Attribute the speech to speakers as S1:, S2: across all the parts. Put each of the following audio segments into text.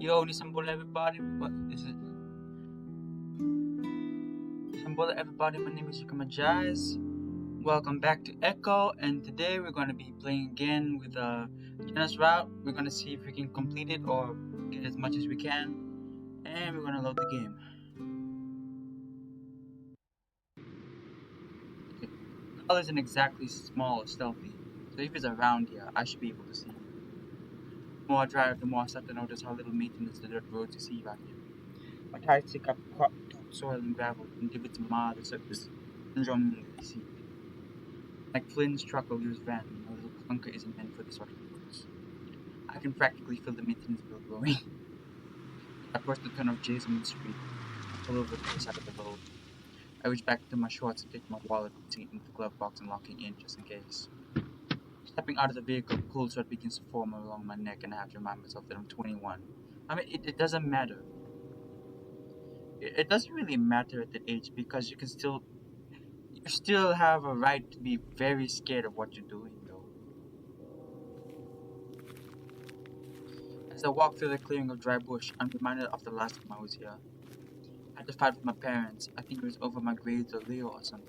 S1: Yo, dissemble everybody. What is it? Dissemble everybody. My name is Yukama Jazz. Welcome back to Echo, and today we're gonna be playing again with Jenna's route. We're gonna see if we can complete it or get as much as we can, and we're gonna load the game. Okay. Girl isn't exactly small or stealthy, so if he's around here, I should be able to see him. The more I drive, the more I start to notice how little maintenance the dirt roads receive out here. My tires take up soil and gravel and give it to mar the surface and drum in the seat. Like Flynn's truck or Lear's van, a little clunker isn't meant for this sort of vehicles. I can practically feel the maintenance bill growing. I press the turn of Jason Street and pull over to the side of the road. I reach back into my shorts and take my wallet, putting it into the glove box and locking in just in case. Stepping out of the vehicle, a cold sweat begins to form along my neck, and I have to remind myself that I'm 21. I mean, it doesn't matter. It doesn't really matter at that age because you still have a right to be very scared of what you're doing, though. As I walk through the clearing of dry bush, I'm reminded of the last time I was here. I had to fight with my parents. I think it was over my grades or Leo or something.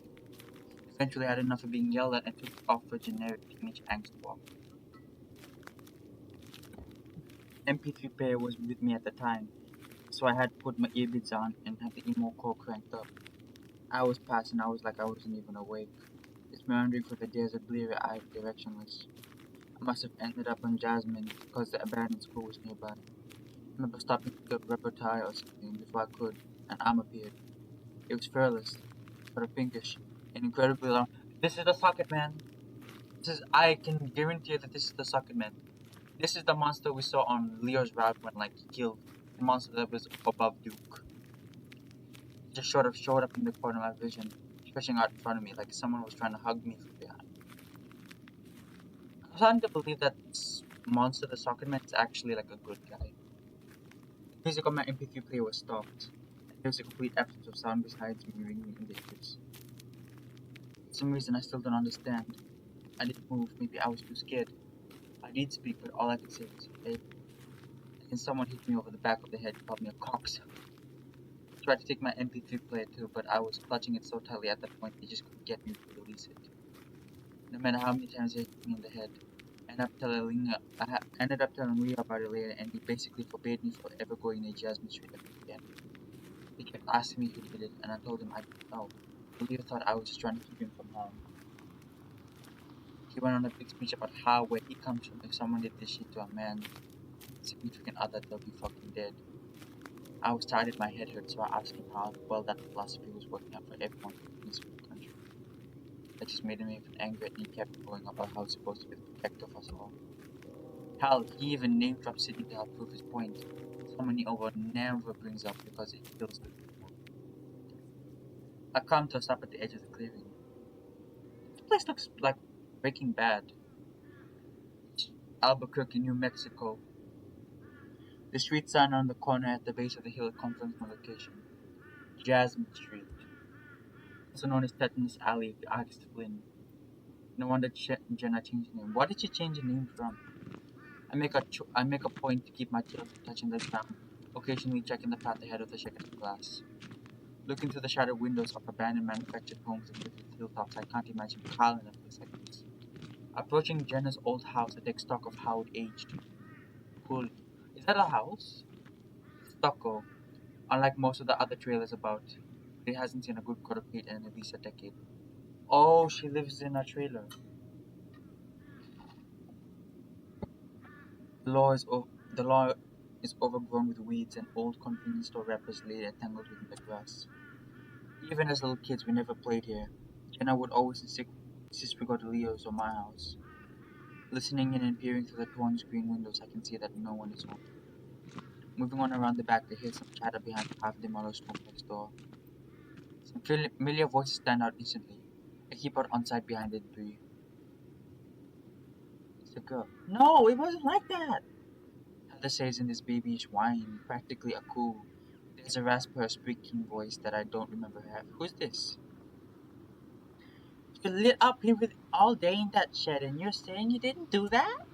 S1: Eventually, I had enough of being yelled at and took off for a generic teenage angst walk. MP3 player was with me at the time, so I had put my earbuds on and had the emo core cranked up. Hours passed and I was like I wasn't even awake, just meandering through the desert, bleary-eyed, directionless. I must have ended up on Jasmine because the abandoned school was nearby. I remember stopping to get rubber tie or something before I could. An arm appeared. It was furless, sort of pinkish, and incredibly long. This is the socket man. I can guarantee you that this is the socket man. This is the monster we saw on Leo's route when he killed the monster that was above Duke. It just sort of showed up in the corner of my vision, stretching out in front of me like someone was trying to hug me from behind. I'm starting to believe that this monster, the socket man, is actually like a good guy. The music on my MP3 player was stopped, and there was a complete absence of sound besides me ringing in the ears. For some reason, I still don't understand. I didn't move. Maybe I was too scared. I did speak, but all I could say was, "Hey." And then someone hit me over the back of the head and called me a cocksucker. I tried to take my MP3 player too, but I was clutching it so tightly at that point they just couldn't get me to release it. No matter how many times they hit me in the head, I ended up telling Leo about it later, and he basically forbade me from ever going near Jasmine Street ever again. He kept asking me who did it, and I told him I didn't know. Leo thought I was just trying to keep him from home. He went on a big speech about how where he comes from, if someone did this shit to a man, significant other, they'll be fucking dead. I was tired and my head hurt, so I asked him how well that philosophy was working out for everyone in this country. That just made him even angry, and he kept going about how he's supposed to be the protector of us all. Hell, he even name-dropped Sydney to help prove his point. Someone he over never brings up because it kills the people. I come to a stop at the edge of the clearing. This place looks like Breaking Bad. Albuquerque, New Mexico. The street sign on the corner at the base of the hill confirms my location. Jasmine Street, also known as Tetanus Alley if you asked Flynn. No wonder Jenna changed her name. What did she change her name from? I make a point to keep my tail from touching the ground, occasionally checking the path ahead of the checkers glass. Looking through the shattered windows of abandoned manufactured homes and griffin hilltops, I can't imagine Kyle in a place like this. Approaching Jenna's old house, I take stock of how it aged. Cool. Is that a house? Stucco. Unlike most of the other trailers about, it hasn't seen a good coat of paint in at least a decade. Oh, she lives in a trailer. The lawn is the lawn is overgrown with weeds and old convenience store wrappers laid and tangled within the grass. Even as little kids, we never played here, and I would always insist we go to Leo's or my house. Listening in and peering through the torn screen windows, I can see that no one is home. Moving on around the back, I hear some chatter behind the half-demolished home next door. Some familiar voices stand out instantly. I keep out on side behind the debris. It's a girl. No, it wasn't like that! Heather says in this babyish whine, practically a coo. There's a raspy, squeaking voice that I don't remember her. Who's this? You lit up here with all day in that shed, and you're saying you didn't do that?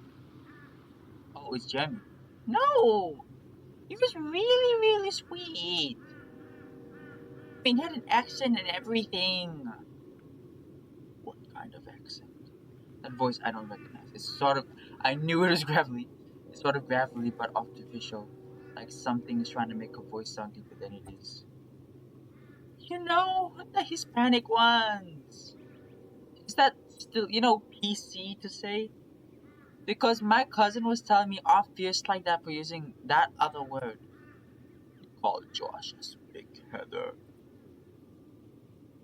S1: Oh, it's Jeremy. No! He was really, really sweet. I mean, he had an accent and everything. What kind of accent? That voice I don't recognize. It's sort of. I knew it was gravelly. It's sort of gravelly but artificial. Like something is trying to make a voice sound deeper than it is. You know, the Hispanic ones. Is that still, PC to say? Because my cousin was telling me off fierce like that for using that other word. He called Josh a big Heather.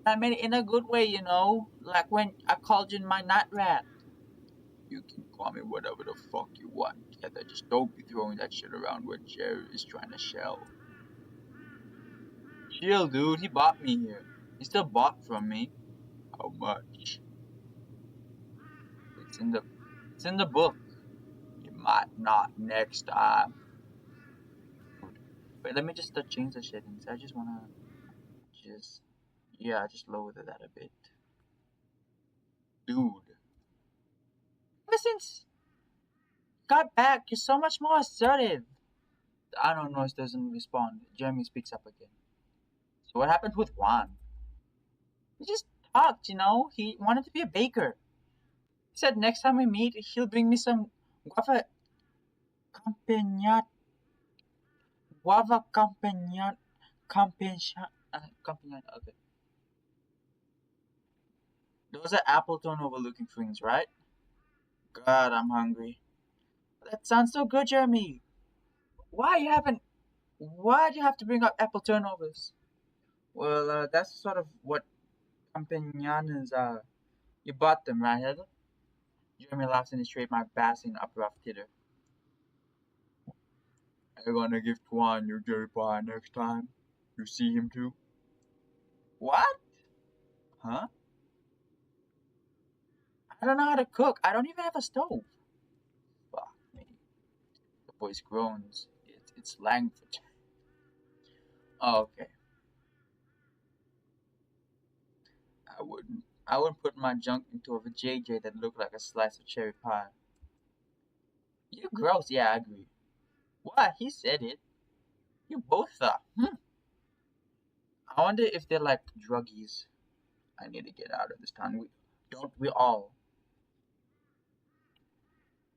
S1: I mean it in a good way, like when I called you my night rat. You can call me whatever the fuck you want, Heather. Just don't be throwing that shit around where Jerry is trying to shell. Chill, dude. He bought me here. He still bought from me. How much? It's in the, it's in the book. You might not next time. Wait, let me just change the settings. I just wanna just yeah, just lower that a bit, dude. Ever since you got back, you're so much more assertive. I don't know. It doesn't respond. Jeremy speaks up again. So what happened with Juan? He just talked, He wanted to be a baker. He said next time we meet, he'll bring me some guava campagnat, guava campagnat, campagnat. Okay, those are apple tone overlooking things, right? God, I'm hungry. That sounds so good, Jeremy. Why you haven't? Why do you have to bring up apple turnovers? Well, that's sort of what campagnanas are. You bought them, right, Heather? Jeremy laughs in his trademark basking uprough titter. I'm gonna give Tuan your jerry pie next time. You see him too? What? Huh? I don't know how to cook. I don't even have a stove. Fuck me. The voice groans. It's language. Oh, okay. I wouldn't put my junk into a JJ that looked like a slice of cherry pie. You're gross. Yeah, I agree. What? He said it. You both are. I wonder if they're like druggies. I need to get out of this town. Don't we all?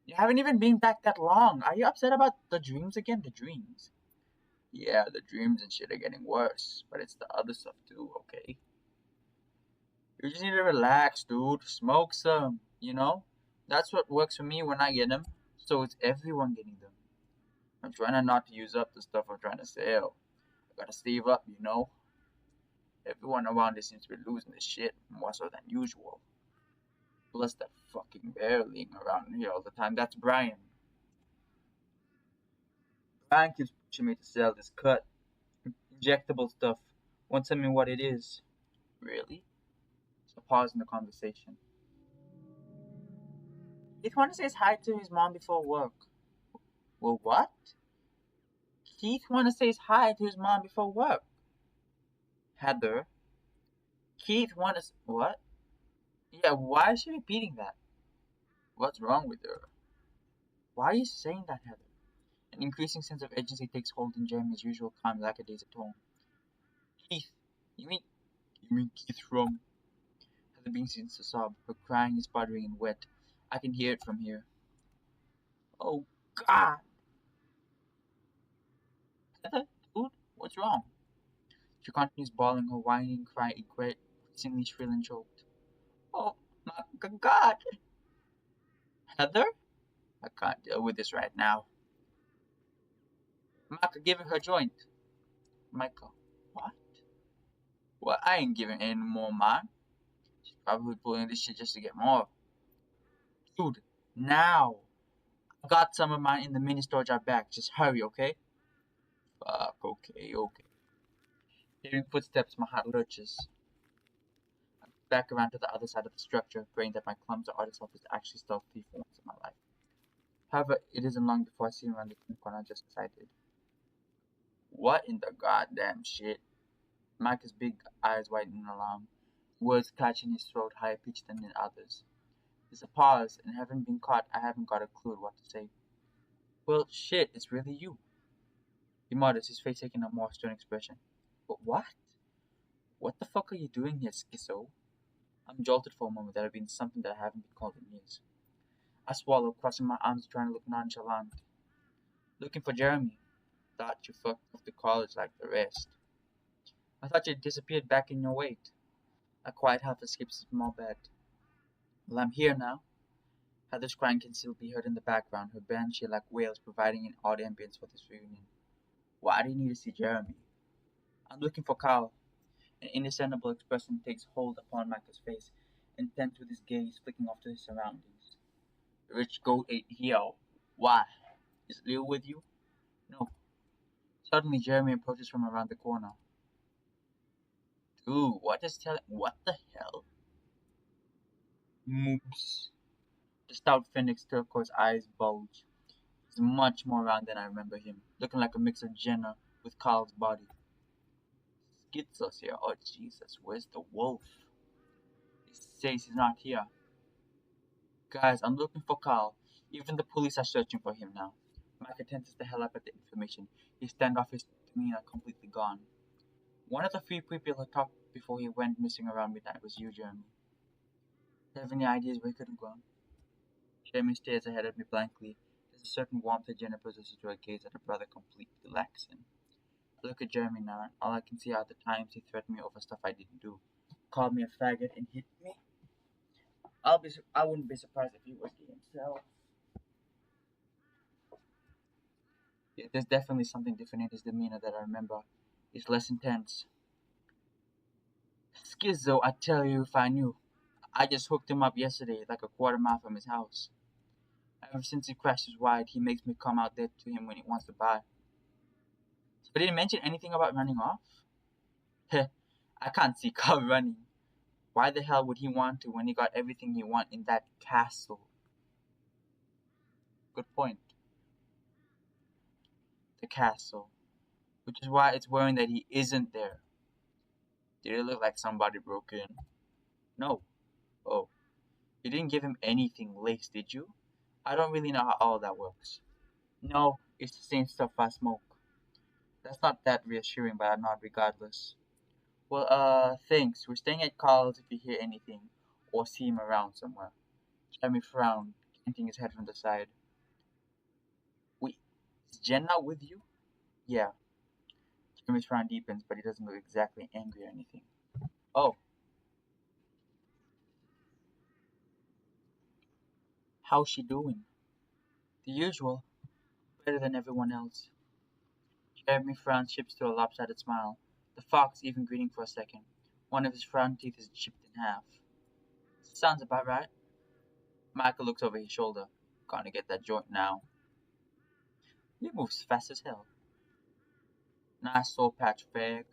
S1: You haven't even been back that long. Are you upset about the dreams again? The dreams. Yeah, the dreams and shit are getting worse, but it's the other stuff too, okay? You just need to relax, dude. Smoke some, That's what works for me when I get them. So it's everyone getting them. I'm trying to not to use up the stuff I'm trying to sell. I gotta save up. Everyone around here seems to be losing this shit more so than usual. Plus that fucking bear laying around here all the time. That's Brian. Brian keeps pushing me to sell this cut, injectable stuff. Won't tell me what it is. Really? So pause in the conversation. Keith wants to say hi to his mom before work. Well, what? Keith wants to say hi to his mom before work. Heather. Keith wants to... What? Yeah, why is she repeating that? What's wrong with her? Why are you saying that, Heather? An increasing sense of urgency takes hold in Jeremy's usual calm, lackadaisical tone. Keith. You mean... You mean Keith from... Heather begins to sob. Her crying is sputtering and wet. I can hear it from here. Oh, God! Heather, dude, what's wrong? She continues bawling, her whining cry increasingly shrill and choked. Oh my God! Heather? I can't deal with this right now. Micah, give her her joint. Micah, what? Well, I ain't giving any more, man. She's probably pulling this shit just to get more. Dude, now! I got some of mine in the mini storage out back. Just hurry, okay? Fuck, okay. Hearing footsteps, my heart lurches. I back around to the other side of the structure, praying that my clumsy artist self is actually stealthy for once in my life. However, it isn't long before I see him around the corner just as I did. What in the goddamn shit? Micah's big eyes widen in alarm, words catching his throat higher pitched than in others. There's a pause, and having been caught, I haven't got a clue what to say. Well, shit, it's really you. He mutters, his face taking a more stern expression. But what? What the fuck are you doing here, schizo? I'm jolted for a moment. That had been something that I haven't been called in years. I swallow, crossing my arms, trying to look nonchalant. Looking for Jeremy. Thought you fucked off to college like the rest. I thought you disappeared back in your weight. A quiet half escapes from my bed. Well, I'm here now. Heather's crying can still be heard in the background, her banshee like wails providing an odd ambience for this reunion. Why do you need to see Jeremy? I'm looking for Carl. An indiscernible expression takes hold upon Michael's face, intent with his gaze flicking off to his surroundings. The rich goat ain't here. Why? Is Leo with you? No. Suddenly Jeremy approaches from around the corner. Dude, what the hell? Moops. The stout Phoenix turquoise eyes bulge. He's much more round than I remember him, looking like a mix of Jenna with Carl's body. Schizo's here. Oh Jesus, where's the wolf? He says he's not here. Guys, I'm looking for Carl. Even the police are searching for him now. Micah tenses the hell up at the information. His standoffish demeanor completely gone. One of the few people who talked before he went missing around midnight was you, Jeremy. Do you have any ideas where he could have gone? Jeremy stares ahead at me blankly. There's a certain warmth that Jenna possesses to her gaze that her brother completely lacks in. I look at Jeremy now, and all I can see are the times he threatened me over stuff I didn't do. Called me a faggot and hit me. I wouldn't be surprised if he was gay himself. Yeah, there's definitely something different in his demeanor that I remember. It's less intense. Schizo, I tell you if I knew. I just hooked him up yesterday, like a quarter mile from his house. Ever since he crashed his ride, he makes me come out there to him when he wants to buy. But did he mention anything about running off? Heh, I can't see Carl running. Why the hell would he want to when he got everything he want in that castle? Good point. The castle. Which is why it's worrying that he isn't there. Did it look like somebody broke in? No. Oh. You didn't give him anything laced, did you? I don't really know how all that works. No, it's the same stuff I smoke. That's not that reassuring, but I nod regardless. Well, thanks. We're staying at Carl's if you hear anything or see him around somewhere. Jeremy frowned, canting his head from the side. Wait, is Jenna with you? Yeah. Jeremy's frown deepens, but he doesn't look exactly angry or anything. Oh, how's she doing? The usual. Better than everyone else. Jeremy frowned shifts to a lopsided smile. The fox even grinning for a second. One of his front teeth is chipped in half. Sounds about right. Michael looks over his shoulder. Gonna get that joint now. He moves fast as hell. Nice soul patch, fag.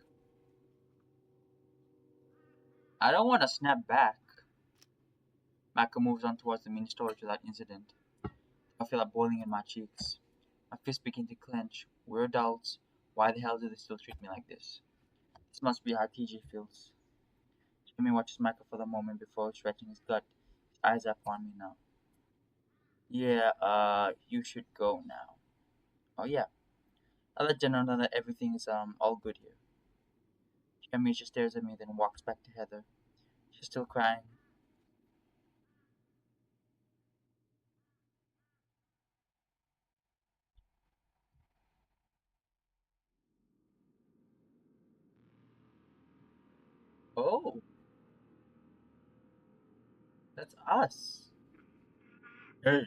S1: I don't want to snap back. Michael moves on towards the mini storage without incident. I feel it boiling in my cheeks. My fists begin to clench. We're adults. Why the hell do they still treat me like this? This must be how TJ feels. Jimmy watches Michael for the moment before stretching his gut. His eyes are upon me now. Yeah, you should go now. Oh yeah. I'll let Jenna know that everything is all good here. Jimmy just stares at me, then walks back to Heather. She's still crying. Oh, that's us. Hey,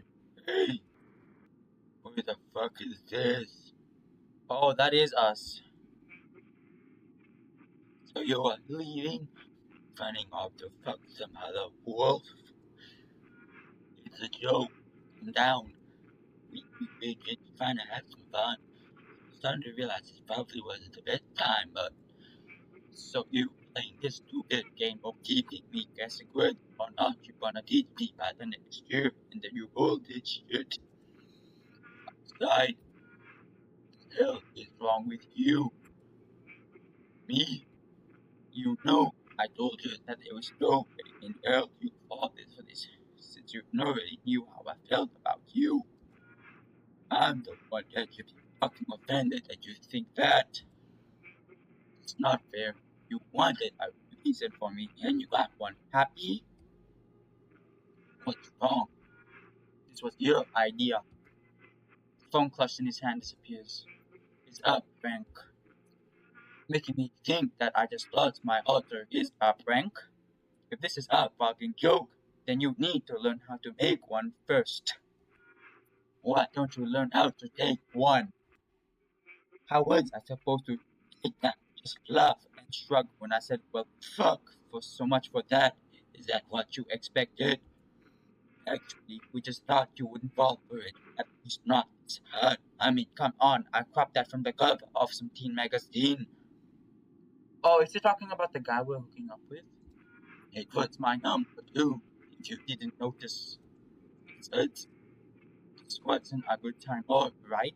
S1: hey, who the fuck is this? Oh, that is us. So you are leaving? Running off to fuck some other wolf? It's a joke. Calm down. We just trying to have some fun. Starting to realize this probably wasn't the best time, but so you playing this stupid game of keeping me guessing whether or not you're gonna teach me by the next year, and then you pull this shit. Side, the hell is wrong with you? Me? You know, I told you that there was no way in hell you'd fall for this, since you already knew how I felt about you. I'm the one that you Fucking offended that you think that. It's not fair. You wanted a reason for me and you got one. Happy? What's wrong? This was your idea. The phone clutched in his hand disappears. It's a prank. Making me think that I just lost my altar is a prank? If this is a fucking joke, then you need to learn how to make one first. Why don't you learn how to take one? How was I supposed to take that? Just laugh and shrug when I said, well, fuck, for so much for that. Is that what you expected? Actually, we just thought you wouldn't fall for it. At least not this hard. I mean, come on, I cropped that from the cover of some teen magazine. Oh, is he talking about the guy we're hooking up with? It was my number too, if you didn't notice. It's, this wasn't a good time, all right?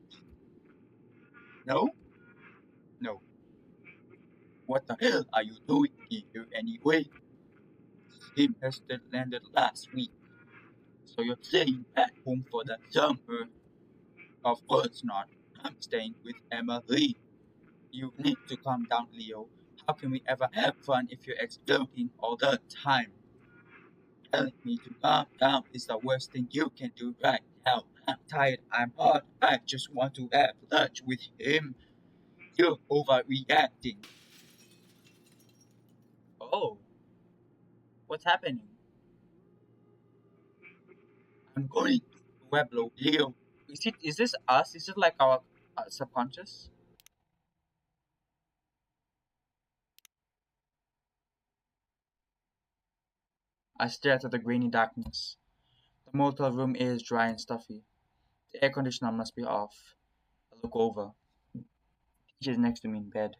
S1: No? No. What the hell are you doing here anyway? Him Hester landed last week, so you're staying at home for the summer? Of course not. I'm staying with Emily. You need to calm down, Leo. How can we ever have fun if you're exploding all the time? Telling me to calm down is the worst thing you can do right now. I'm tired, I'm hot, I just want to have lunch with him. You're overreacting. Oh, what's happening? I'm going to Pueblo, Leo. Is this us? Is it like our subconscious? I stare into the grainy darkness. The motel room is dry and stuffy. The air conditioner must be off. I look over. She's next to me in bed.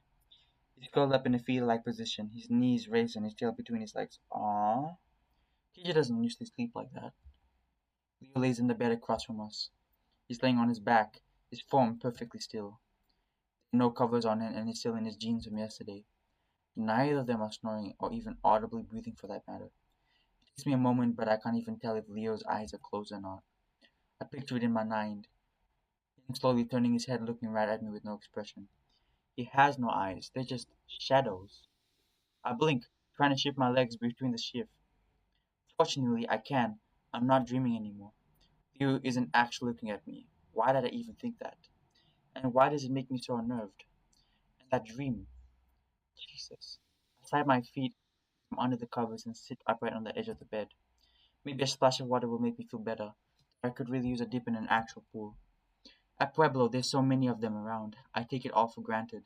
S1: He's curled up in a fetal-like position, his knees raised and his tail between his legs. Aww. TJ doesn't usually sleep like that. Leo lays in the bed across from us. He's laying on his back, his form perfectly still. There are no covers on him and he's still in his jeans from yesterday. Neither of them are snoring or even audibly breathing for that matter. It takes me a moment, but I can't even tell if Leo's eyes are closed or not. I picture it in my mind, him slowly turning his head looking right at me with no expression. He has no eyes, they're just shadows. I blink, trying to shift my legs between the shift. Fortunately, I can. I'm not dreaming anymore. Leo isn't actually looking at me. Why did I even think that? And why does it make me so unnerved? And that dream. Jesus. I slide my feet from under the covers and sit upright on the edge of the bed. Maybe a splash of water will make me feel better. I could really use a dip in an actual pool. At Pueblo, there's so many of them around. I take it all for granted.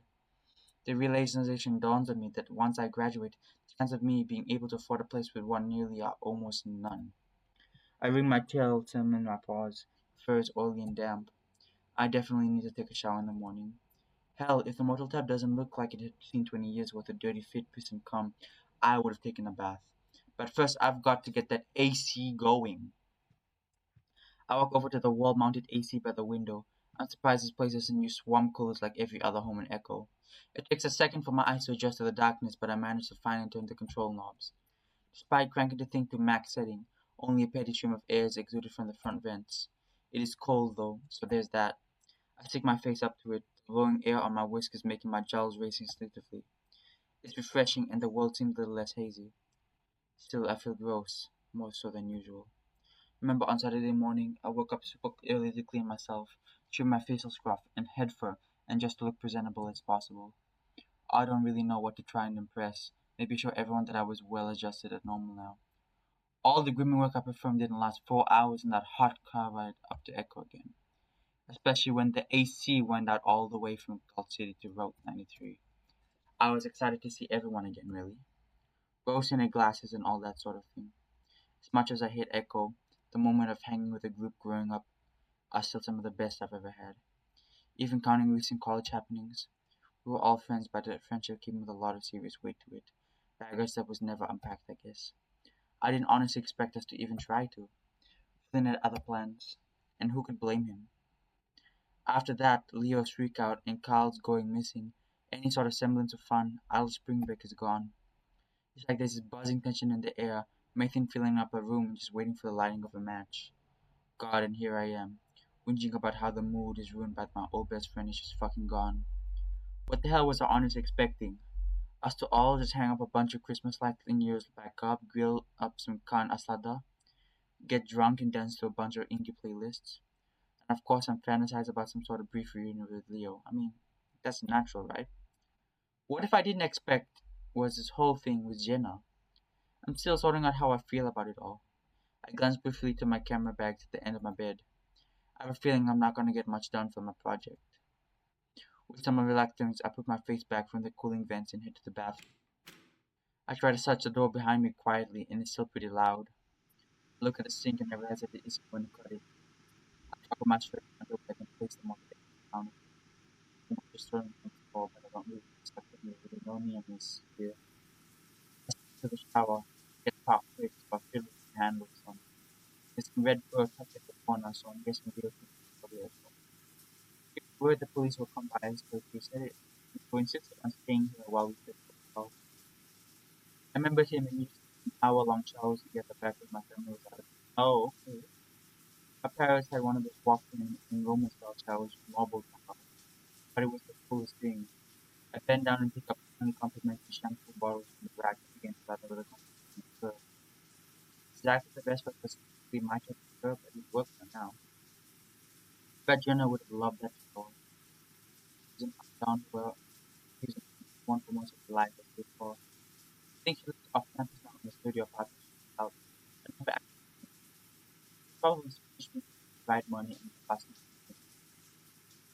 S1: The realization dawns on me that once I graduate, the chance of me being able to afford a place with one nearly are almost none. I wring my tail, some in my paws. Fur is oily and damp. I definitely need to take a shower in the morning. Hell, if the motel tub doesn't look like it had seen 20 years worth of dirty feet, piss, and cum, I would have taken a bath. But first, I've got to get that AC going. I walk over to the wall-mounted AC by the window. I'm surprised this place doesn't use swamp coolers like every other home in Echo. It takes a second for my eyes to adjust to the darkness, but I manage to find and turn the control knobs. Despite cranking the thing to max setting, only a petty stream of air is exuded from the front vents. It is cold though, so there's that. I stick my face up to it, the blowing air on my whiskers making my jowls race instinctively. It's refreshing and the world seems a little less hazy. Still, I feel gross, more so than usual. Remember on Saturday morning, I woke up super early to clean myself, trim my facial scruff and head fur, and just to look presentable as possible. I don't really know what to try and impress, maybe show everyone that I was well adjusted and normal now. All the grooming work I performed didn't last 4 hours in that hot car ride up to Echo again, especially when the AC went out all the way from Gulf City to Route 93. I was excited to see everyone again, really. Rose tinted glasses and all that sort of thing. As much as I hate Echo, the moment of hanging with a group growing up are still some of the best I've ever had. Even counting recent college happenings, we were all friends, but that friendship came with a lot of serious weight to it. Baggage that was never unpacked, I guess. I didn't honestly expect us to even try to. Flynn had other plans, and who could blame him? After that, Leo's freak out and Carl's going missing, any sort of semblance of fun, Al's spring break is gone. It's like there's this buzzing tension in the air, methane filling up a room just waiting for the lighting of a match. God, and here I am, whinging about how the mood is ruined but my old best friend is just fucking gone. What the hell was I honestly expecting? Us to all just hang up a bunch of Christmas lights in years back up, grill up some can asada, get drunk and dance to a bunch of indie playlists. And of course I'm fantasized about some sort of brief reunion with Leo. I mean, that's natural, right? What if I didn't expect was this whole thing with Jenna? I'm still sorting out how I feel about it all. I glance briefly to my camera bags at the end of my bed. I have a feeling I'm not gonna get much done for my project. With some reluctance, I put my face back from the cooling vents and head to the bathroom. I try to shut the door behind me quietly, and it's still pretty loud. I look at the sink and I realize that it isn't going to cut it. I toggle my shirt and underwear and place them on the counter. I'm just throwing them to the floor, but I don't really expect them to really know me and miss here. I step to the shower, get hot quick, so I fiddle with the handles on. There's some red fur tucked in the corner, so I'm guessing Leo thinks it's probably as well. If word the police will come by, so he said it. He insisted on staying here while we fix the house. I remember him and used an hour-long showers together back when my family was out of. Oh, okay. My parents had one of those walk-in and Roman-style showers with marble tile, but it was the coolest thing. I bent down and picked up 20 complimentary shampoo bottles from the rack and began to lather with a complimentary curl. Exactly the best way for specifically my type of curl, but it worked for now. Bet Jenna would have loved that shower. She was an up-down well, she was one for most of her life, as they call. I think she lives off campus now in a studio apartment she built. I never actually probably sufficiently right money and capacity.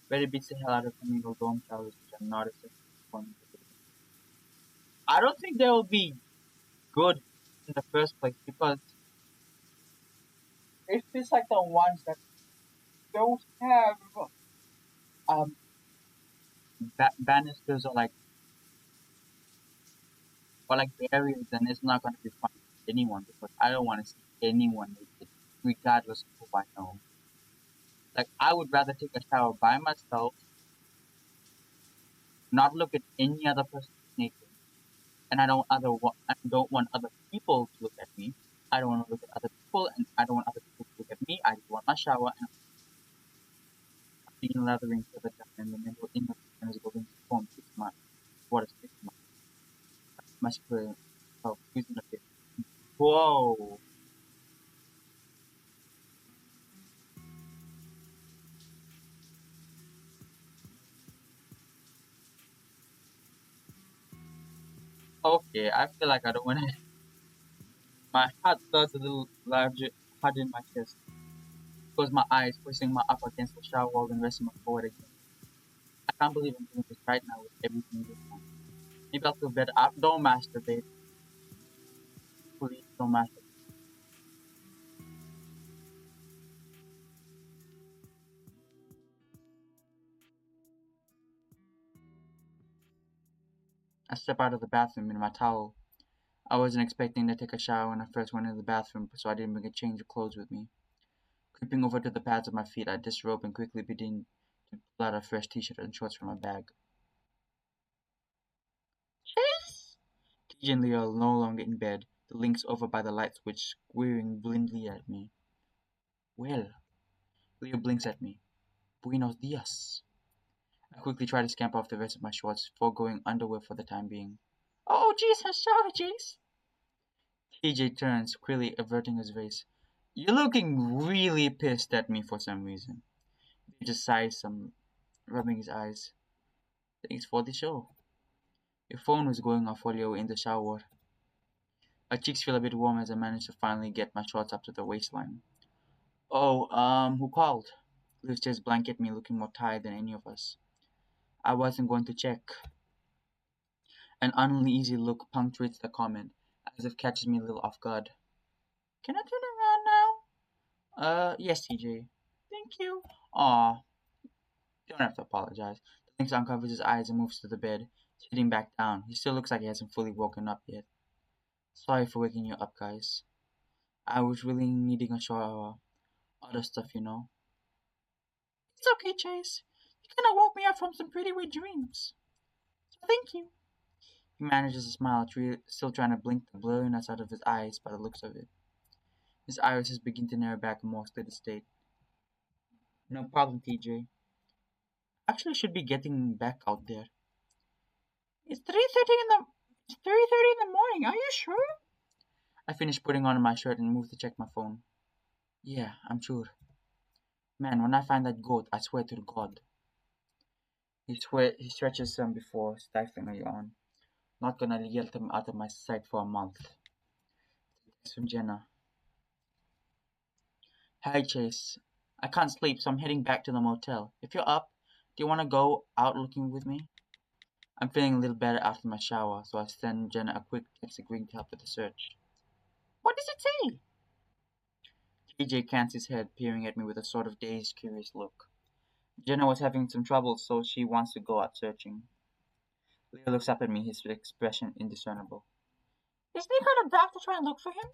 S1: Very beats the hell out of communal dorm showers, which I'm not as disappointed with. I don't think they will be good in the first place because it feels like the ones that don't have um banisters or like barriers, then it's not going to be fun for anyone because I don't want to see anyone naked, regardless of who I know. Like I would rather take a shower by myself, not look at any other person naked, and I don't want other people to look at me. I don't want to look at other people, and I don't want other people to look at me. I just want my shower and I'm being lathering further down in the middle in the is going to form 6 months. What is 6 months? Muscular using a bit. Whoa. Okay, I feel like I don't want to. My heart starts a little larger, harder in my chest. Close my eyes, pushing my up against the shower wall and resting my forward again. I can't believe I'm doing this right now with everything this on. Maybe I'll feel better. Don't masturbate. Please don't masturbate. I step out of the bathroom in my towel. I wasn't expecting to take a shower when I first went into the bathroom, so I didn't bring a change of clothes with me. Creeping over to the pads of my feet, I disrobe and quickly begin to pull out a fresh t-shirt and shorts from my bag. Chase! TJ and Leo are no longer in bed, the links over by the light switch, squeering blindly at me. Well, Leo blinks at me. Buenos dias. I quickly try to scamper off the rest of my shorts, foregoing underwear for the time being. Oh, Jesus, sorry, Jace. TJ turns, quickly averting his face. You're looking really pissed at me for some reason. He just sighs some, rubbing his eyes. Thanks for the show. Your phone was going off while you were in the shower. My cheeks feel a bit warm as I manage to finally get my shorts up to the waistline. Oh, who called? Liv just blanket me, looking more tired than any of us. I wasn't going to check. An uneasy look punctuates the comment, as if catches me a little off guard. Can I turn around now? Yes, TJ. Thank you. Aw, you don't have to apologize. The lynx uncovers his eyes and moves to the bed, sitting back down. He still looks like he hasn't fully woken up yet. Sorry for waking you up, guys. I was really needing a shower. Other stuff, you know. It's okay, Chase. You kinda woke me up from some pretty weird dreams. So thank you. He manages to smile, still trying to blink the blurriness out of his eyes by the looks of it. His irises begin to narrow back a more steady state. No problem, TJ. Actually, should be getting back out there. It's 3:30 in the it's 3:30 in the morning. Are you sure? I finished putting on my shirt and moved to check my phone. Yeah, I'm sure. Man, when I find that goat, I swear to God. He stretches some before stifling a yawn. Not gonna yell him out of my sight for a month. Text from Jenna. Hey Chase. I can't sleep, so I'm heading back to the motel. If you're up, do you wanna go out looking with me? I'm feeling a little better after my shower, so I send Jenna a quick text agreeing to help with the search. What does it say? TJ cants his head, peering at me with a sort of dazed, curious look. Jenna was having some trouble, so she wants to go out searching. Leo looks up at me, his expression indiscernible. Isn't it kind of dark to try and look for him?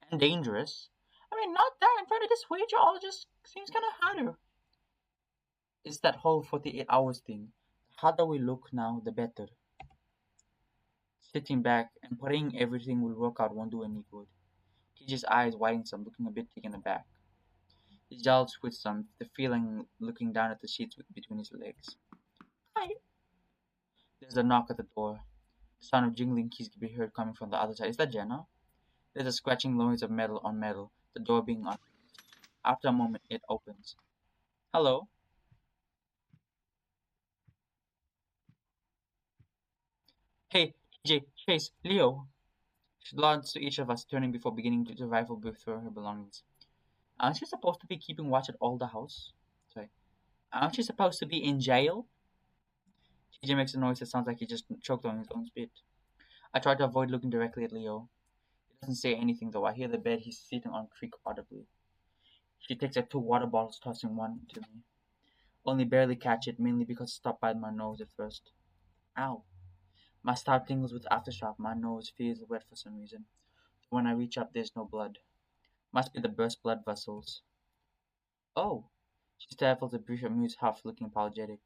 S1: And dangerous. I mean, not that I'm trying to dissuade you all, it just seems kind of harder. It's that whole 48 hours thing. The harder we look now, the better. Sitting back and praying everything will work out won't do any good. TJ's eyes widen some, looking a bit taken aback. His jaw twitched some, the feeling looking down at the sheets between his legs. Hi. There's a knock at the door. The sound of jingling keys can be heard coming from the other side. Is that Jenna? There's a scratching noise of metal on metal, the door being on. After a moment, it opens. Hello? Hey, TJ, Chase, Leo. She nods to each of us, turning before beginning to rifle through her belongings. Aren't you supposed to be keeping watch at all the house? Sorry. Aren't you supposed to be in jail? TJ makes a noise that sounds like he just choked on his own spit. I try to avoid looking directly at Leo. He doesn't say anything though. I hear the bed he's sitting on creak audibly. She takes out two water bottles, tossing one to me. Only barely catch it, mainly because it stopped by my nose at first. Ow. My scalp tingles with aftershock. My nose feels wet for some reason. When I reach up, there's no blood. Must be the burst blood vessels. Oh. She stifles a brief amused half, looking apologetic.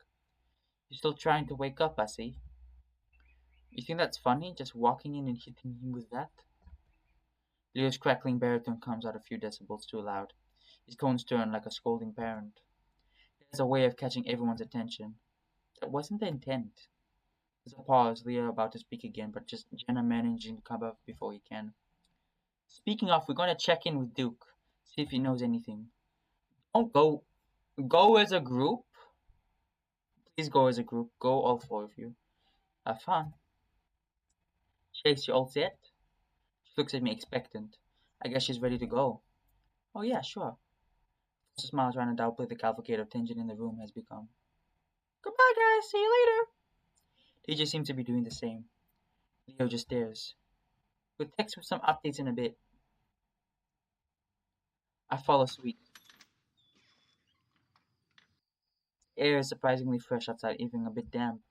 S1: You're still trying to wake up, I see. You think that's funny, just walking in and hitting him with that? Leo's crackling baritone comes out a few decibels too loud. His tone stern like a scolding parent. He has a way of catching everyone's attention. That wasn't the intent. There's a pause, Leo about to speak again, but just Jenna managing to come up before he can. Speaking of, we're gonna check in with Duke, see if he knows anything. Don't go as a group. Please go as a group. Go all four of you. Have fun. Chase, you all set? She looks at me expectant. I guess she's ready to go. Oh yeah, sure. Just smile trying to downplay the cavalcade of tension in the room has become. Goodbye guys, see you later. TJ seems to be doing the same. Leo just stares. We'll text with some updates in a bit. I follow suit. Air is surprisingly fresh outside, even a bit damp.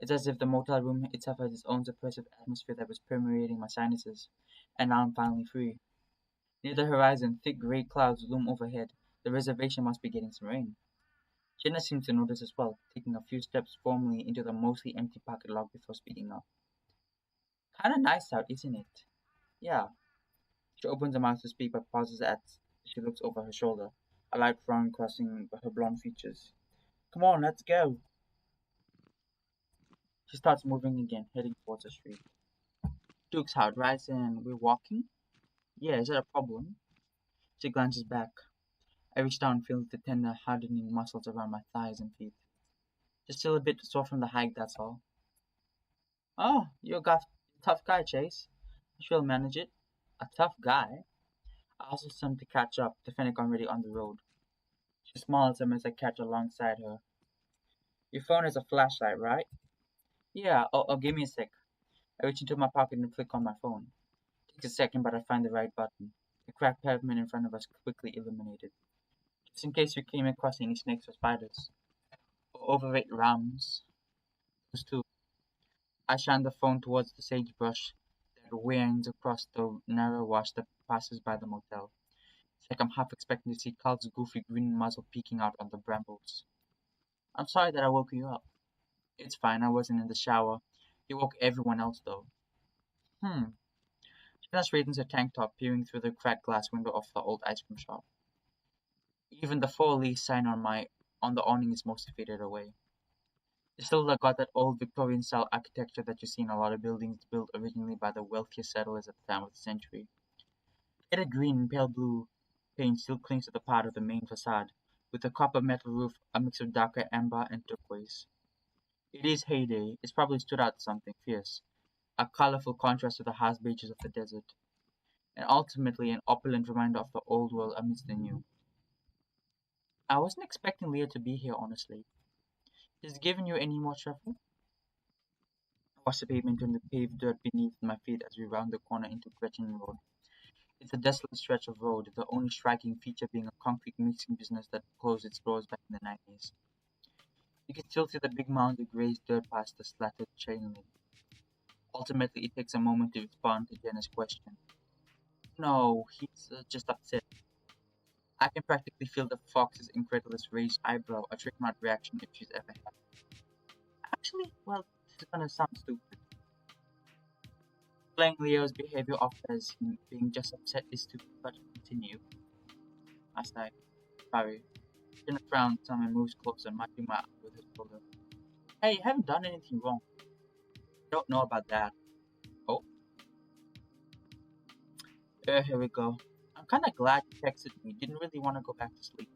S1: It's as if the motel room itself has its own suppressive atmosphere that was permeating my sinuses, and now I'm finally free. Near the horizon, thick gray clouds loom overhead. The reservation must be getting some rain. Jenna seems to notice as well, taking a few steps formally into the mostly empty pocket log before speeding up. Kinda nice out, isn't it? Yeah. She opens her mouth to speak but pauses as she looks over her shoulder, a light frown crossing her blonde features. Come on, let's go. She starts moving again, heading towards the street. Duke's house, right? And we're walking? Yeah, is that a problem? She glances back. I reach down and feel the tender, hardening muscles around my thighs and feet. Just still a bit sore from the hike, that's all. Oh, you're a tough guy, Chase. She'll manage it. A tough guy? I also attempt to catch up, the Fennec already on the road. She smiles at me as I catch alongside her. Your phone has a flashlight, right? Yeah, give me a sec. I reach into my pocket and flick on my phone. Takes a second, but I find the right button. The cracked pavement in front of us quickly illuminated. Just in case we came across any snakes or spiders. Or overweight rams. Those two. I shine the phone towards the sagebrush that winds across the narrow wash that passes by the motel. It's like I'm half expecting to see Carl's goofy green muzzle peeking out on the brambles. I'm sorry that I woke you up. It's fine, I wasn't in the shower. You woke everyone else though. Hmm. Jenna straightens her tank top, peering through the cracked glass window of the old ice cream shop. Even the for lease sign on the awning is mostly faded away. It's still got that old Victorian style architecture that you see in a lot of buildings built originally by the wealthiest settlers at the time of the century. Yet a green and pale blue paint still clings to the part of the main facade, with a copper metal roof, a mix of darker amber and turquoise. In its heyday, it's probably stood out something fierce, a colorful contrast to the harsh beiges of the desert, and ultimately an opulent reminder of the old world amidst the new. I wasn't expecting Leah to be here, honestly. Has it given you any more trouble? Was the pavement and the paved dirt beneath my feet as we round the corner into Gretchen Road. It's a desolate stretch of road, the only striking feature being a concrete mixing business that closed its doors back in the 90s. You can still see the big mound of grazed dirt past the slatted chain link. Ultimately, it takes a moment to respond to Jenna's question. No, he's just upset. I can practically feel the fox's incredulous raised eyebrow, a trademark reaction if she's ever had. Actually, well, this is gonna sound stupid. Playing Leo's behavior off as him being just upset is stupid, but continue. I sighed. Sorry. Jenna frowned, saw my moves closer, matching my eye with her shoulder. Hey, you haven't done anything wrong. I don't know about that. Oh, here we go. I'm kinda glad you texted me. Didn't really want to go back to sleep.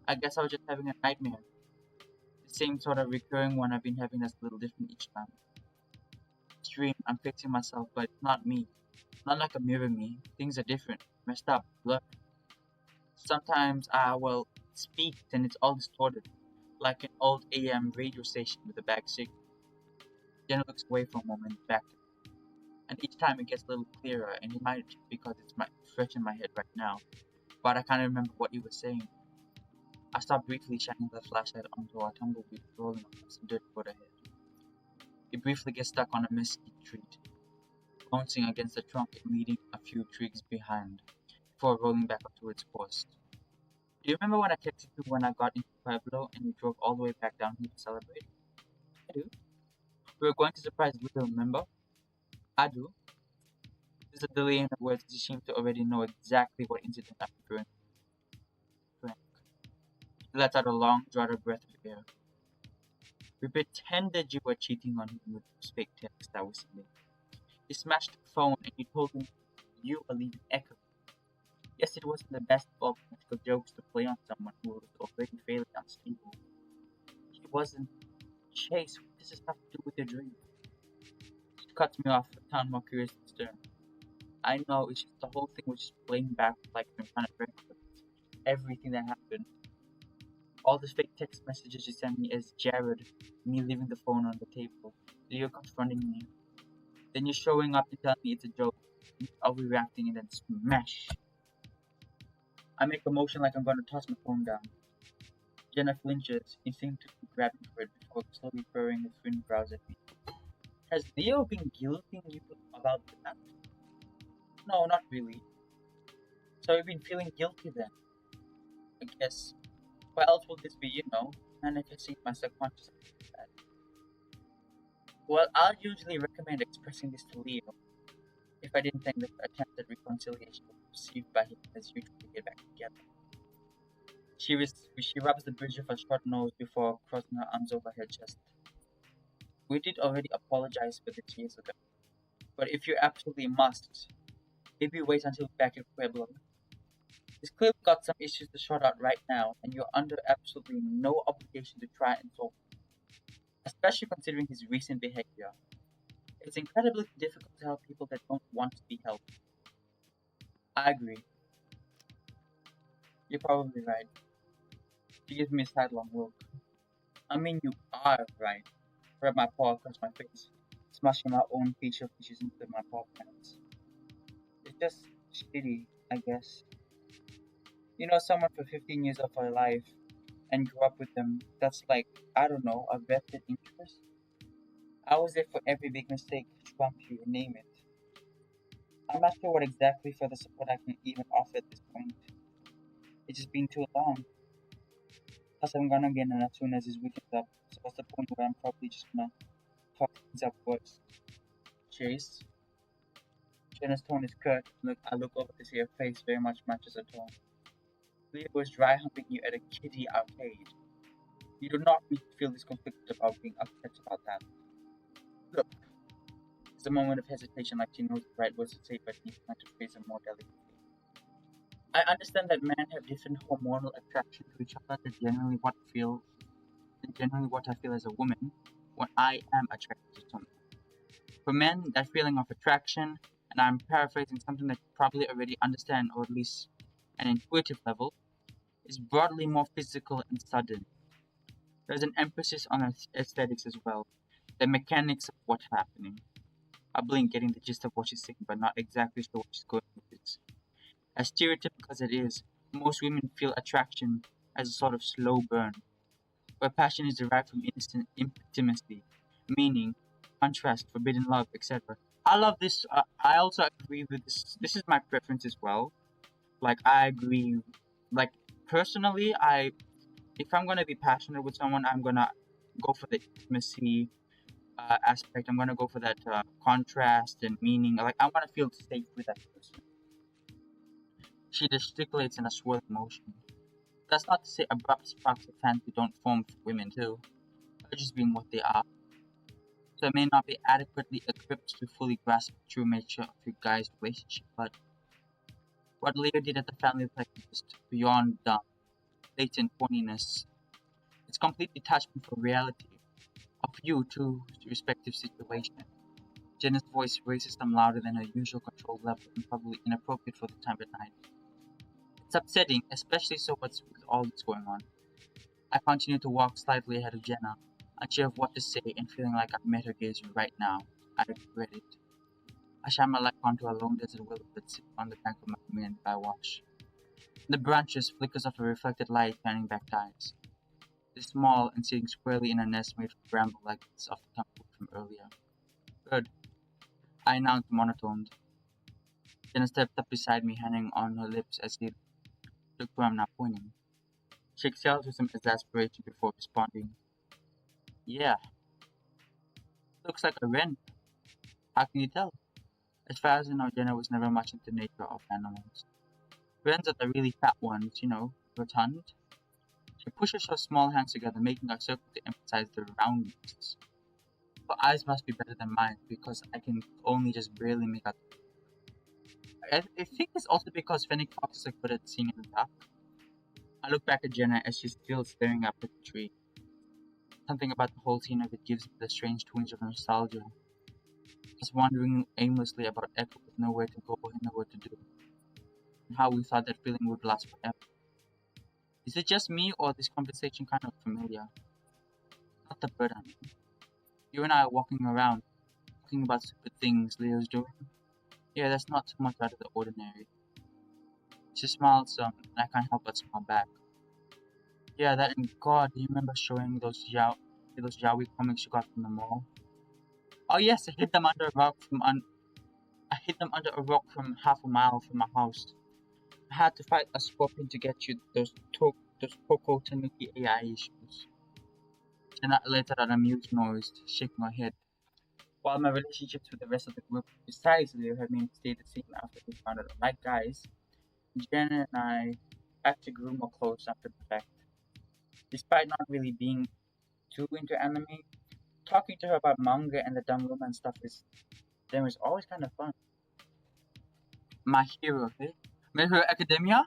S1: I guess I was just having a nightmare. The same sort of recurring one I've been having that's a little different each time. Each dream, I'm fixing myself, but it's not me. Not like a mirror me. Things are different. Messed up. Blurred. Sometimes I will speak and it's all distorted. Like an old AM radio station with a bad signal. Jenna looks away for a moment, back to me. And each time it gets a little clearer, and it might just because it's fresh in my head right now. But I can't remember what you were saying. I stopped briefly shining the flashlight onto our tumbleweed rolling across the dirt road ahead. It briefly gets stuck on a mesquite tree, bouncing against the trunk and meeting a few twigs behind, before rolling back onto its course. Do you remember when I texted you when I got into Pueblo and we drove all the way back down here to celebrate? I do. We were going to surprise Leo, remember? I do. There's a delay in the words as you seem to already know exactly what incident I'm referring to. He let out a long, drawn breath of air. We pretended you were cheating on him with those fake texts that was sending. He smashed the phone and you told him you were leaving echo. Yes, it wasn't the best of all practical jokes to play on someone who was already fairly unstable. He wasn't. Chase, what does this have to do with your dream? She cut me off, a ton more curious than stern. I know, it's just the whole thing was just playing back like I'm trying to record everything that happened. All the fake text messages you sent me is Jared, me leaving the phone on the table, Leo confronting me, then you showing up and telling me it's a joke, me overreacting and then smash. I make a motion like I'm going to toss my phone down. Jenna flinches, instinctively grabbing for it before slowly furrowing her thin brows at me. Has Leo been guilting you about that? No, not really. So you've been feeling guilty then, I guess. Why else would this be, manifesting my subconscious? Well, I'll usually recommend expressing this to Leo if I didn't think the attempt at reconciliation was perceived by him as you two to get back together. She rubs the bridge of her short nose before crossing her arms over her chest. We did already apologize for this years ago, but if you absolutely must, maybe wait until we're back in Pueblo. He's clearly got some issues to sort out right now, and you're under absolutely no obligation to try and solve them, especially considering his recent behavior. It's incredibly difficult to help people that don't want to be helped. I agree. You're probably right. She gives me a sidelong look. I mean, you are right. Rub my paw across my face, smashing my own facial features into my paw pants. It's just shitty, I guess. You know someone for 15 years of her life and grew up with them. That's like, I don't know, a vested interest. I was there for every big mistake, trump you, name it. I'm not sure what exactly further support I can even offer at this point. It's just been too long. Plus, I'm gonna get in as soon as this weekend's up. So what's the point where I'm probably just gonna fuck things up worse? Chase. Jenna's tone is curt. Look, I look over to see her face very much matches her tone. Leo was dry humping you at a kiddie arcade. You do not need to feel disconflicted about being upset about that. Look, there's a moment of hesitation like she knows the right words to say but needs time to phrase them more delicately. I understand that men have different hormonal attraction to each other than generally what I feel as a woman when I am attracted to someone. For men, that feeling of attraction, and I'm paraphrasing something that you probably already understand, or at least an intuitive level, is broadly more physical and sudden. There's an emphasis on aesthetics as well, the mechanics of what's happening. I blink getting the gist of what she's saying, but not exactly sure what she's going with this. As stereotypical as it is, most women feel attraction as a sort of slow burn, where passion is derived from instant intimacy, meaning, contrast, forbidden love, etc. I love this. I also agree with this. This is my preference as well. Like I agree. Like personally, if I'm gonna be passionate with someone, I'm gonna go for the intimacy aspect. I'm gonna go for that contrast and meaning. Like I want to feel safe with that person. She gesticulates in a swirling motion. That's not to say abrupt sparks of fancy don't form for women too. They're just being what they are. So I may not be adequately equipped to fully grasp the true nature of your guys' relationship, but what Leo did at the family place is just beyond dumb, blatant horniness. It's complete detachment from reality, of you two respective situation. Jenna's voice raises them louder than her usual control level and probably inappropriate for the time of night. It's upsetting, especially so what's with all this going on. I continue to walk slightly ahead of Jenna, unsure of what to say and feeling like I've met her gaze right now. I regret it. I shine my light onto a lone desert willow that sits on the bank of my community I wash. The branches flickers of a reflected light fanning back tides. It's small and sitting squarely in a nest made from bramble like it's off the temple from earlier. Good, I announced monotoned. Jenna stepped up beside me, handing on her lips as he looked where I'm now pointing. She exhaled with some exasperation before responding. Yeah, looks like a wren. How can you tell? As far as I know, Jenna was never much into nature of animals. Wrens are the really fat ones, rotund. She pushes her small hands together, making a circle to emphasize the roundness. Her eyes must be better than mine because I can only just barely make out. I think it's also because fennec foxes are good at seeing in the dark. I look back at Jenna as she's still staring up at the tree. Something about the whole scene of it gives me the strange twinge of nostalgia. Just wandering aimlessly about Echo with nowhere to go and nowhere to do. And how we thought that feeling would last forever. Is it just me or this conversation kind of familiar? Not the bird, I mean. You and I are walking around, talking about stupid things Leo's doing. Yeah, that's not too much out of the ordinary. She smiles some, and I can't help but smile back. Yeah, that and God, do you remember showing those yaoi comics you got from the mall? Oh yes, I hid them under a rock from half a mile from my house. I had to fight a scorpion to get you those Coco Tanuki AI issues. Jenna let out an amused noise, shaking her head. While my relationships with the rest of the group, besides Leo, have remained stayed the same after we found out, like guys, Jen and I actually grew more close after the fact. Despite not really being too into anime, talking to her about manga and the dumb romance stuff is always kind of fun. My hero, okay? My Hero Academia?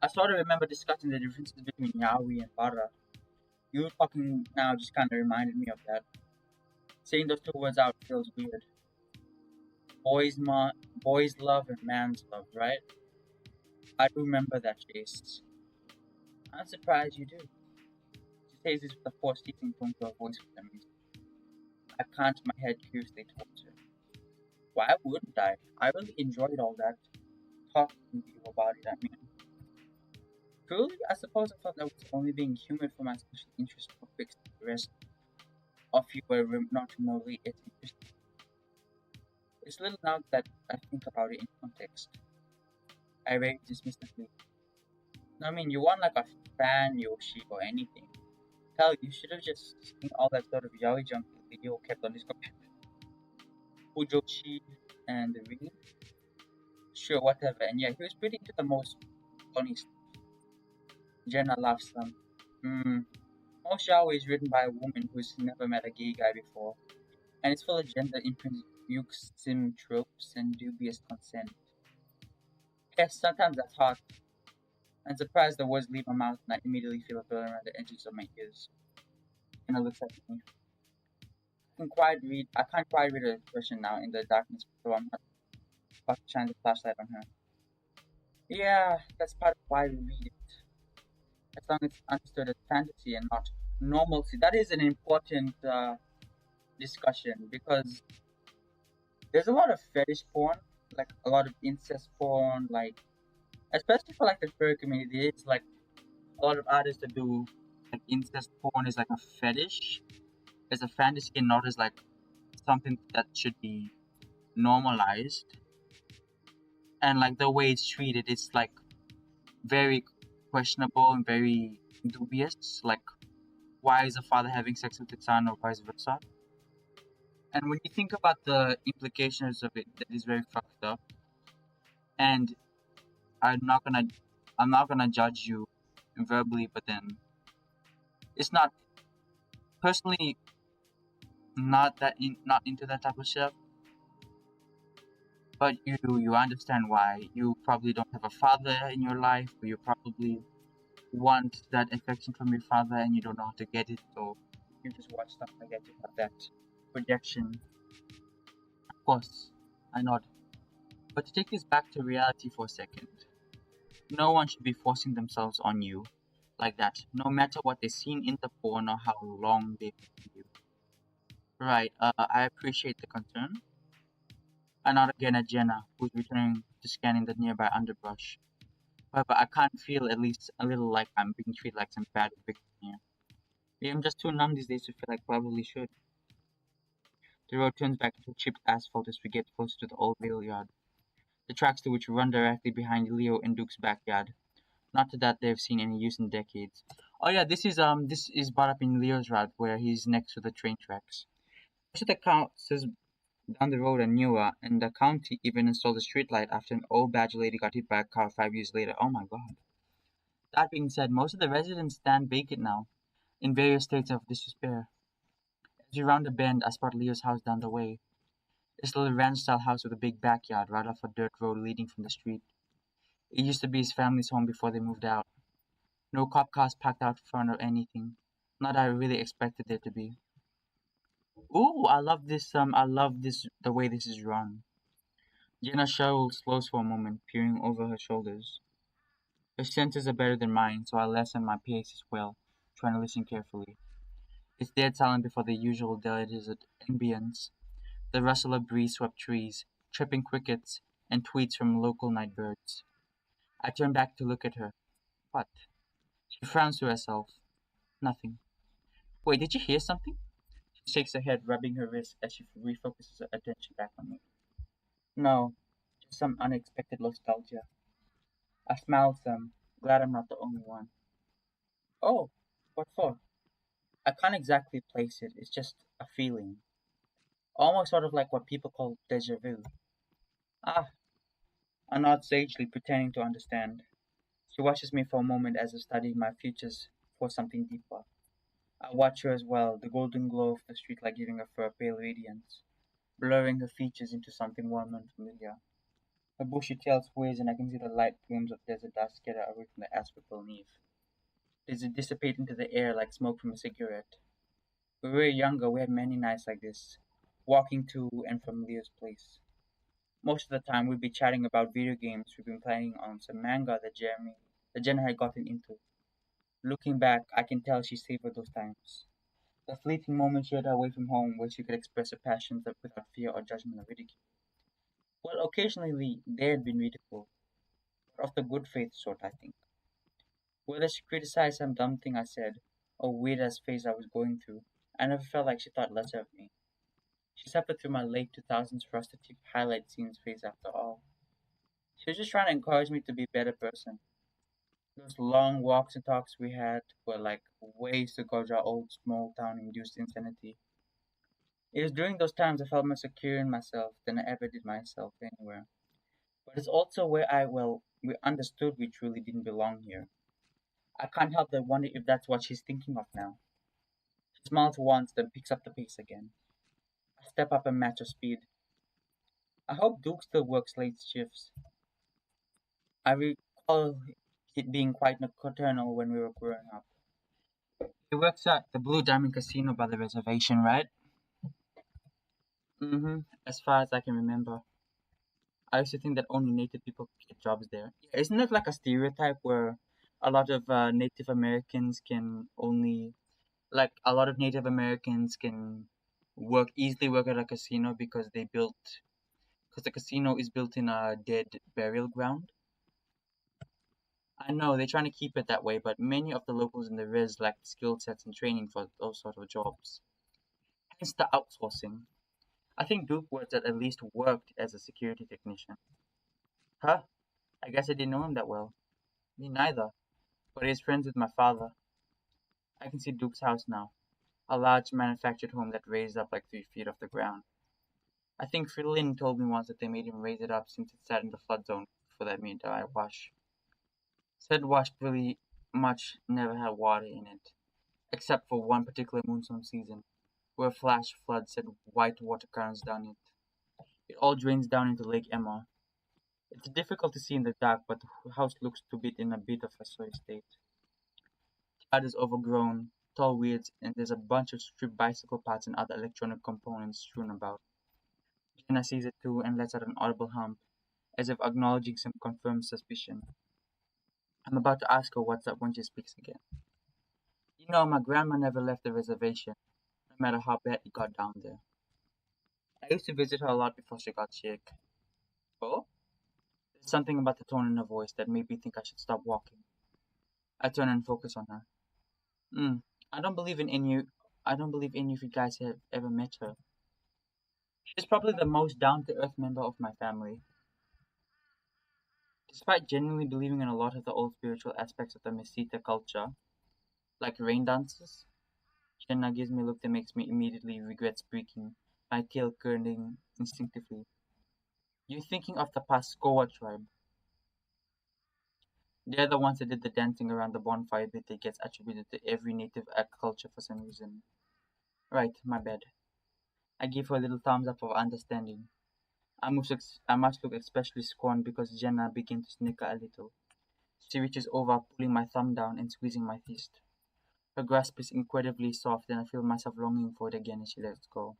S1: I sort of remember discussing the differences between yaoi and bara. You talking now just kind of reminded me of that. Saying those two words out feels weird. Boys love and man's love, right? I do remember that face. I'm surprised you do. She says this with a forced teasing tone to her voice for some reason. I cant my head curiously towards her. Why wouldn't I? I really enjoyed all that. Talking with you about it, I mean. Truly, I suppose I thought I was only being human for my special interest for fixing the rest of you were not remotely as interesting. It's little now that I think about it in context. I very dismissively. No, I mean, you weren't like a fan Yoshi or anything. Hell, you should have just seen all that sort of yaoi junk Leo kept on his computer. Fujoshi and the Ring. Sure, whatever. And yeah, he was pretty into the most funny stuff. Jenna loves them. Hmm. Most Yahweh is written by a woman who's never met a gay guy before, and it's full of gender introducing tropes and dubious consent. Yes, sometimes that's hard. I'm surprised the words leave my mouth and I immediately feel a burn around the edges of my ears. Jenna looks at me. I can't quite read her expression now in the darkness, so I'm not about to shine the flashlight on her. Yeah, that's part of why we read it. As long as it's understood as fantasy and not normalcy. That is an important discussion because there's a lot of fetish porn, like a lot of incest porn, like especially for like the queer community. It's like a lot of artists that do like incest porn is like a fetish, as a fantasy and not as like something that should be normalized. And like the way it's treated, it's like very questionable and very dubious. Like, why is a father having sex with his son or vice versa? And when you think about the implications of it, that is very fucked up. And I'm not gonna, I'm not gonna judge you verbally, but then it's not personally not into that type of stuff. But you understand why you probably don't have a father in your life, or you probably want that affection from your father and you don't know how to get it, so you just watch stuff like that to have that projection. Of course, I nod. But to take this back to reality for a second, no one should be forcing themselves on you like that, no matter what they've seen in the porn or how long they've known you. Right, I appreciate the concern. I nod again at Jenna, who's returning to scanning the nearby underbrush. However, I can't feel at least a little like I'm being treated like some bad victim here. Yeah, I'm just too numb these days to feel like probably should. The road turns back into chipped asphalt as we get closer to the old rail yard. The tracks to which run directly behind Leo and Duke's backyard. Not that they've seen any use in decades. Oh yeah, this is brought up in Leo's route where he's next to the train tracks. Most of the houses down the road are newer, and the county even installed a streetlight after an old badger lady got hit by a car 5 years later. Oh my god. That being said, most of the residents stand vacant now, in various states of disrepair. As we round the bend, I spot Leo's house down the way. It's a little ranch-style house with a big backyard right off a dirt road leading from the street. It used to be his family's home before they moved out. No cop cars parked out front or anything. Not that I really expected there to be. Ooh, I love this, the way this is run. Jenna Cheryl slows for a moment, peering over her shoulders. Her senses are better than mine, so I lessen my pace as well, trying to listen carefully. It's dead silent before the usual desert ambience. The rustle of breeze-swept trees, chirping crickets, and tweets from local night birds. I turn back to look at her. What? She frowns to herself. Nothing. Wait, did you hear something? She shakes her head, rubbing her wrist as she refocuses her attention back on me. No, just some unexpected nostalgia. I smile some, glad I'm not the only one. Oh, what for? I can't exactly place it, it's just a feeling. Almost sort of like what people call deja vu. Ah, I nod sagely, pretending to understand. She watches me for a moment as I study my futures for something deeper. I watch her as well, the golden glow of the streetlight giving her a pale radiance, blurring her features into something warm and familiar. Her bushy tail sways and I can see the light plumes of desert dust scatter away from the asphalt beneath. They dissipate into the air like smoke from a cigarette. When we were younger, we had many nights like this, walking to and from Leo's place. Most of the time, we'd be chatting about video games we've been playing on some manga that Jenna had gotten into. Looking back, I can tell she savored those times. The fleeting moments she had away from home where she could express her passions without fear or judgment or ridicule. Well, occasionally they had been ridicule, but of the good faith sort, I think. Whether she criticized some dumb thing I said, or weird ass phase I was going through, I never felt like she thought lesser of me. She suffered through my late 2000s prostitute highlight scenes phase after all. She was just trying to encourage me to be a better person. Those long walks and talks we had were like ways to gauge our old small town induced insanity. It was during those times I felt more secure in myself than I ever did myself anywhere. But it's also where we understood we truly didn't belong here. I can't help but wonder if that's what she's thinking of now. She smiles once, then picks up the pace again. I step up and match her speed. I hope Duke still works late shifts. I recall it being quite nocturnal when we were growing up. He works at the Blue Diamond Casino by the reservation, right? Mm-hmm. As far as I can remember. I used to think that only Native people get jobs there. Yeah, isn't it like a stereotype where a lot of Native Americans can only, like, a lot of Native Americans can easily work at a casino because the casino is built in a dead burial ground? I know they're trying to keep it that way, but many of the locals in the res lack the skill sets and training for those sort of jobs. Hence the outsourcing. I think Duke was at least worked as a security technician. Huh? I guess I didn't know him that well. Me neither. But he's friends with my father. I can see Duke's house now. A large manufactured home that raised up like 3 feet off the ground. I think Lynn told me once that they made him raise it up since it sat in the flood zone for that entire wash. Said wash pretty much never had water in it, except for one particular monsoon season, where a flash flood sent white water currents down it. It all drains down into Lake Emma. It's difficult to see in the dark, but the house looks to be in a bit of a sorry state. The yard is overgrown, tall weeds, and there's a bunch of stripped bicycle parts and other electronic components strewn about. Jenna sees it too and lets out an audible hum, as if acknowledging some confirmed suspicion. I'm about to ask her what's up when she speaks again. You know, my grandma never left the reservation, no matter how bad it got down there. I used to visit her a lot before she got sick. Oh? There's something about the tone in her voice that made me think I should stop walking. I turn and focus on her. Hmm. I don't believe in any. I don't believe any of you guys have ever met her. She's probably the most down-to-earth member of my family. Despite genuinely believing in a lot of the old spiritual aspects of the Mesita culture, like rain dances, Jenna gives me a look that makes me immediately regret speaking, my tail curling instinctively. You're thinking of the Pascoa tribe. They're the ones that did the dancing around the bonfire bit that gets attributed to every native culture for some reason. Right, my bad. I give her a little thumbs up of understanding. I must look especially scorned because Jenna begins to snicker a little. She reaches over, pulling my thumb down and squeezing my fist. Her grasp is incredibly soft and I feel myself longing for it again as she lets go.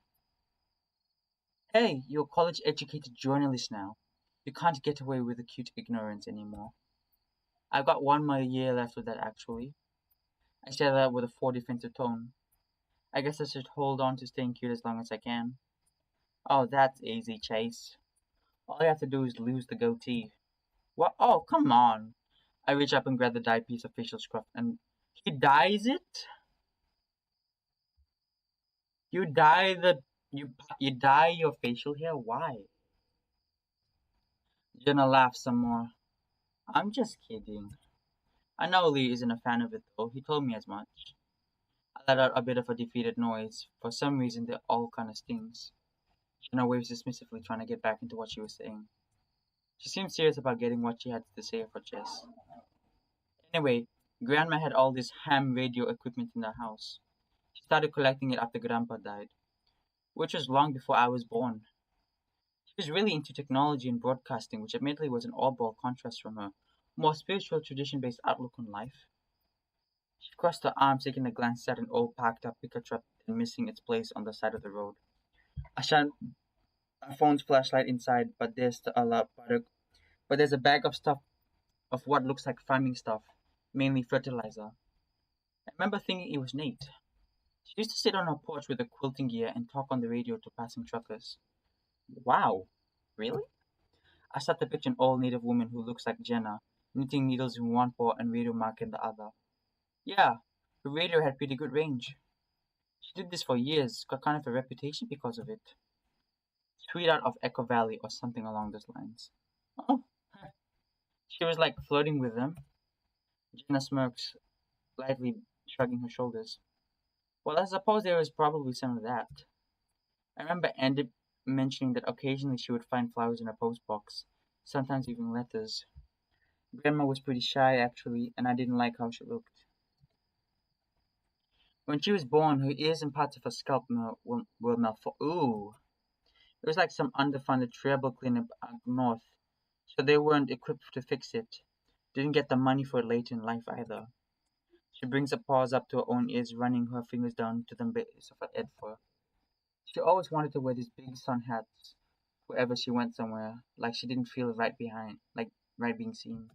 S1: Hey, you're a college educated journalist now. You can't get away with the cute ignorance anymore. I've got one more year left of that actually. I say that with a full defensive tone. I guess I should hold on to staying cute as long as I can. Oh, that's easy, Chase. All you have to do is lose the goatee. What? Oh, come on. I reach up and grab the dyed piece of facial scruff and he dyes it? You dye you dye your facial hair? Why? Jenna laughs some more. I'm just kidding. I know Lee isn't a fan of it though. He told me as much. I let out a bit of a defeated noise. For some reason, it all kind of stings. Jenna waves dismissively, trying to get back into what she was saying. She seemed serious about getting what she had to say off her chest. Anyway, Grandma had all this ham radio equipment in the house. She started collecting it after Grandpa died, which was long before I was born. She was really into technology and broadcasting, which admittedly was an oddball contrast from her more spiritual tradition-based outlook on life. She crossed her arms, taking a glance at an old packed-up pickup truck and missing its place on the side of the road. I shone a phone's flashlight inside, but there's a bag of stuff of what looks like farming stuff, mainly fertilizer. I remember thinking it was Nate. She used to sit on her porch with her quilting gear and talk on the radio to passing truckers. Wow, really? I start to picture an old native woman who looks like Jenna, knitting needles in one paw and radio mark in the other. Yeah, her radio had pretty good range. She did this for years, got kind of a reputation because of it. Sweetheart of Echo Valley or something along those lines. Oh, she was like flirting with them. Jenna smirks, lightly shrugging her shoulders. Well, I suppose there was probably some of that. I remember Andy mentioning that occasionally she would find flowers in her postbox, sometimes even letters. Grandma was pretty shy actually, and I didn't like how she looked. When she was born, her ears and parts of her scalp were malformed. Ooh! It was like some underfunded treble clinic up north, so they weren't equipped to fix it. Didn't get the money for it later in life either. She brings her paws up to her own ears, running her fingers down to the base of her head fur. She always wanted to wear these big sun hats wherever she went somewhere, like she didn't feel right behind, like right being seen.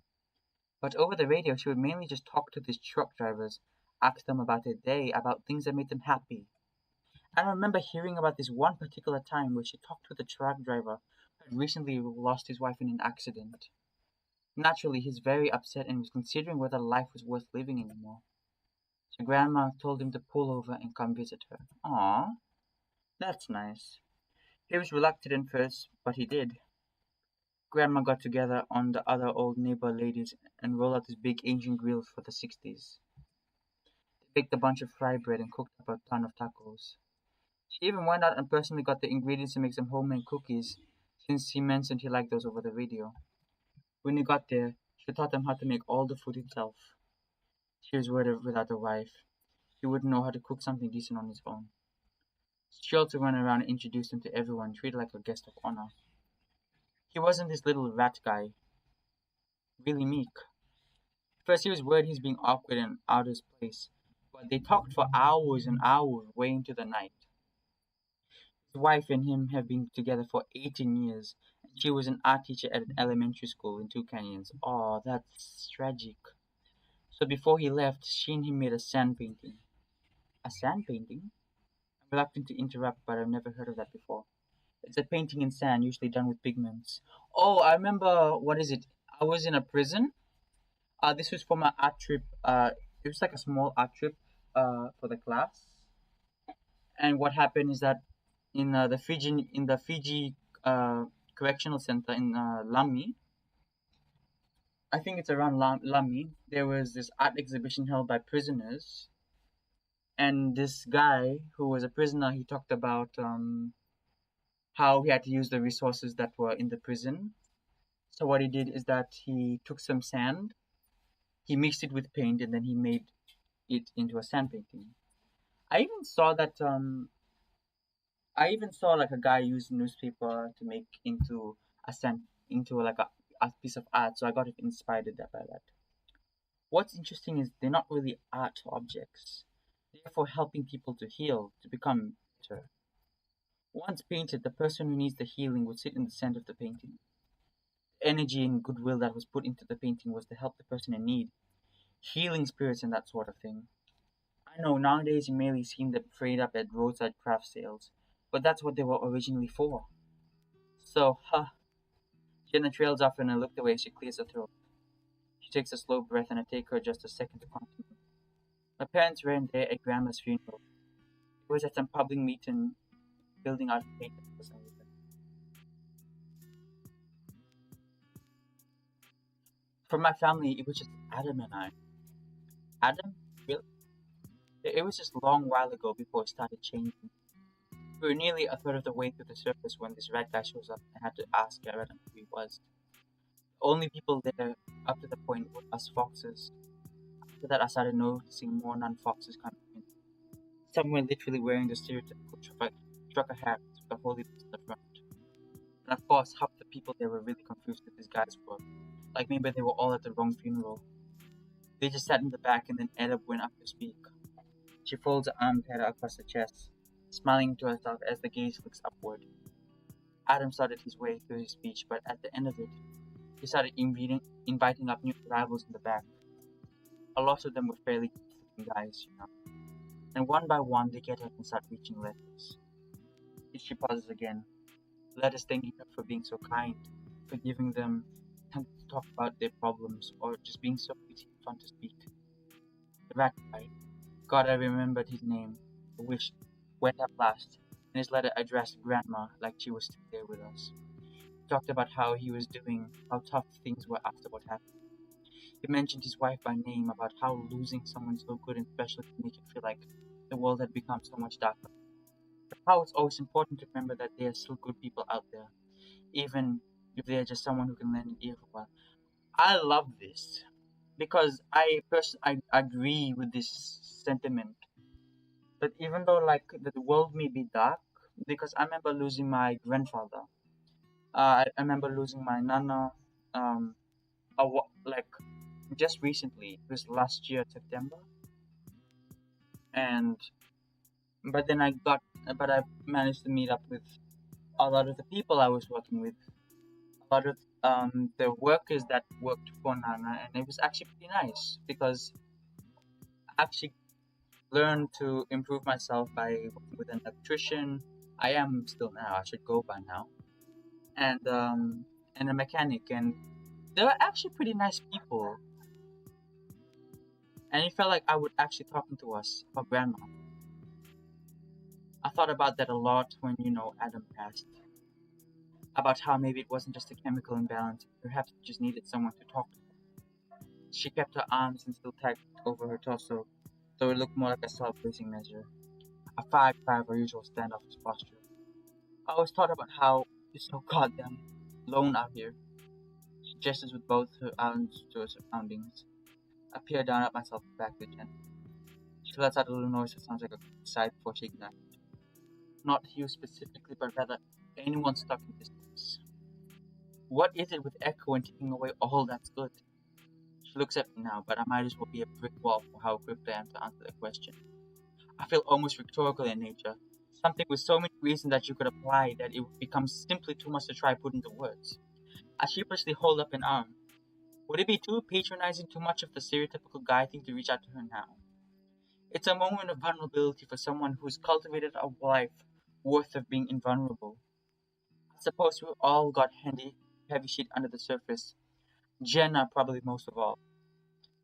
S1: But over the radio, she would mainly just talk to these truck drivers, ask them about their day, about things that made them happy. And I remember hearing about this one particular time where she talked to the truck driver who had recently lost his wife in an accident. Naturally, he's very upset and was considering whether life was worth living anymore. So Grandma told him to pull over and come visit her. Aw, that's nice. He was reluctant at first, but he did. Grandma got together on the other old neighbor ladies and rolled out this big Asian grill for the 60s. They baked a bunch of fry bread and cooked up a ton of tacos. She even went out and personally got the ingredients to make some homemade cookies, since he mentioned he liked those over the radio. When he got there, she taught him how to make all the food himself. She was worried without a wife. He wouldn't know how to cook something decent on his own. She also went around and introduced him to everyone, treated like a guest of honor. He wasn't this little rat guy, really meek. First, he was worried he's being awkward and out of his place, but they talked for hours and hours, way into the night. His wife and him have been together for 18 years, and she was an art teacher at an elementary school in Two Canyons. Oh, that's tragic. So before he left, she and him made a sand painting. A sand painting? I'm reluctant to interrupt, but I've never heard of that before. It's a painting in sand, usually done with pigments. Oh, I remember, what is it? I was in a prison. This was for my art trip. It was like a small art trip for the class. And what happened is that in the Fiji Correctional Center in Lamy, I think it's around Lamy, there was this art exhibition held by prisoners. And this guy who was a prisoner, he talked about how he had to use the resources that were in the prison. So what he did is that he took some sand, he mixed it with paint, and then he made it into a sand painting. I even saw that I even saw like a guy use newspaper to make into a sand into like a piece of art. So I got inspired by that. What's interesting is they're not really art objects. They're for helping people to heal, to become better. Once painted, the person who needs the healing would sit in the center of the painting. The energy and goodwill that was put into the painting was to help the person in need, healing spirits and that sort of thing. I know nowadays you mainly seen them prayed up at roadside craft sales, but that's what they were originally for. So, Jenna trails off and I looked away as she clears her throat. She takes a slow breath and I take her just a second to continue. My parents weren't there at Grandma's funeral. It was at some public meeting building out paint for some reason. For my family, it was just Adam and I. Adam? Really? It was just a long while ago before it started changing. We were nearly a third of the way through the surface when this red guy shows up and I had to ask Adam who he was. The only people there up to the point were us foxes. After that, I started noticing more non-foxes coming in. Some were literally wearing the stereotypical trucker hats with the holy bits in the front. And of course, half the people there were really confused with this guy's work. Like maybe they were all at the wrong funeral. They just sat in the back and then Adam went up to speak. She folds her arm tighter across her chest, smiling to herself as the gaze flicks upward. Adam started his way through his speech, but at the end of it, he started inviting up new arrivals in the back. A lot of them were fairly good-looking guys, you know. And one by one, they get up and start reaching letters. She pauses again. Letters thanking her for being so kind, for giving them time to talk about their problems, or just being so witty and fun to speak. The rat guy, God, I remembered his name, the wish went up last, and his letter addressed Grandma like she was still there with us. He talked about how he was doing, how tough things were after what happened. He mentioned his wife by name, about how losing someone so good and special could make it feel like the world had become so much darker. But how it's always important to remember that there are still good people out there, even if they're just someone who can lend an ear for a while. I love this because I agree with this sentiment. But even though like the world may be dark, because I remember losing my grandfather. I remember losing my nana. Um, like just recently. It was last year September, and but I managed to meet up with a lot of the people I was working with, a lot of the workers that worked for Nana, and it was actually pretty nice because I actually learned to improve myself by working with an electrician. I am still now. I should go by now, and a mechanic, and they were actually pretty nice people. And it felt like I would actually talking to us about grandma. I thought about that a lot when Adam passed. About how maybe it wasn't just a chemical imbalance, perhaps it just needed someone to talk to. She kept her arms and still tucked over her torso, so it looked more like a self-bracing measure, a far cry of her usual standoffish posture. I always thought about how it's so goddamn lone out here. She gestures with both her arms to her surroundings. I peer down at myself back to Jenna. She lets out a little noise that sounds like a sigh before she ignites. Not you specifically, but rather anyone stuck in this place. What is it with Echo and taking away all that's good? She looks at me now, but I might as well be a brick wall for how equipped I am to answer the question. I feel almost rhetorical in nature, something with so many reasons that you could apply that it would become simply too much to try put into words. I sheepishly hold up an arm. Would it be too patronizing, too much of the stereotypical guy thing to reach out to her now? It's a moment of vulnerability for someone who's cultivated a life worth of being invulnerable. I suppose we all got heavy shit under the surface. Jenna probably most of all.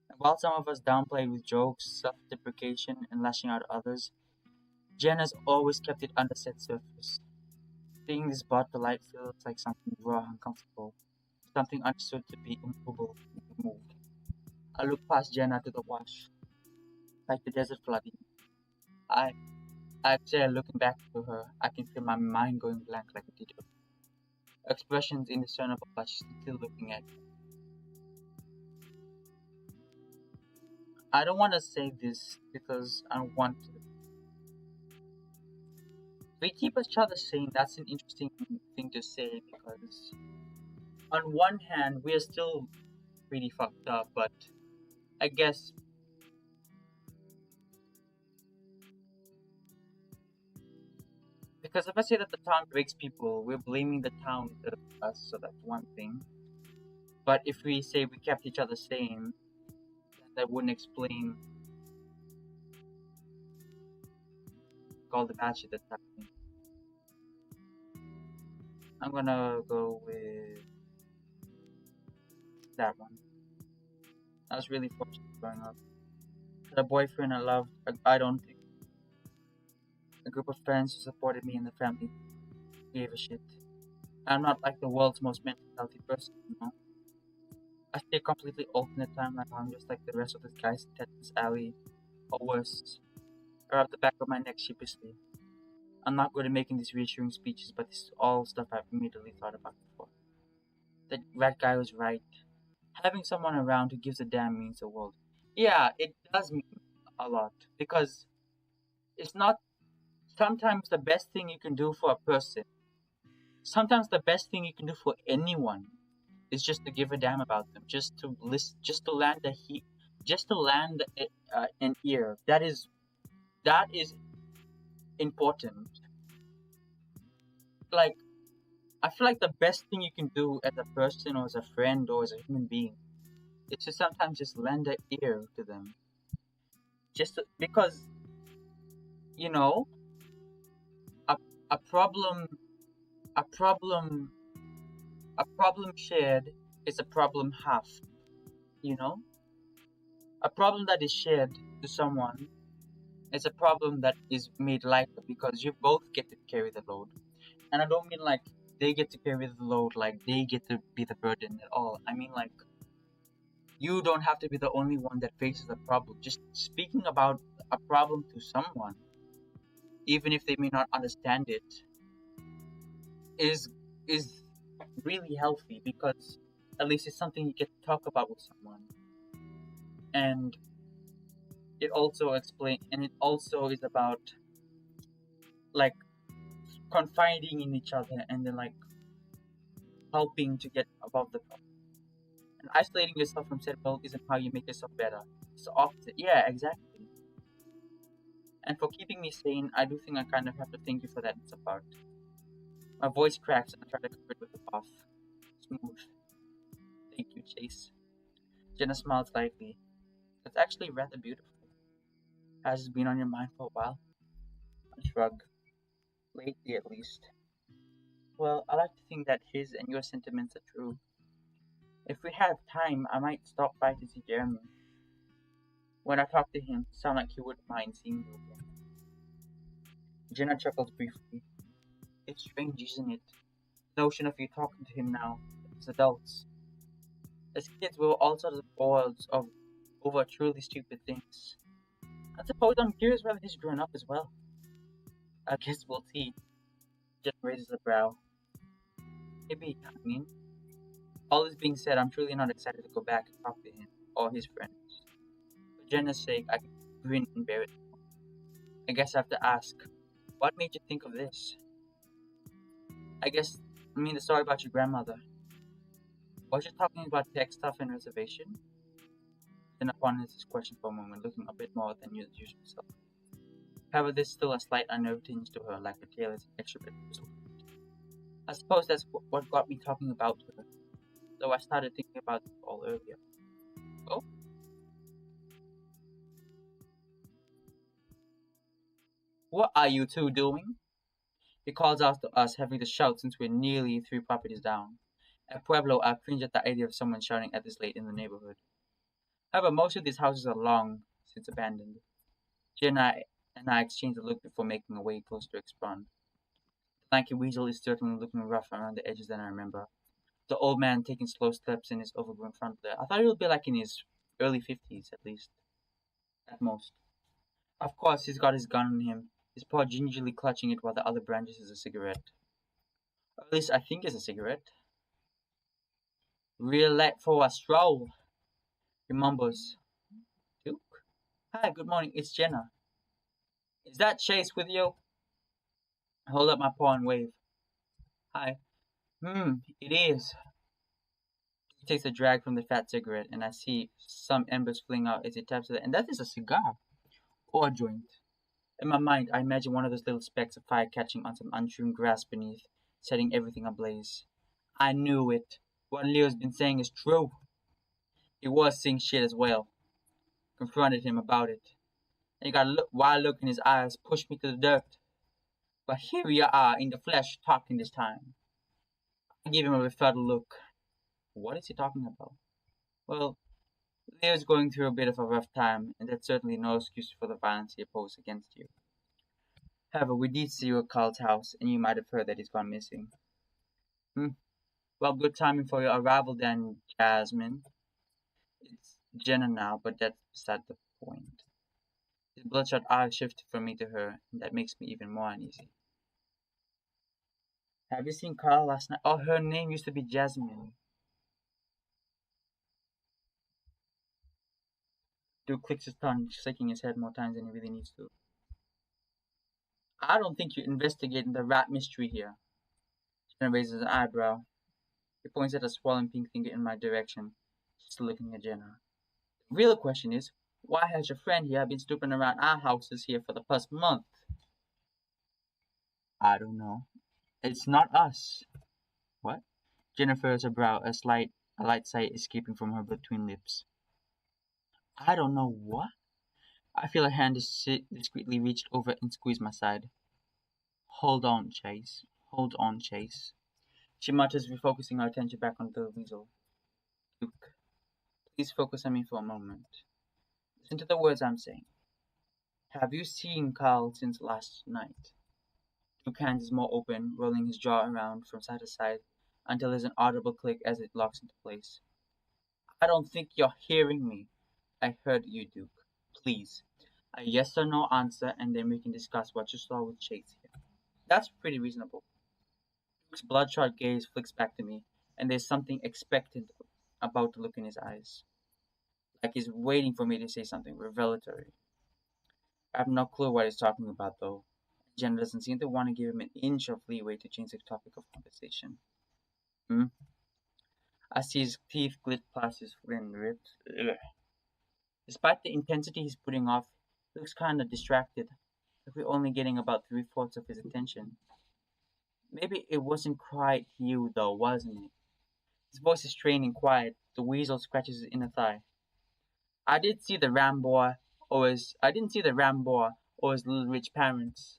S1: And while some of us downplay with jokes, self-deprecation, and lashing out at others, Jenna's always kept it under said surface. Seeing this brought to light feels like something raw and uncomfortable, something understood to be immovable and removed. I look past Jenna to the wash, like the desert flooding. I I stare looking back to her. I can feel my mind going blank like a teeter. Expressions indiscernible, but she's still looking at me. I don't want to say this because I don't want to. We keep each other sane. That's an interesting thing to say because on one hand we are still pretty fucked up, but I guess because if I say that the town breaks people, we're blaming the town instead of us, so that's one thing. But if we say we kept each other sane, then that wouldn't explain all the bad shit that's happening. I'm gonna go with that one. I was really fortunate growing up. Had a boyfriend I loved. I don't think a group of friends who supported me and the family gave a shit. I'm not like the world's most mentally healthy person. I stay completely alternate timeline. I'm just like the rest of the guys in Tetris Alley, or worse. I rub the back of my neck sheepishly. I'm not good at making these reassuring speeches, but this is all stuff I've immediately thought about before. That guy was right. Having someone around who gives a damn means the world. Yeah, it does mean a lot because it's not sometimes the best thing you can do for a person. Sometimes the best thing you can do for anyone is just to give a damn about them, just to list, just to land an ear. That is important. Like I feel like the best thing you can do as a person or as a friend or as a human being is to sometimes just lend an ear to them, because you know a a problem a problem a problem shared is a problem half. You know, a problem that is shared to someone is a problem that is made lighter because you both get to carry the load. And I don't mean like they get to carry the load, like they get to be the burden at all. I mean like you don't have to be the only one that faces a problem. Just speaking about a problem to someone, even if they may not understand it, is is really healthy because at least it's something you get to talk about with someone. And it also is about like confiding in each other and then like helping to get above the problem. And isolating yourself from said world isn't how you make yourself better. It's the opposite. Yeah, exactly. And for keeping me sane, I do think I kind of have to thank you for that in some part. My voice cracks and I try to cover it with a cough. Smooth. Thank you, Chase. Jenna smiled slightly. That's actually rather beautiful. Has it been on your mind for a while? I shrug. Lately, at least. Well, I like to think that his and your sentiments are true. If we have time, I might stop by to see Jeremy. When I talk to him, sound like he wouldn't mind seeing you again. Jenna chuckles briefly. It's strange, isn't it? The notion of you talking to him now, as adults. As kids, we were all sorts of bored of over truly stupid things. I suppose I'm curious whether he's grown up as well. I guess we'll see. Jenna raises a brow. Maybe, I mean, all this being said, I'm truly not excited to go back and talk to him or his friends. For Jenna's sake, I can grin and bear it. I guess I have to ask, what made you think of this? I guess, the story about your grandmother. Was you talking about tech stuff and reservation? Then upon his question for a moment, looking a bit more than usual self. However, there's still a slight unnerved tinge to her, like the tail is an extra bit bristled. I suppose that's what got me talking about her, though I started thinking about it all earlier. Oh, what are you two doing? He calls out to us, having to shout since we're nearly 3 properties down. At Pueblo, I cringe at the idea of someone shouting at this late in the neighborhood. However, most of these houses are long since abandoned. Jenna and I exchange a look before making our way closer to expand. The lanky weasel is certainly looking rough around the edges than I remember. The old man taking slow steps in his overgrown front there. I thought he would be like in his early 50s, at least. At most. Of course, he's got his gun on him, his paw gingerly clutching it while the other brandishes a cigarette. Or at least I think it's a cigarette. Real late for a stroll, he mumbles. Duke? Hi, good morning, it's Jenna. Is that Chase with you? I hold up my paw and wave. Hi. It is. He takes a drag from the fat cigarette, and I see some embers fling out as he taps it. And that is a cigar. Or a joint. In my mind, I imagine one of those little specks of fire catching on some untrimmed grass beneath, setting everything ablaze. I knew it. What Leo's been saying is true. He was seeing shit as well. Confronted him about it. And he got a wild look in his eyes, pushed me to the dirt. But here you are in the flesh talking this time. I give him a befuddled look. What is he talking about? Well, Leo's going through a bit of a rough time, and that's certainly no excuse for the violence he opposed against you. However, we did see you at Carl's house, and you might have heard that he's gone missing. Hmm. Well, good timing for your arrival then, Jasmine. It's Jenna now, but that's beside the point. His bloodshot eyes shifted from me to her, and that makes me even more uneasy. Have you seen Carl last night? Oh, her name used to be Jasmine. Duke clicks his tongue, shaking his head more times than he really needs to. I don't think you're investigating the rat mystery here. Jenna raises an eyebrow. He points at a swollen pink finger in my direction, just looking at Jenna. The real question is, why has your friend here been snooping around our houses here for the past month? I don't know. It's not us. What? Jennifer has her brow, a light sigh escaping from her between lips. I don't know what? I feel her hand discreetly reached over and squeezed my side. Hold on, Chase. Hold on, Chase. She mutters, refocusing her attention back on the weasel. Luke, please focus on me for a moment. Listen to the words I'm saying. Have you seen Carl since last night? Luke's hand is more open, rolling his jaw around from side to side until there's an audible click as it locks into place. I don't think you're hearing me. I heard you, Duke. Please. A yes or no answer, and then we can discuss what you saw with Chase here. That's pretty reasonable. His bloodshot gaze flicks back to me, and there's something expectant about the look in his eyes, like he's waiting for me to say something revelatory. I have no clue what he's talking about, though. Jenna doesn't seem to want to give him an inch of leeway to change the topic of conversation. Hmm? I see his teeth glit past his thin lips. Ugh. Despite the intensity he's putting off, he looks kinda distracted, like we're only getting about three-fourths of his attention. Maybe it wasn't quite you, though, wasn't it? His voice is strained and quiet. The weasel scratches his inner thigh. I didn't see the Ramboa or his little rich parents.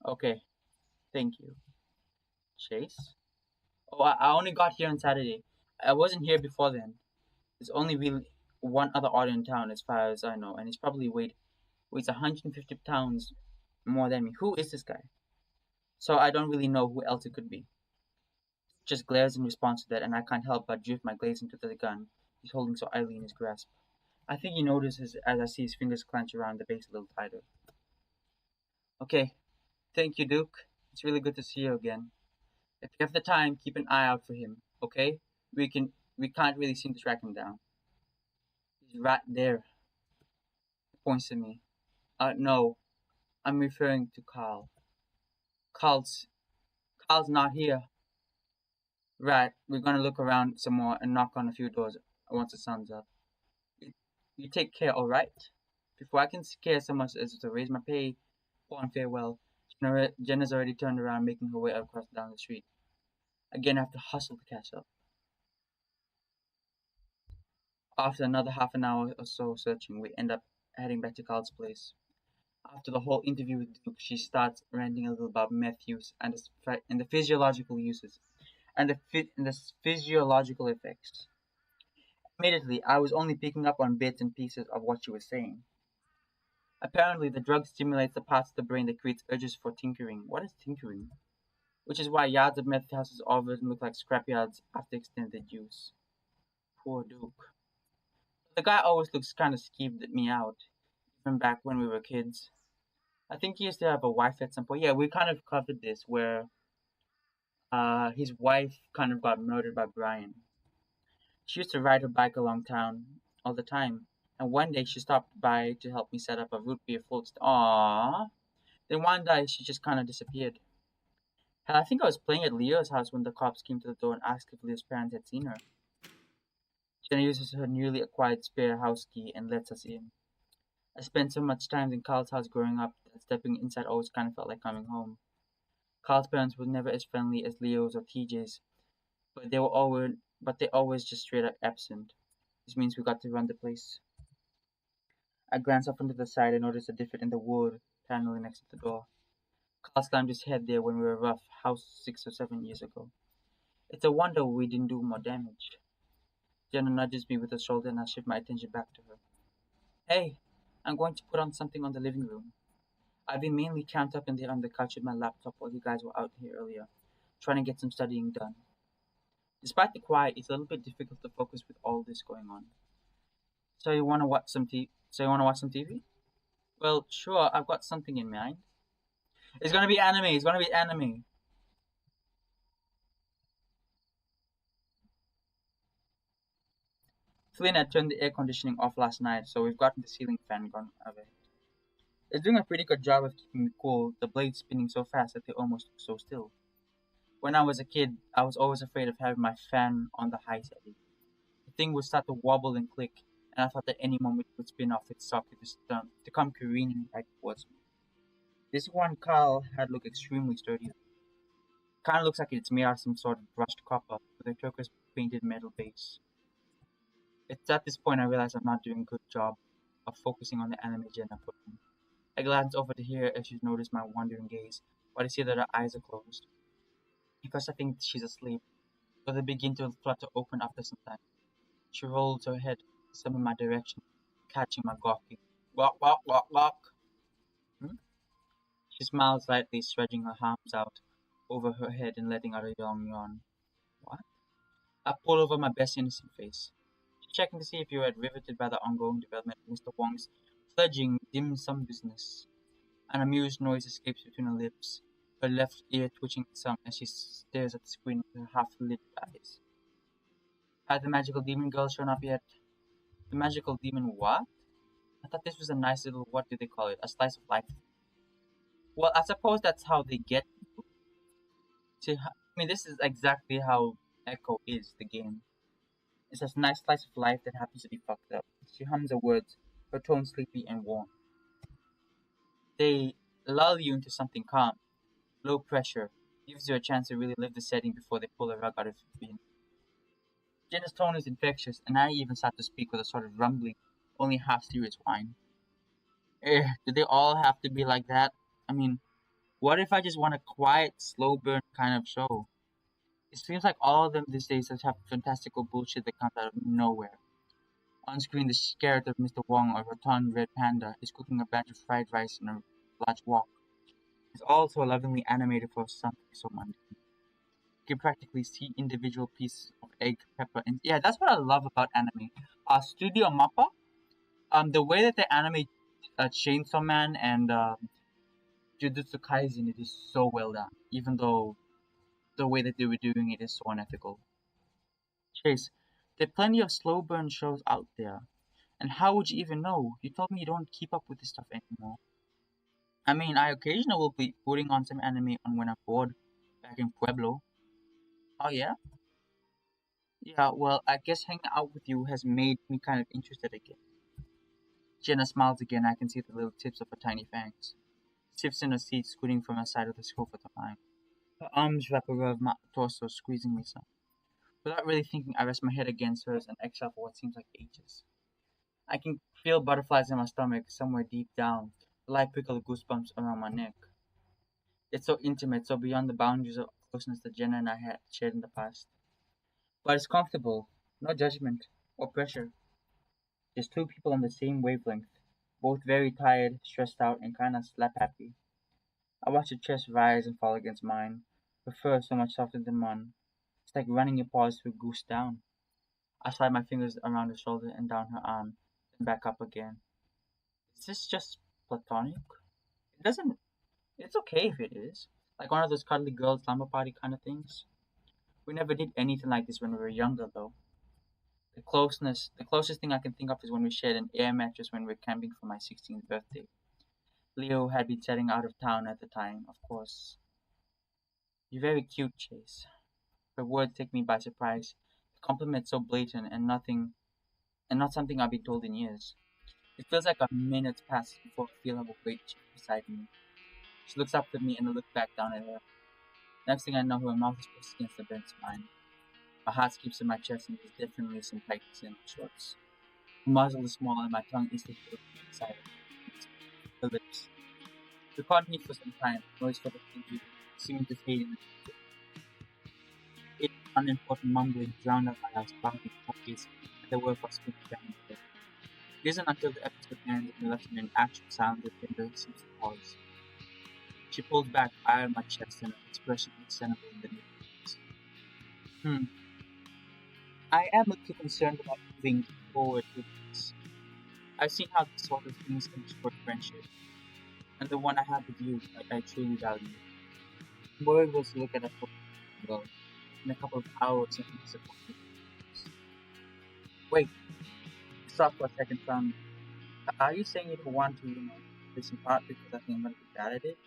S1: Okay, thank you. Chase? Oh, I only got here on Saturday. I wasn't here before then. There's only really one other auto in town as far as I know, and he's probably weighs 150 pounds more than me. Who is this guy? So I don't really know who else it could be. Just glares in response to that, and I can't help but drift my gaze into the gun he's holding so idly in his grasp. I think he notices as I see his fingers clench around the base a little tighter. Okay, thank you, Duke. It's really good to see you again. If you have the time, keep an eye out for him, okay? We can't really seem to track him down. He's right there. He points to me. No, I'm referring to Carl. Carl's Carl's not here. Right, we're gonna look around some more and knock on a few doors once the sun's up. You, you take care, alright? Before I can scare so much as to raise my pay on farewell, Jenna's already turned around, making her way across down the street. Again, I have to hustle to catch up. After another half an hour or so searching, we end up heading back to Carl's place. After the whole interview with Duke, she starts ranting a little about meth use and the physiological uses and the physiological effects. Immediately, I was only picking up on bits and pieces of what she was saying. Apparently, the drug stimulates the parts of the brain that creates urges for tinkering. What is tinkering? Which is why yards of meth houses often look like scrapyards after extended use. Poor Duke. The guy always looks kind of skeeved at me out, even back when we were kids. I think he used to have a wife at some point. Yeah, we kind of covered this where his wife kind of got murdered by Brian. She used to ride her bike along town all the time, and one day she stopped by to help me set up a root beer float. Aww. Then one day she just kind of disappeared. Hell, I think I was playing at Leo's house when the cops came to the door and asked if Leo's parents had seen her. Jenna uses her newly acquired spare house key and lets us in. I spent so much time in Carl's house growing up that stepping inside always kind of felt like coming home. Carl's parents were never as friendly as Leo's or TJ's, but they always just straight up absent. This means we got to run the place. I glanced off onto the side and noticed a divot in the wood paneling next to the door. Carl slammed his head there when we were rough house 6 or 7 years ago. It's a wonder we didn't do more damage. Jenna nudges me with her shoulder and I shift my attention back to her. Hey, I'm going to put on something on the living room. I've been mainly camped up in there on the couch with my laptop while you guys were out here earlier, trying to get some studying done. Despite the quiet, it's a little bit difficult to focus with all this going on. So you wanna watch some TV? Well, sure, I've got something in mind. It's gonna be anime. It's gonna be anime. Flynn had turned the air conditioning off last night, so we've gotten the ceiling fan gone away. It's doing a pretty good job of keeping me cool, the blades spinning so fast that they almost look so still. When I was a kid, I was always afraid of having my fan on the high setting. The thing would start to wobble and click, and I thought that any moment it would spin off its socket to come careening back towards me. This one Carl had looked extremely sturdy. Kinda looks like it's made out of some sort of brushed copper with a turquoise painted metal base. It's at this point I realize I'm not doing a good job of focusing on the anime Jenna put in. I glance over to her as she noticed my wandering gaze, but I see that her eyes are closed. At first I think she's asleep, but they begin to flutter open after some time. She rolls her head some in my direction, catching my gawking. Walk, walk, walk, walk. Hmm? She smiles slightly, stretching her arms out over her head and letting out a long yawn. What? I pull over my best innocent face. She's checking to see if you are riveted by the ongoing development of Mr. Wong's fledgling dim sum business. An amused noise escapes between her lips. her left ear twitching some as she stares at the screen with her half-lit eyes. Had the magical demon girl shown up yet? The magical demon what? I thought this was a nice little, what do they call it? A slice of life. Well, I suppose that's how they get you. See, I mean, this is exactly how Echo is, the game. It's a nice slice of life that happens to be fucked up. She hums the words, her tone sleepy and warm. They lull you into something calm, low pressure, gives you a chance to really live the setting before they pull a rug out of your feet. Jenna's tone is infectious, and I even start to speak with a sort of rumbling, only half serious whine. Do they all have to be like that? I mean, what if I just want a quiet, slow burn kind of show? It seems like all of them these days just have fantastical bullshit that comes out of nowhere. On screen, the character of Mr. Wong, a rotund red panda, is cooking a batch of fried rice in a large wok. It's also lovingly animated for something so mundane. You can practically see individual pieces of egg, pepper, and yeah, that's what I love about anime. Studio Mappa, the way that they animate Chainsaw Man and Jujutsu Kaisen, it is so well done. Even though the way that they were doing it is so unethical. Chase, there are plenty of slow burn shows out there. And how would you even know? You told me you don't keep up with this stuff anymore. I mean, I occasionally will be putting on some anime on when I'm bored back in Pueblo. Oh yeah? Yeah, well, I guess hanging out with you has made me kind of interested again. Jenna smiles again. I can see the little tips of her tiny fangs. Sits in her seat, scooting from the side of the sofa to mine. Her arms wrap around my torso, squeezing me some. Without really thinking, I rest my head against hers and exhale for what seems like ages. I can feel butterflies in my stomach, somewhere deep down, the light prickle goosebumps around my neck. It's so intimate, so beyond the boundaries of closeness that Jenna and I had shared in the past. But it's comfortable, no judgment or pressure. Just two people on the same wavelength, both very tired, stressed out, and kinda slap happy. I watch her chest rise and fall against mine, her fur so much softer than mine. It's like running your paws through goose down. I slide my fingers around her shoulder and down her arm, then back up again. Is this just platonic? It doesn't. It's okay if it is. Like one of those cuddly girls slumber party kind of things. We never did anything like this when we were younger, though. The closest thing I can think of is when we shared an air mattress when we were camping for my 16th birthday. Leo had been setting out of town at the time, of course. You're very cute, Chase. Her words take me by surprise. The compliment so blatant and not something I've been told in years. It feels like a minute passes before I feel her weight shift beside me. She looks up at me and I look back down at her. Next thing I know, her mouth is pressed against the bed spine. My heart skips in my chest and there's definitely some tightness in my shorts. The muzzle is small and my tongue instantly inside her lips. We continued for some time, noise for the thinking, seeming to fade in the it unimportant mumbling drowned out by us bumping copies and the work of speaking down the bed. It isn't until the episode ends and we left in an actual sound that Tinder seems to pause. She pulls back, eye on my chest, and an expression unexplainable in the news. I am a little concerned about moving forward with this. I've seen how this sort of things can destroy friendship, and the one I have with you, I truly value. I'm worried was to look at a photo well, in a couple of hours and be disappointed. Wait, stop for a second, son. Are you saying you don't want to, this in part because I think I'm going to be bad at it?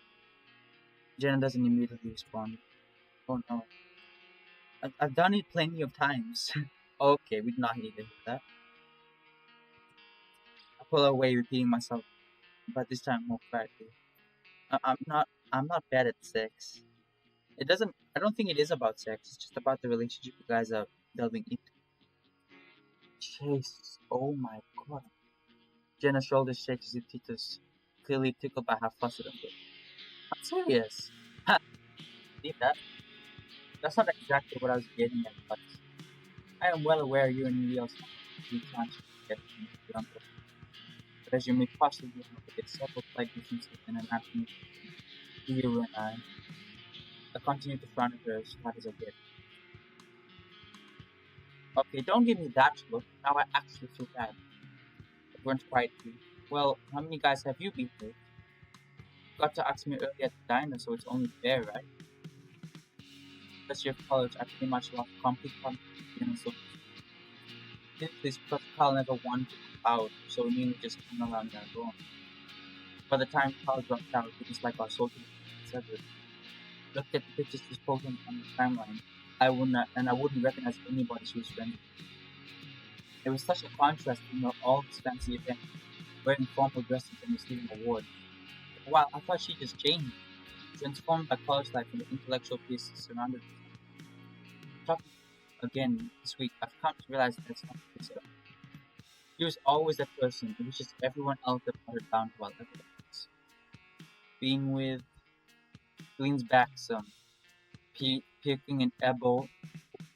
S1: Jenna doesn't immediately respond. Oh no. I've done it plenty of times. Okay, we do not need to hear that. I pull away, repeating myself, but this time more quietly. I'm not bad at sex. I don't think it is about sex. It's just about the relationship you guys are delving into. Chase, oh my god. Jenna's shoulders shakes as it titters, clearly tickled by how flustered I'm getting. I'm serious. Ha! See that? That's not exactly what I was getting at, but I am well aware you and me also have three times to get drunk. But as you may possibly know, there are several slight differences in anatomy between you and I continue to frown at her as hard as I get. Okay, don't give me that look. Now I actually feel bad. It runs quietly. Well, how many guys have you been with? Got to ask me earlier at the diner, so it's only fair, right? First year of college, I pretty much lost complete confidence. So this because Carl never wanted to go out, so we mainly just hung around there alone. By the time Carl dropped out, it was like our social lives severed. Looked at the pictures he's posting on the timeline. I wouldn't recognize anybody she was friends with. It was such a contrast to all this fancy event, wearing formal dresses and receiving awards. Wow, I thought she just changed, transformed by college life and the intellectual peace surrounded her. Talking again this week, I've come to realize that's not the case at all. She was always that person. It was just everyone else that brought her down while everyone else. Being with leans back some, picking an elbow,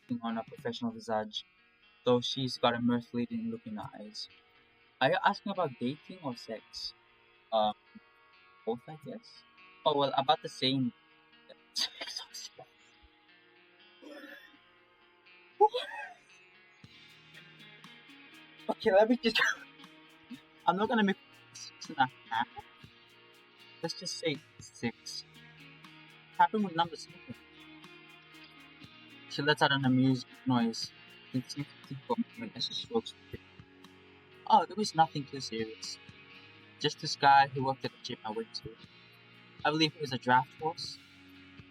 S1: putting on a professional visage, though she's got a mirth-laden look in her eyes. Are you asking about dating or sex? Uh, both, I guess. Oh well, about the same. Sex or sex? Okay, let me just. I'm not gonna make 6.5. Let's just say 6. Happened with number 7. She lets out an amused noise, then seems to think for a moment as she strokes her. Oh, it was nothing too serious. Just this guy who worked at the gym I went to. I believe he was a draft horse.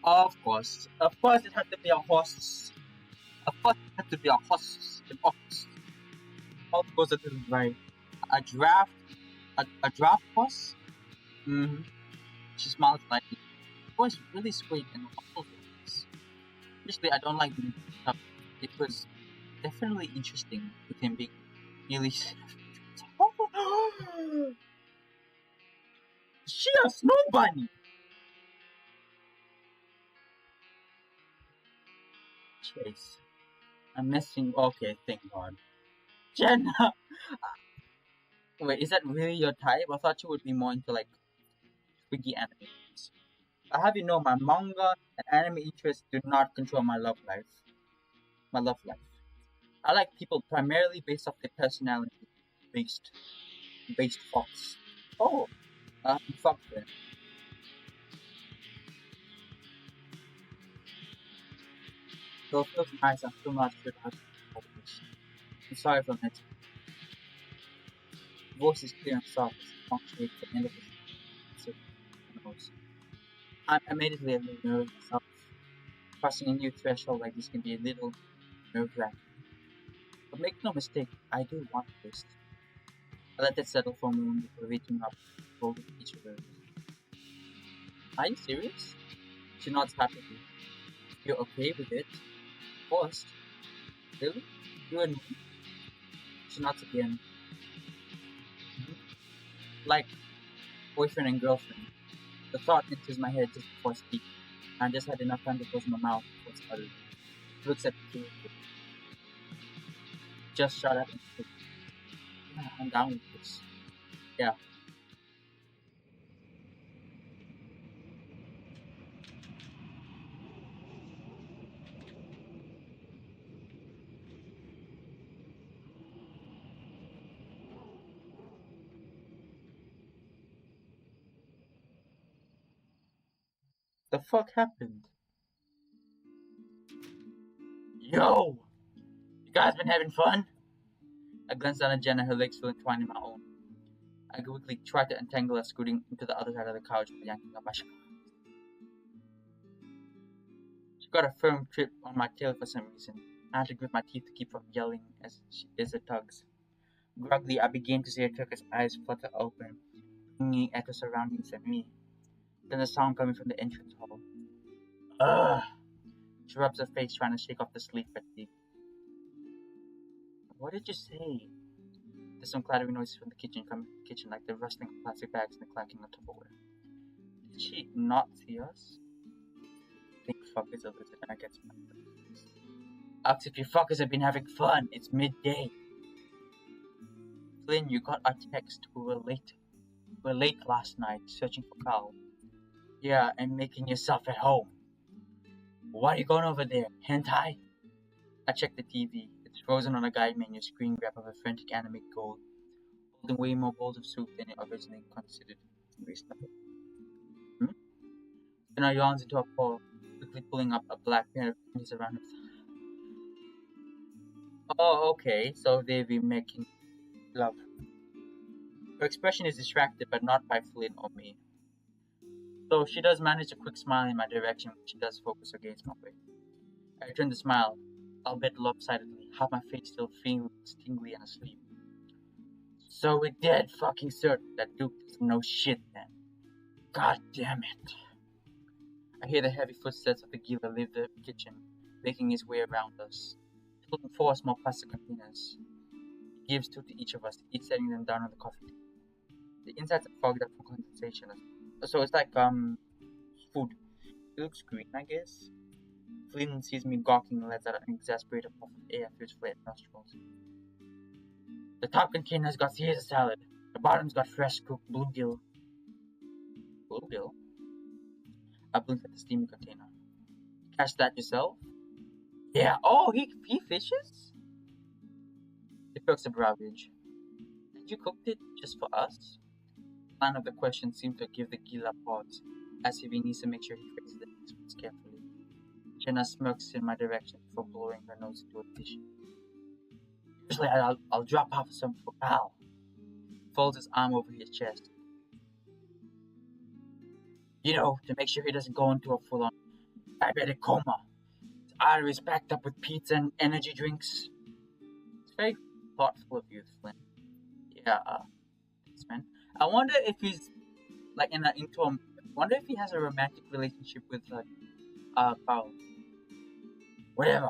S1: Of course. Of course it had to be a horse. Of course it had to be a horse. An ox. All goes a little right. A draft a draft horse? Mm-hmm. She smiled slightly. It was really sweet and awful voice. Usually I don't like being up. It was definitely interesting with him being really She a snow bunny! Chase. I'm missing okay, thank God. Jenna! Wait, is that really your type? I thought you would be more into like squiggy animes. I have you know my manga and anime interests do not control my love life. My love life. I like people primarily based off their personality. Based. Based fox. Oh, fuck them. Though it feels nice, I'm still not sure how to control this. I'm sorry for it. The voice is clear and soft as it punctuates the end of the nose. I'm immediately a little nervous myself. Crossing a new threshold like this can be a little nerve-wracking. But make no mistake, I do want this. I let that settle for a moment before reaching up and holding each other. Are you serious? She nods happily. You're okay with it? First? Really? You and me? She nods again. Mhm. Like boyfriend and girlfriend. The thought enters my head just before I speak. I just had enough time to close my mouth before it started. She looks at me curiously. Just shut up and speak. Yeah, I'm down with this. Yeah. The fuck happened? Yo! You guys been having fun? I glanced down at Jenna, her legs still entwined in my own. I quickly tried to untangle her, scooting into the other side of the couch while yanking up my shirt. She got a firm grip on my tail for some reason. I had to grit my teeth to keep from yelling as it tugs. Groggily, I began to see her turquoise eyes flutter open, looking at the surroundings and me. Then the sound coming from the entrance hall. Ugh! She rubs her face, trying to shake off the sleep fatigue. What did you say? There's some clattering noises from the kitchen coming from the kitchen, like the rustling of plastic bags and the clacking of Tupperware. Did she not see us? Think fuckers of it, and I get smacked. Ask if you fuckers have been having fun. It's midday. Flynn, you got our text. We were late. We were late last night, searching for Carl. Yeah, and making yourself at home. What are you going over there? Hentai? I checked the TV. It's frozen on a guide menu screen grab of a frantic anime gold, holding way more bowls of soup than it originally considered. Waste nothing. Jenna yawns into a paw, quickly pulling up a black pair of panties around her. Oh, okay, so they be making love. Her expression is distracted, but not by Flynn or me. So she does manage a quick smile in my direction when she does focus her gaze my way. I return the smile, albeit lopsidedly, half my face still feels tingly and asleep. So we're dead fucking certain that Duke doesn't know shit then. God damn it. I hear the heavy footsteps of the Gila leave the kitchen, making his way around us. Holding 4 small plastic containers. He gives 2 to each of us, each setting them down on the coffee table. The insides are fogged up from condensation. So it's like, food. It looks green, I guess. Flynn sees me gawking and lets out an exasperated puff of air through his flat nostrils. The top container's got Caesar salad. The bottom's got fresh cooked bluegill. Bluegill? I blinked at the steaming container. Catch that yourself? Yeah. Oh, he fishes? He perks a brow ridge. And you cooked it just for us? The line of the question seemed to give the Gila pause, as if he needs to make sure he phrases the next words carefully. Jenna smirks in my direction before blowing her nose into a dish. Usually I'll drop off some for pal. Folds his arm over his chest. You know, to make sure he doesn't go into a full-on diabetic coma. His arteries packed up with pizza and energy drinks. It's very thoughtful of you, Flynn. Yeah, thanks, man. I wonder if he's like wonder if he has a romantic relationship with Paul. Whatever.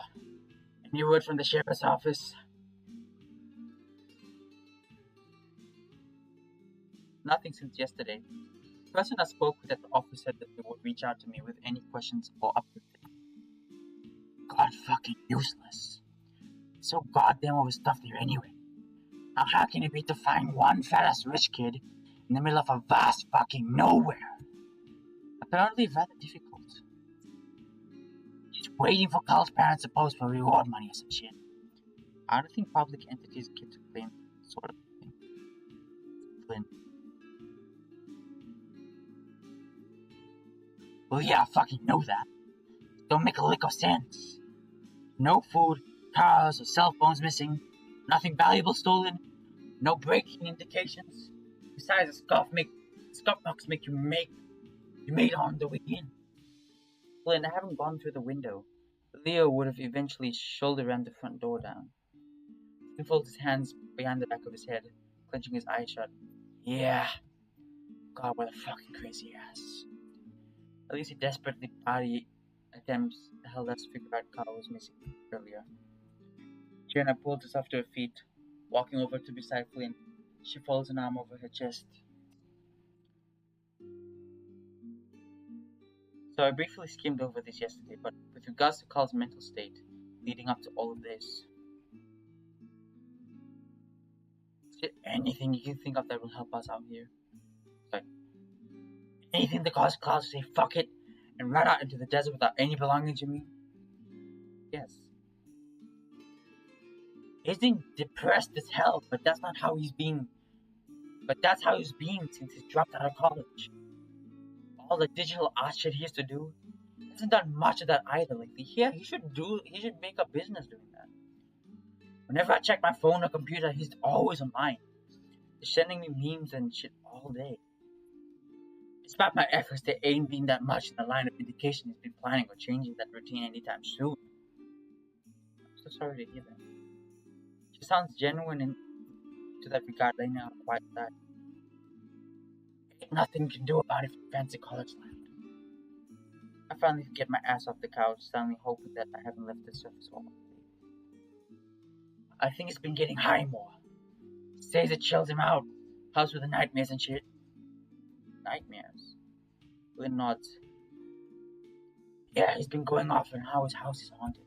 S1: Any word from the sheriff's office? Nothing since yesterday. The person I spoke with at the office said that they would reach out to me with any questions or updates. God fucking useless. So goddamn overstuffed here anyway. Now how can it be to find one fat-ass rich kid in the middle of a vast fucking nowhere? Apparently rather difficult. He's waiting for Carl's parents to post for reward money or some shit. I don't think public entities get to claim sort of thing. Flynn. Well, yeah, I fucking know that. Don't make a lick of sense. No food, cars, or cell phones missing. Nothing valuable stolen. No breaking indications. Besides, the scuff marks make you made on the way in. Flynn, I haven't gone through the window. Leo would have eventually shoulder-rammed the front door down. He folds his hands behind the back of his head, clenching his eyes shut. Yeah. God, what a fucking crazy ass. At least he desperately body attempts held us to figure out Carl was missing earlier. Jenna pulled herself to her feet, walking over to beside Flynn. She folds an arm over her chest. So I briefly skimmed over this yesterday, but with regards to Carl's mental state leading up to all of this, is there anything you can think of that will help us out here? Sorry. Anything that causes Carl to say fuck it and run out into the desert without any belongings, you mean? Yes. He's been depressed as hell, but that's how he's been since he's dropped out of college. All the digital art shit he used to do, he hasn't done much of that either lately. Yeah, he should make a business doing that. Whenever I check my phone or computer, he's always online. He's sending me memes and shit all day. Despite my efforts, there ain't been that much in the line of indication he's been planning or changing that routine anytime soon. I'm so sorry to hear that. She sounds genuine to that regard, laying out quite that. Ain't nothing you can do about it from fancy college land. I finally get my ass off the couch, suddenly hoping that I haven't left the surface all day. I think he's been getting high more. Says it chills him out. Helps with the nightmares and shit. Nightmares? Lynn nods. Yeah, he's been going off on how his house is haunted.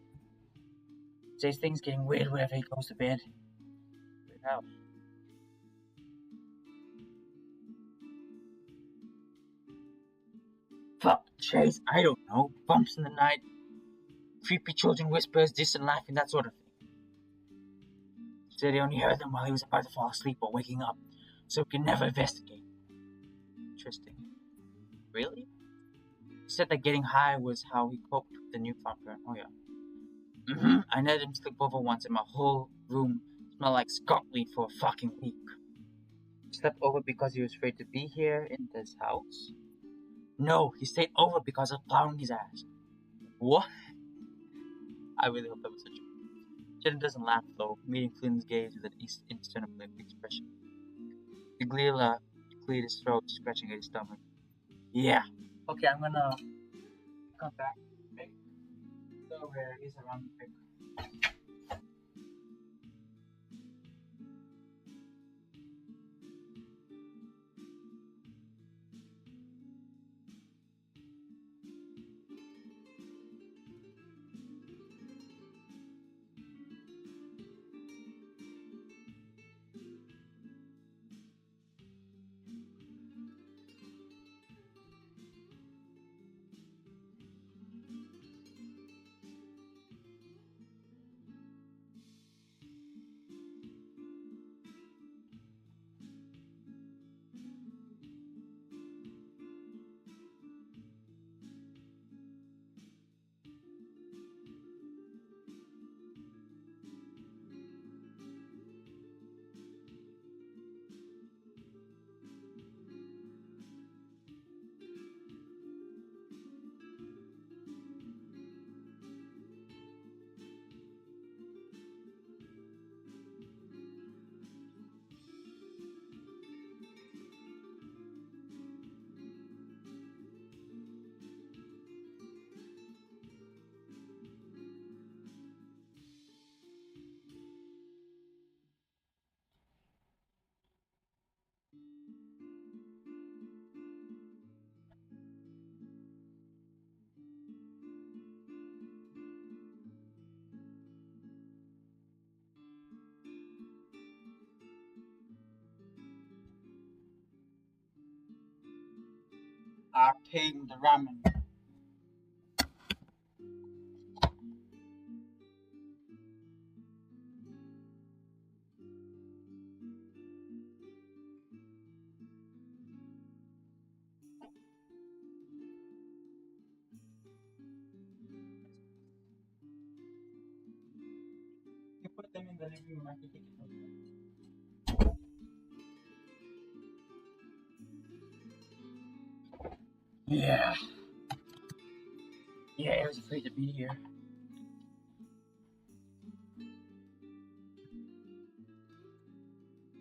S1: Says things getting weird whenever he goes to bed. Weird house. Fuck, Chase, I don't know. Bumps in the night. Creepy children whispers, distant laughing, that sort of thing. Said he only heard them while he was about to fall asleep or waking up, so he could never investigate. Interesting. Really? said that getting high was how he coped with the newfound paranoia. I let him sleep over once and my whole room smelled like skunk weed for a fucking week. He slept over because he was afraid to be here in this house? No, he stayed over because of plowing his ass. What? I really hope that was a joke. Jenna doesn't laugh though, meeting Flynn's gaze with an instant expression. Glila cleared his throat, scratching at his stomach. Yeah. Okay, I'm gonna come back. Okay. So where is around the pick? Arcane the ramen. You put them in the living room. I can take it from there. Yeah. Yeah, I was afraid to be here.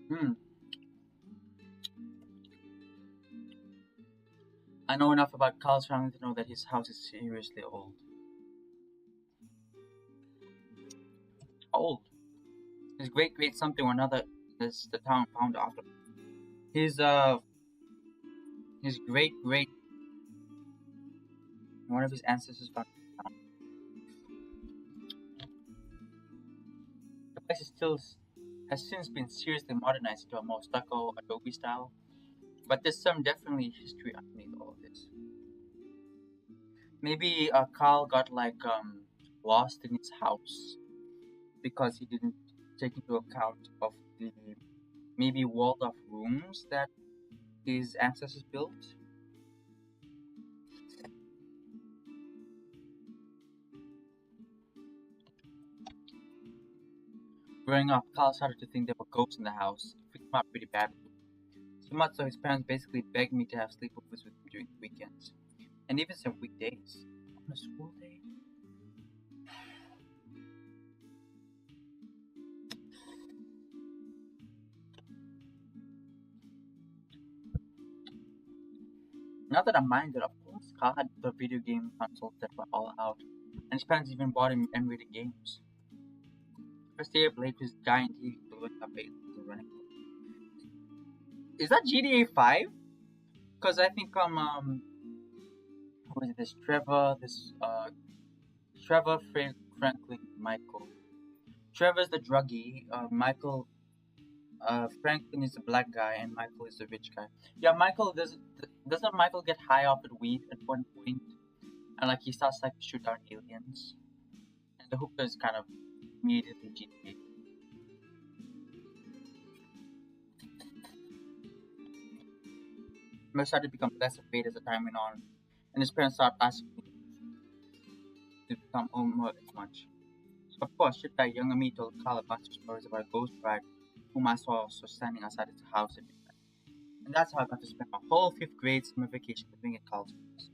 S1: Hmm. I know enough about Carl's family to know that his house is seriously old. Old. His great great something or another is the town found after. His his great great one of his ancestors found the town. The place is still has since been seriously modernized into a more stucco adobe style, but there's some definitely history underneath all of this. Maybe Carl got like lost in his house because he didn't take into account of the maybe walled off rooms that his ancestors built. Growing up, Carl started to think there were ghosts in the house. It freaked him out pretty badly. So much so his parents basically begged me to have sleepovers with him during the weekends. And even some weekdays. On a school day? Not that I minded, of course. Carl had the video game consoles that were all out. And his parents even bought him emulated games. First day of late, his giant TV blowing up and running. Is that GTA 5? Because I think who is this? Trevor, Franklin, Michael. Trevor's the druggie. Franklin is the black guy, and Michael is the rich guy. Yeah, Michael doesn't Michael get high off of weed at one point, and like he starts like to shoot down aliens, and the hookah is kind of immediately GTA. But started to become less afraid as the time went on, and his parents started asking me to become more as much. So of course, shit that younger me told Carl a bunch of stories about a ghost bride whom I saw standing outside his house at midnight. And that's how I got to spend my whole fifth grade summer vacation living at Carl's house.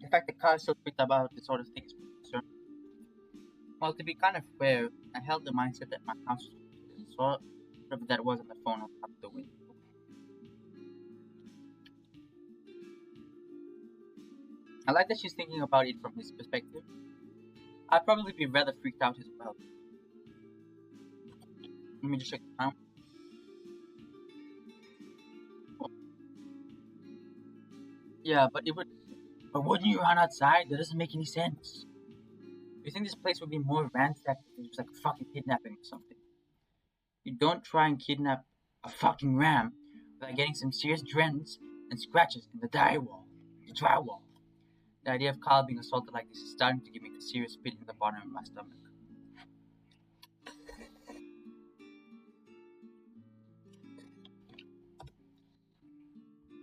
S1: In fact, the Carl still tweet about this sort of thing is pretty concerning. Well, to be kind of fair, I held the mindset that my house was haunted, and so whatever that was on the phone on top of the window. I like that she's thinking about it from his perspective. I'd probably be rather freaked out as well. Let me just check the time. Oh, yeah, but it would. But wouldn't you run outside? That doesn't make any sense. You think this place would be more ransacked if it was like a fucking kidnapping or something? You don't try and kidnap a fucking ram without getting some serious dents and scratches in the drywall. The idea of Carl being assaulted like this is starting to give me a serious pit in the bottom of my stomach.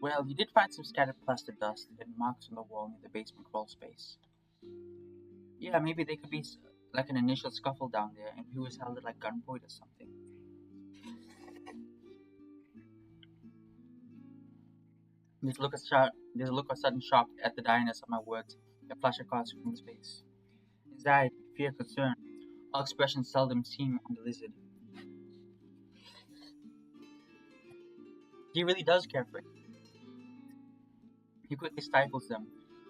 S1: Well, you did find some scattered plaster dust and marks on the wall near the basement crawl space. Yeah, maybe they could be like an initial scuffle down there, and he was held at like gunpoint or something. There's a look of sudden shock at the direness of my words that flash across his face. Anxiety, fear, concern, all expressions seldom seen on the lizard. He really does care for it. He quickly stifles them,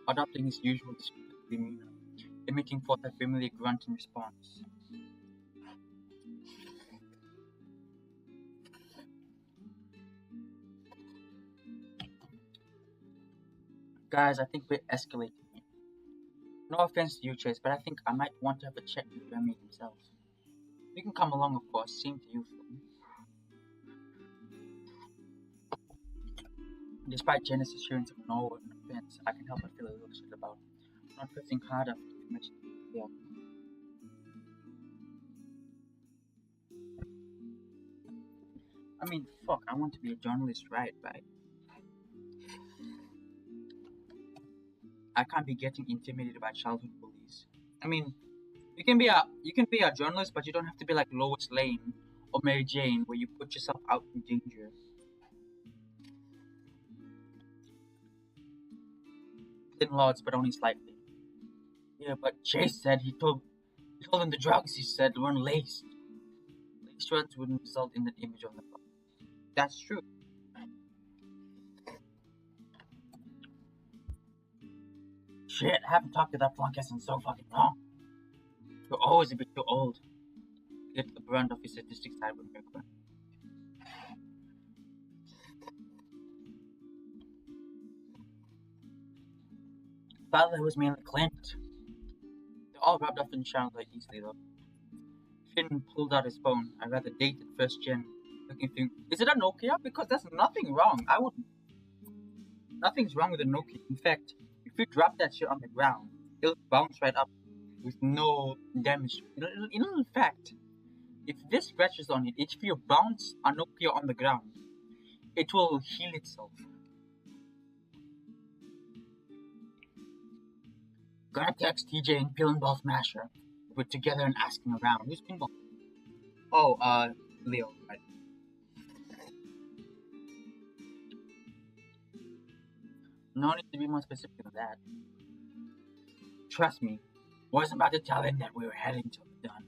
S1: adopting his usual discreet demeanor, emitting forth a familiar grunt in response. Guys, I think we're escalating. No offense to you, Chase, but I think I might want to have a chat with Remy himself. You can come along, of course, same to you, Phil. Despite Jenna's assurance of no offense, I can help but feel a little shit about not pressing hard enough to mention yeah. I mean, fuck, I want to be a journalist, right? But I can't be getting intimidated by childhood bullies. I mean, you can be a journalist, but you don't have to be like Lois Lane or Mary Jane, where you put yourself out in danger. Thin lots, but only slightly. Yeah, but Chase said he told him the drugs he said weren't laced. Laced drugs wouldn't result in that image on the phone. That's true. Shit, I haven't talked to that flunkess in so fucking long. You're always a bit too old to get the brunt of his sadistic side with Mirko. Father was mainly Clint. They all rubbed off in Chandler easily though. Finn pulled out his phone, a rather dated first gen looking thing. Is it a Nokia? Because there's nothing wrong. Nothing's wrong with a Nokia. In fact, if you drop that shit on the ground, it'll bounce right up with no damage. In fact, if this scratches on it, if you bounce a Nokia on the ground, it will heal itself. Gonna text TJ and Pinball Smasher. We're together and asking around. Who's Pinball? Oh, Leo, right. No need to be more specific than that. Trust me, wasn't about to tell him that we were heading to the done.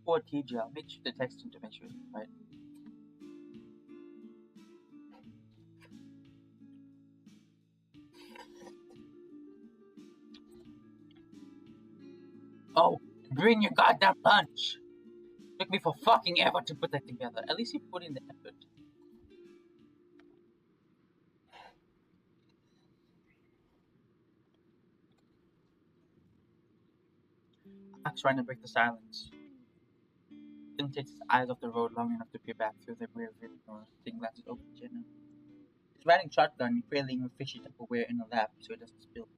S1: Poor TJ, I'll make sure to text him to make sure he's right. Oh, bring your goddamn lunch! Took me for fucking ever to put that together. At least you put in the effort. Max trying to break the silence. Didn't take his eyes off the road long enough to peer back through the rear view mirror. Then glances over at Jenna. He's riding shotgun, trailing a fishy Tupperware in a lap so it doesn't spill.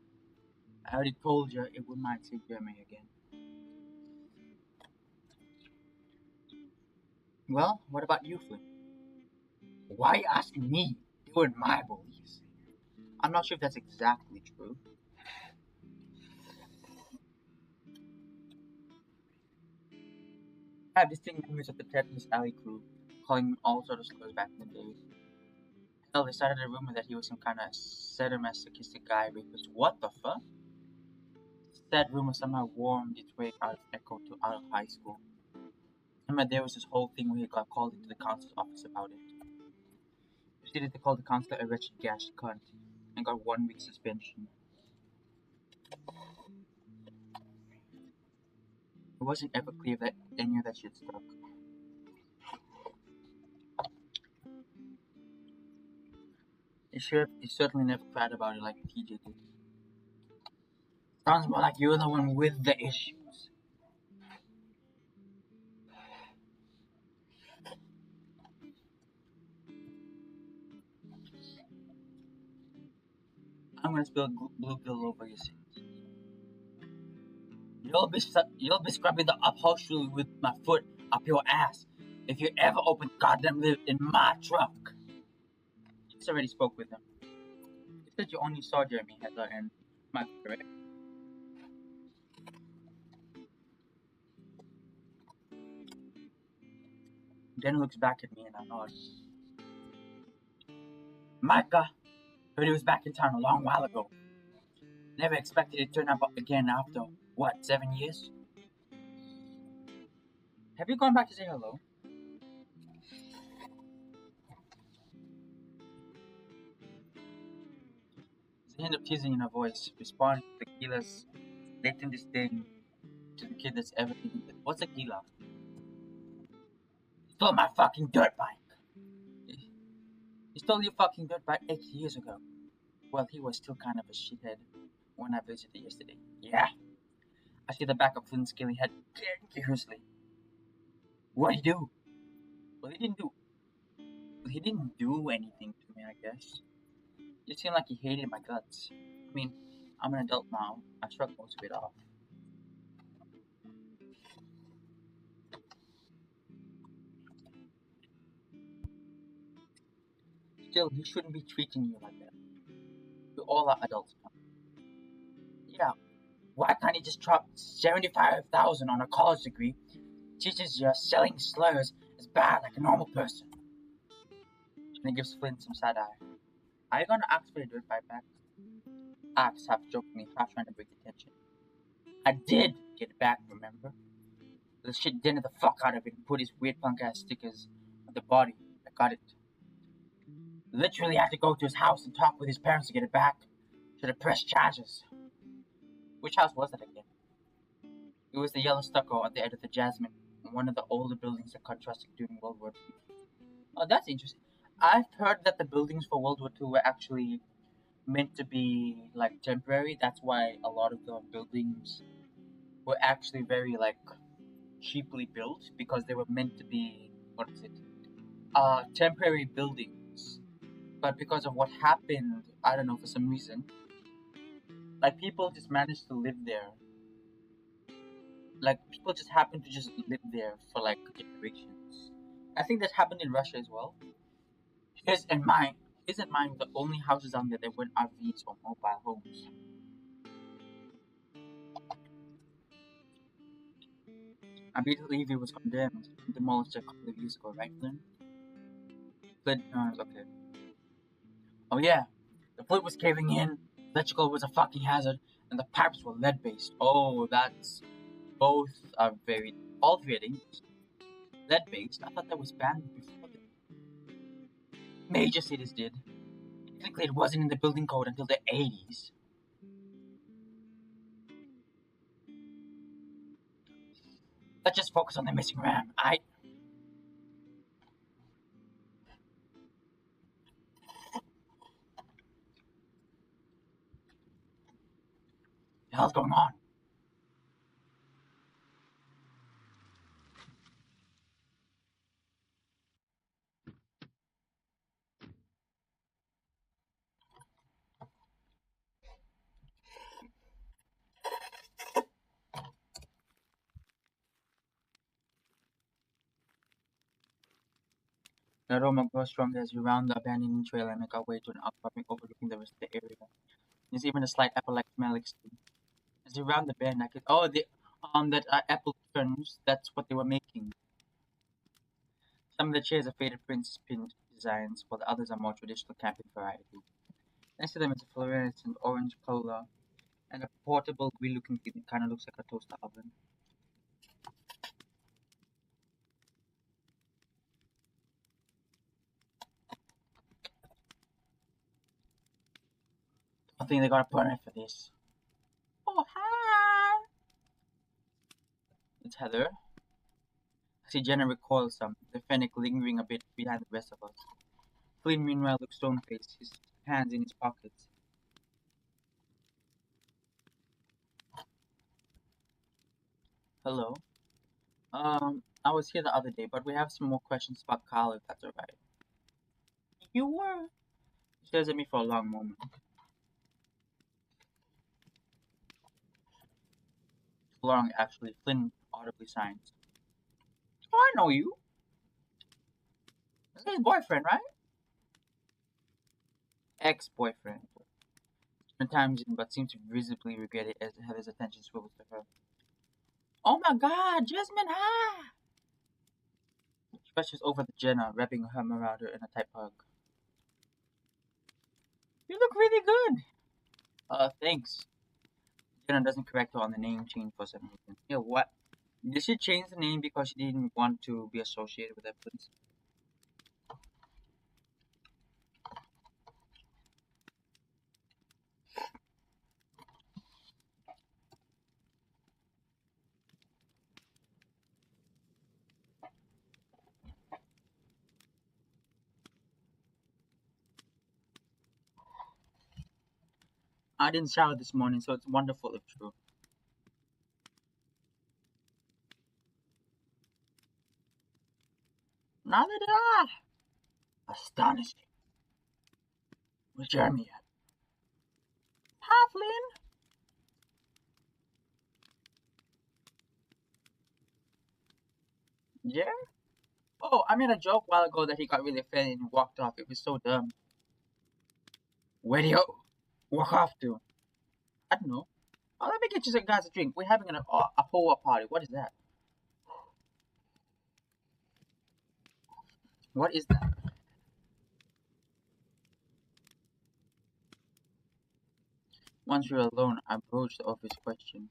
S1: I already told you it would might take Jeremy again. Well, what about you, Flynn? Why are you asking me? They were my bullies. I'm not sure if that's exactly true. I have distinct memories of the Tetris Alley crew calling him all sorts of slurs back in the day. Hell, they started a rumor that he was some kind of sadomasochistic guy rapist. What the fuck? That rumor somehow wormed its way out of Echo to out of high school. Remember, there was this whole thing where he got called into the counsel's office about it. He proceeded to call the counselor a wretched gash cunt and got 1 week suspension. It wasn't ever clear that any of that shit stuck. He certainly never cried about it like TJ did. Sounds more like you're the one with the issues. I'm gonna spill blue pill over your sins. You'll be scrubbing the upholstery with my foot up your ass if you ever open the goddamn lid in my truck. He's already spoke with him. He said you only saw Jeremy Hitler and Michael, correct? Then looks back at me and I nod. Micah heard he was back in town a long while ago. Never expected he'd turn up again after, what, 7 years? Have you gone back to say hello? There's a hint of teasing in her voice, responding to Tequila's latent disdain to the kid that's ever eaten it. What's a Tequila? Stole my fucking dirt bike! He stole your fucking dirt bike 8 years ago. Well, he was still kind of a shithead when I visited yesterday. Yeah, I see the back of Flynn's scaly head dangerously. What'd he do? Well, he didn't do anything to me, I guess. It seemed like he hated my guts. I mean, I'm an adult now. I shrugged most of it off. Still, he shouldn't be treating you like that. We all are adults now. Yeah, why can't he just drop 75,000 on a college degree? Teaches you selling slurs is bad like a normal person. And he gives Flynn some side eye. Are you gonna ask for your dirt bike back? Asks half jokingly, half trying to break the tension. I did get it back, remember? The shit dented the fuck out of it and put his weird punk ass stickers on the body. I got it. Literally had to go to his house and talk with his parents to get it back. Should have pressed charges. Which house was that again? It was the yellow stucco at the end of the Jasmine, one of the older buildings that contrasted during World War II. Oh, that's interesting. I've heard that the buildings for World War II were actually meant to be like temporary. That's why a lot of the buildings were actually very like cheaply built because they were meant to be what is it? Temporary buildings. But because of what happened, I don't know for some reason, like people just managed to live there. Like people just happened to just live there for like generations. I think that happened in Russia as well. Here's in mind, here's in mind the only houses down there that weren't RVs or mobile homes. I believe it was condemned and demolished a couple of years ago, right, Flynn? Flynn, okay. Oh yeah, the fluid was caving in, electrical was a fucking hazard, and the pipes were lead based. Oh, that's both are very all three are dangerous. Lead based? I thought that was banned before. Major cities did. Technically, it wasn't in the building code until the 80s. Let's just focus on the missing RAM. The hell's going on? The aroma grows stronger as we round the abandoned trail and make our way to an outcropping overlooking the rest of the area. There's even a slight apple-like smell extending. As we round the bend, I could that apple turns. That's what they were making. Some of the chairs are faded print designs, while the others are more traditional camping variety. Next to them is a fluorescent orange cola and a portable green-looking thing that kind of looks like a toaster oven. I think they got a permit for this. Oh, hi! It's Heather. I see Jenna recoils the fennec lingering a bit behind the rest of us. Flynn, meanwhile, looks stone-faced, his hands in his pockets. Hello. I was here the other day, but we have some more questions about Kyle, if that's alright. You were? He stares at me for a long moment. Too long, actually. Flynn audibly signs. Oh, I know you. This is his boyfriend, right? Ex-boyfriend. Sometimes, but seems to visibly regret it as Heather's attention swivels to her. Oh my god, Jasmine, hi! She rushes over to Jenna, wrapping her around her in a tight hug. You look really good! Thanks. Jenna doesn't correct her on the name change for some reason. Yeah, what? Did she change the name because she didn't want to be associated with that place? I didn't shower this morning, so it's wonderful if true. Neither did I! Astonishing. Where's Jeremy at? Hi, Flynn! Yeah? Oh, I made a joke a while ago that he got really offended and walked off. It was so dumb. Where do you walk off to? I don't know. Oh, let me get you some guys a drink. We're having a pour party. What is that? What is that? Once we're alone, I broached the obvious question.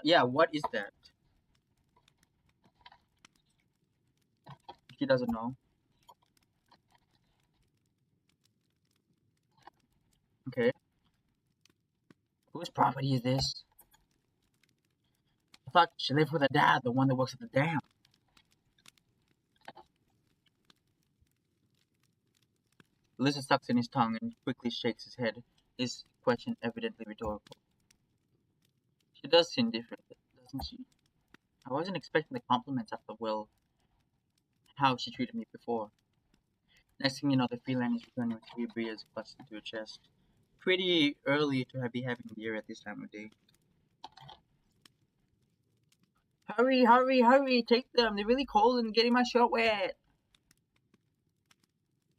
S1: Yeah, what is that? He doesn't know. Okay. Whose property is this? I thought she lived with her dad, the one that works at the dam. Lizard sucks in his tongue and quickly shakes his head, his question evidently rhetorical. She does seem different, doesn't she? I wasn't expecting the compliments after, well, how she treated me before. Next thing you know, the feline is returning with 3 beers clutched into her chest. Pretty early to be having beer at this time of day. Hurry, hurry, hurry, take them. They're really cold and getting my shirt wet.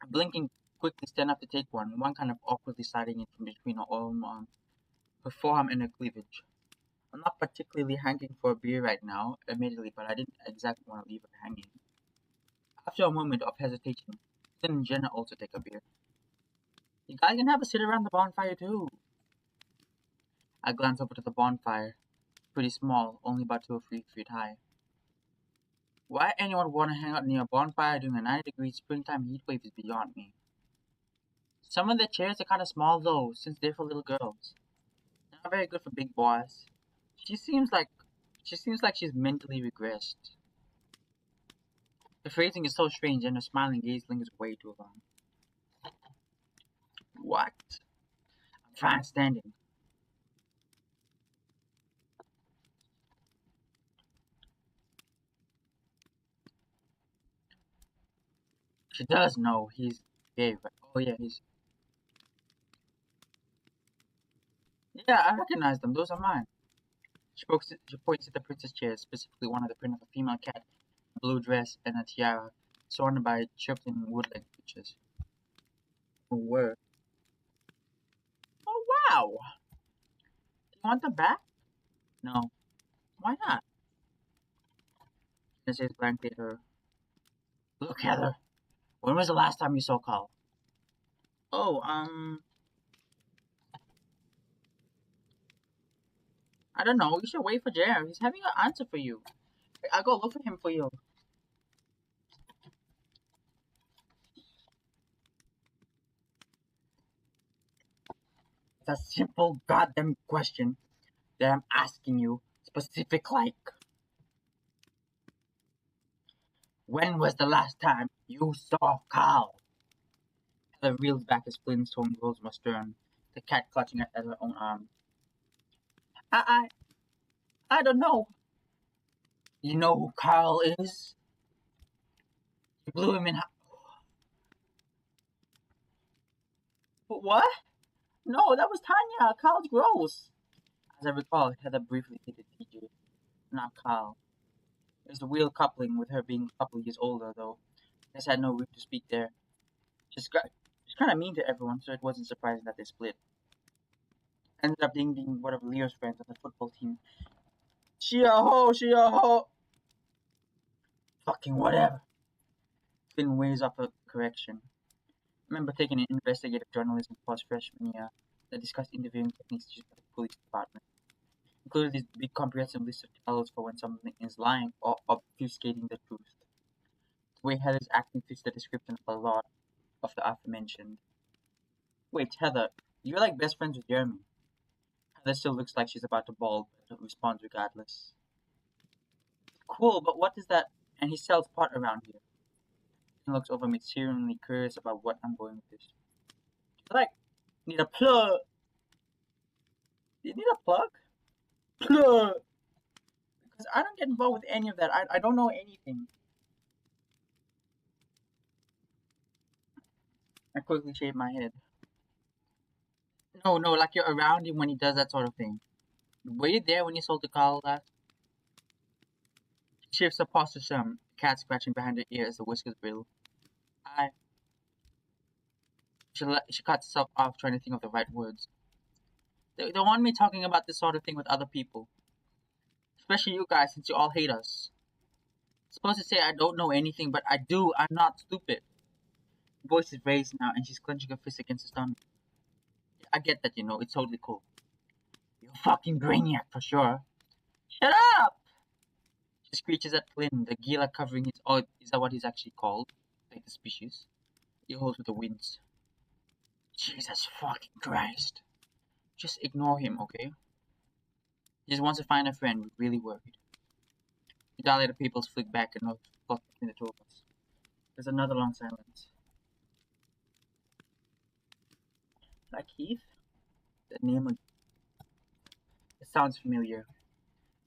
S1: Blinking quickly stand up to take one kind of awkwardly sliding in from between her forearm and her cleavage. I'm not particularly hankering for a beer right now, admittedly, but I didn't exactly want to leave her hanging. After a moment of hesitation, Finn and Jenna also take a beer. You guys can have a sit around the bonfire too. I glance over to the bonfire. Pretty small, only about 2 or 3 feet high. Why anyone want to hang out near a bonfire during a 90-degree springtime heatwave is beyond me. Some of the chairs are kind of small though, since they're for little girls. Not very good for big boys. She seems like she's mentally regressed. The phrasing is so strange and her smiling gaze lingers way too long. What? I'm fine standing. She does know he's gay, right? Oh yeah, he's. Yeah, I recognize them. Those are mine. She points at the princess chairs, specifically one of the print of a female cat, a blue dress, and a tiara, surrounded by chirping wood-like creatures. Who were, oh wow! Do you want them back? No. Why not? Jenna says blankly at her. Look, Heather, when was the last time you saw Carl? Oh, I don't know. You should wait for Jer. He's having an answer for you. I'll go look for him for you. It's a simple goddamn question that I'm asking you. Specific like, when was the last time you saw Carl? Heather reels back as Flynn's tone rolls more stern, the cat clutching at her own arm. I, I don't know. You know who Carl is? You blew him in half. What? No, that was Tanya. Carl's gross. As I recall, Heather briefly hated TJ, not Carl. It was a weird coupling with her being a couple years older, though. Guess I had no room to speak there. She's kind of mean to everyone, so it wasn't surprising that they split. Ended up being one of Leo's friends on the football team. She a hoe, she a hoe. Fucking whatever. Finn weighs off a correction. I remember taking an investigative journalism course freshman year that discussed interviewing techniques used by the police department. Included this big comprehensive list of tells for when something is lying or obfuscating the truth. The way Heather's acting fits the description of a lot of the aforementioned. Wait, Heather, you're like best friends with Jeremy. Heather still looks like she's about to bawl, but responds regardless. Cool, but what is that? And he sells pot around here. He looks over me, seemingly curious about what I'm going with this. Like, need a plug. You need a plug? Plug! Because I don't get involved with any of that. I don't know anything. I quickly shave my head. No, like you're around him when he does that sort of thing. Were you there when he sold to Carl that? She shifts her paws to some cat scratching behind her ear as the whiskers brittle. I. She cuts herself off trying to think of the right words. They don't want me talking about this sort of thing with other people. Especially you guys, since you all hate us. Supposed to say I don't know anything, but I do. I'm not stupid. Her voice is raised now, and she's clenching her fist against her stomach. I get that, it's totally cool. You're a fucking brainiac for sure. Shut up! She screeches at Flynn, the gila covering his. Oh, is that what he's actually called? Like the species? He holds with the winds. Jesus fucking Christ. Just ignore him, okay? He just wants to find a friend. We're really worried. The dilated pupils flick back and look between the two of us. There's another long silence. Like Heath? That name. It sounds familiar.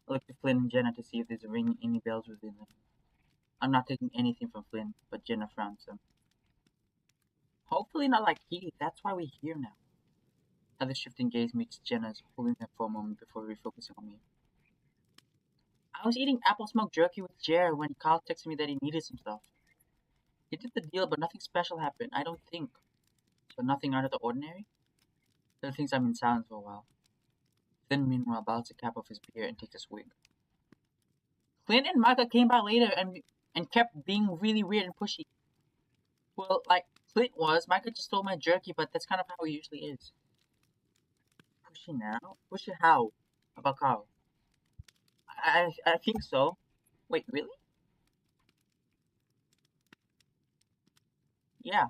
S1: I look to Flynn and Jenna to see if there's ringing any bells within them. I'm not taking anything from Flynn, but Jenna frowns some. Hopefully not like Heath. That's why we're here now. Another shifting gaze meets Jenna's, holding them for a moment before refocusing on me. I was eating apple smoked jerky with Jer when Carl texted me that he needed some stuff. He did the deal, but nothing special happened, I don't think. So nothing out of the ordinary? Phil thinks I'm in silence for a while. Then meanwhile bounces a cap off his beer and takes a swig. Clint and Micah came by later and kept being really weird and pushy. Well, like Clint was, Micah just stole my jerky, but that's kind of how he usually is. Pushy now? Pushy how? About Carl? I think so. Wait, really? Yeah.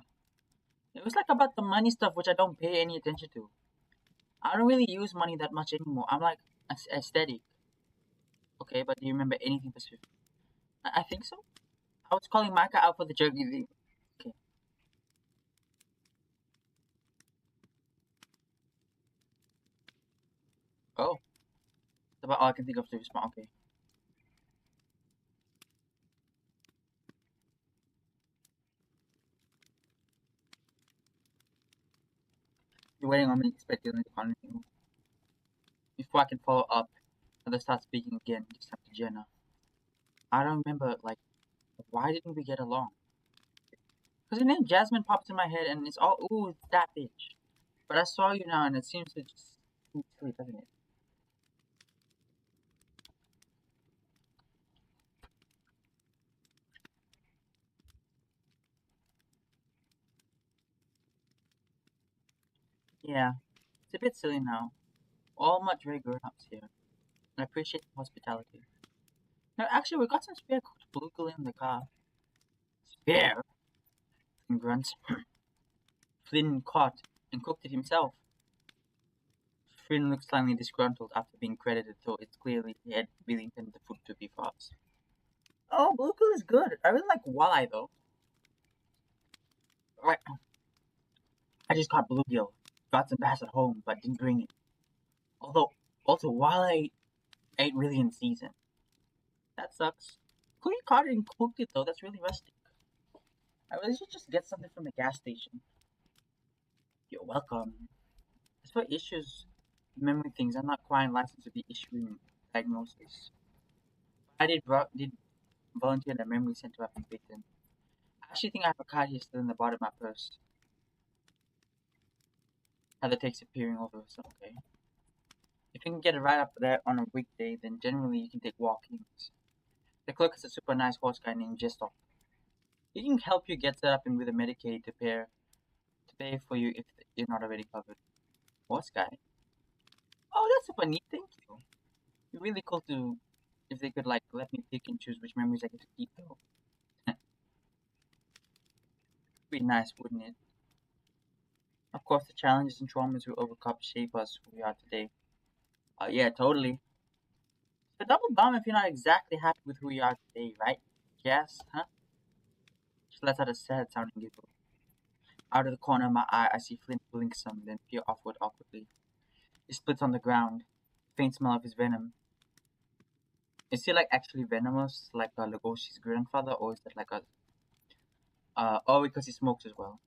S1: It was like about the money stuff, which I don't pay any attention to. I don't really use money that much anymore. I'm like aesthetic. Okay, but do you remember anything specific? I think so. I was calling Micah out for the jerky thing. Okay. Oh. That's about all I can think of to respond. Okay. You're waiting on me expectantly to continue. Before I can follow up, Heather starts speaking again, this time to Jenna. I don't remember, like, why didn't we get along? Because your name Jasmine pops in my head and it's all, ooh, it's that bitch. But I saw you now and it seems to just seem silly, doesn't it? Yeah, it's a bit silly now. All much very grown ups here. I appreciate the hospitality. No, actually, we got some spare cooked bluegill in the car. Spare? Flynn grunts. Flynn caught and cooked it himself. Flynn looks slightly disgruntled after being credited, so it's clearly he had really intended the food to be for us. Oh, bluegill is good. I really like walleye though. Like, I just caught bluegill. Got some bass at home, but didn't bring it. Although, also walleye ain't really in season. That sucks. Who you caught it and cooked it though? That's really rustic. I really should just get something from the gas station. You're welcome. As for issues, memory things, I'm not quite licensed to be issuing diagnoses. I did volunteer at a memory center up in Britain. I actually think I have a card here still in the bottom of my purse. Heather takes a peering over, so okay. If you can get it right up there on a weekday, then generally you can take walk-ins. The clerk is a super nice horse guy named Jester. He can help you get set up and with a Medicaid to pay for you if you're not already covered. Horse guy? Oh, that's super neat, thank you. It'd be really cool to if they could like let me pick and choose which memories I get to keep though. Be nice, wouldn't it? Of course, the challenges and traumas we overcome shape us who we are today. Yeah, totally. It's a double bummer if you're not exactly happy with who you are today, right? Yes, huh? Just lets out a sad sounding giggle. Out of the corner of my eye, I see Flint blink some, then peer offward awkwardly. He splits on the ground. Faint smell of his venom. Is he like actually venomous, like Lugosi's grandfather, or is that like a oh, because he smokes as well?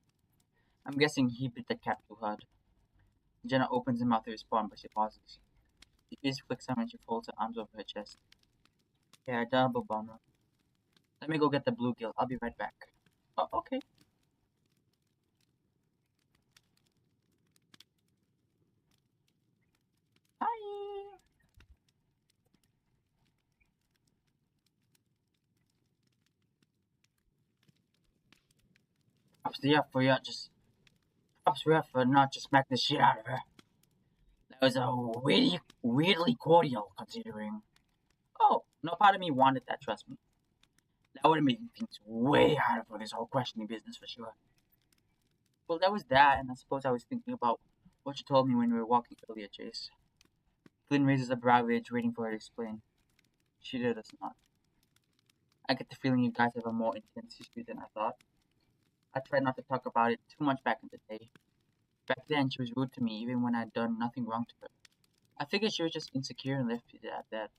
S1: I'm guessing he bit the cat too hard. Jenna opens her mouth to respond, but she pauses. The ears flick some and she folds her arms over her chest. Yeah, double bummer. Let me go get the bluegill. I'll be right back. Oh, okay. Bye. Props to you for you just. Props to you for not just smacking the shit out of her. That was a weirdly cordial, considering. Oh, no part of me wanted that. Trust me. That would have made things way harder for this whole questioning business for sure. Well, that was that, and I suppose I was thinking about what you told me when we were walking earlier, Chase. Flynn raises a brow ridge, waiting for her to explain. She does not. I get the feeling you guys have a more intense history than I thought. I tried not to talk about it too much back in the day. Back then, she was rude to me even when I'd done nothing wrong to her. I figured she was just insecure and left it at that.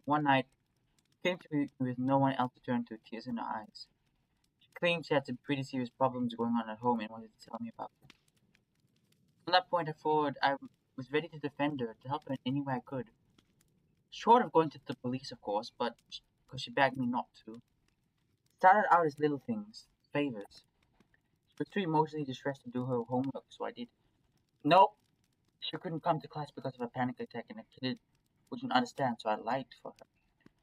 S1: One night, she came to me with no one else to turn to, tears in her eyes. She claimed she had some pretty serious problems going on at home and wanted to tell me about them. From that point forward, was ready to defend her, to help her in any way I could. Short of going to the police, of course, but because she begged me not to. Started out as little things, favors. She was too emotionally distressed to do her homework, so I did. Nope, she couldn't come to class because of a panic attack, and a kid wouldn't understand, so I lied for her.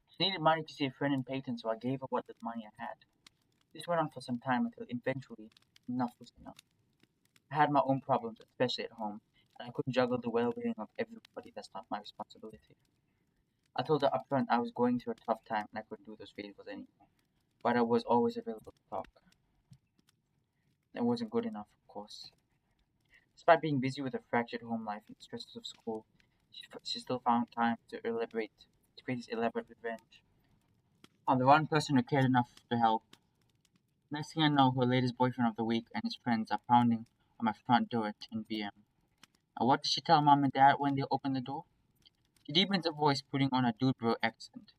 S1: She needed money to see a friend in Peyton, so I gave her what little money I had. This went on for some time until eventually enough was enough. I had my own problems, especially at home, and I couldn't juggle the well-being of everybody. That's not my responsibility. I told her upfront I was going through a tough time and I couldn't do those favors anymore, but I was always available to talk. That wasn't good enough, of course. Despite being busy with a fractured home life and the stresses of school, she still found time to create this elaborate revenge on the one person who cared enough to help. Next thing I know, her latest boyfriend of the week and his friends are pounding on my front door at 10 p.m. And what did she tell mom and dad when they opened the door? She deepens her voice, putting on a dude bro accent.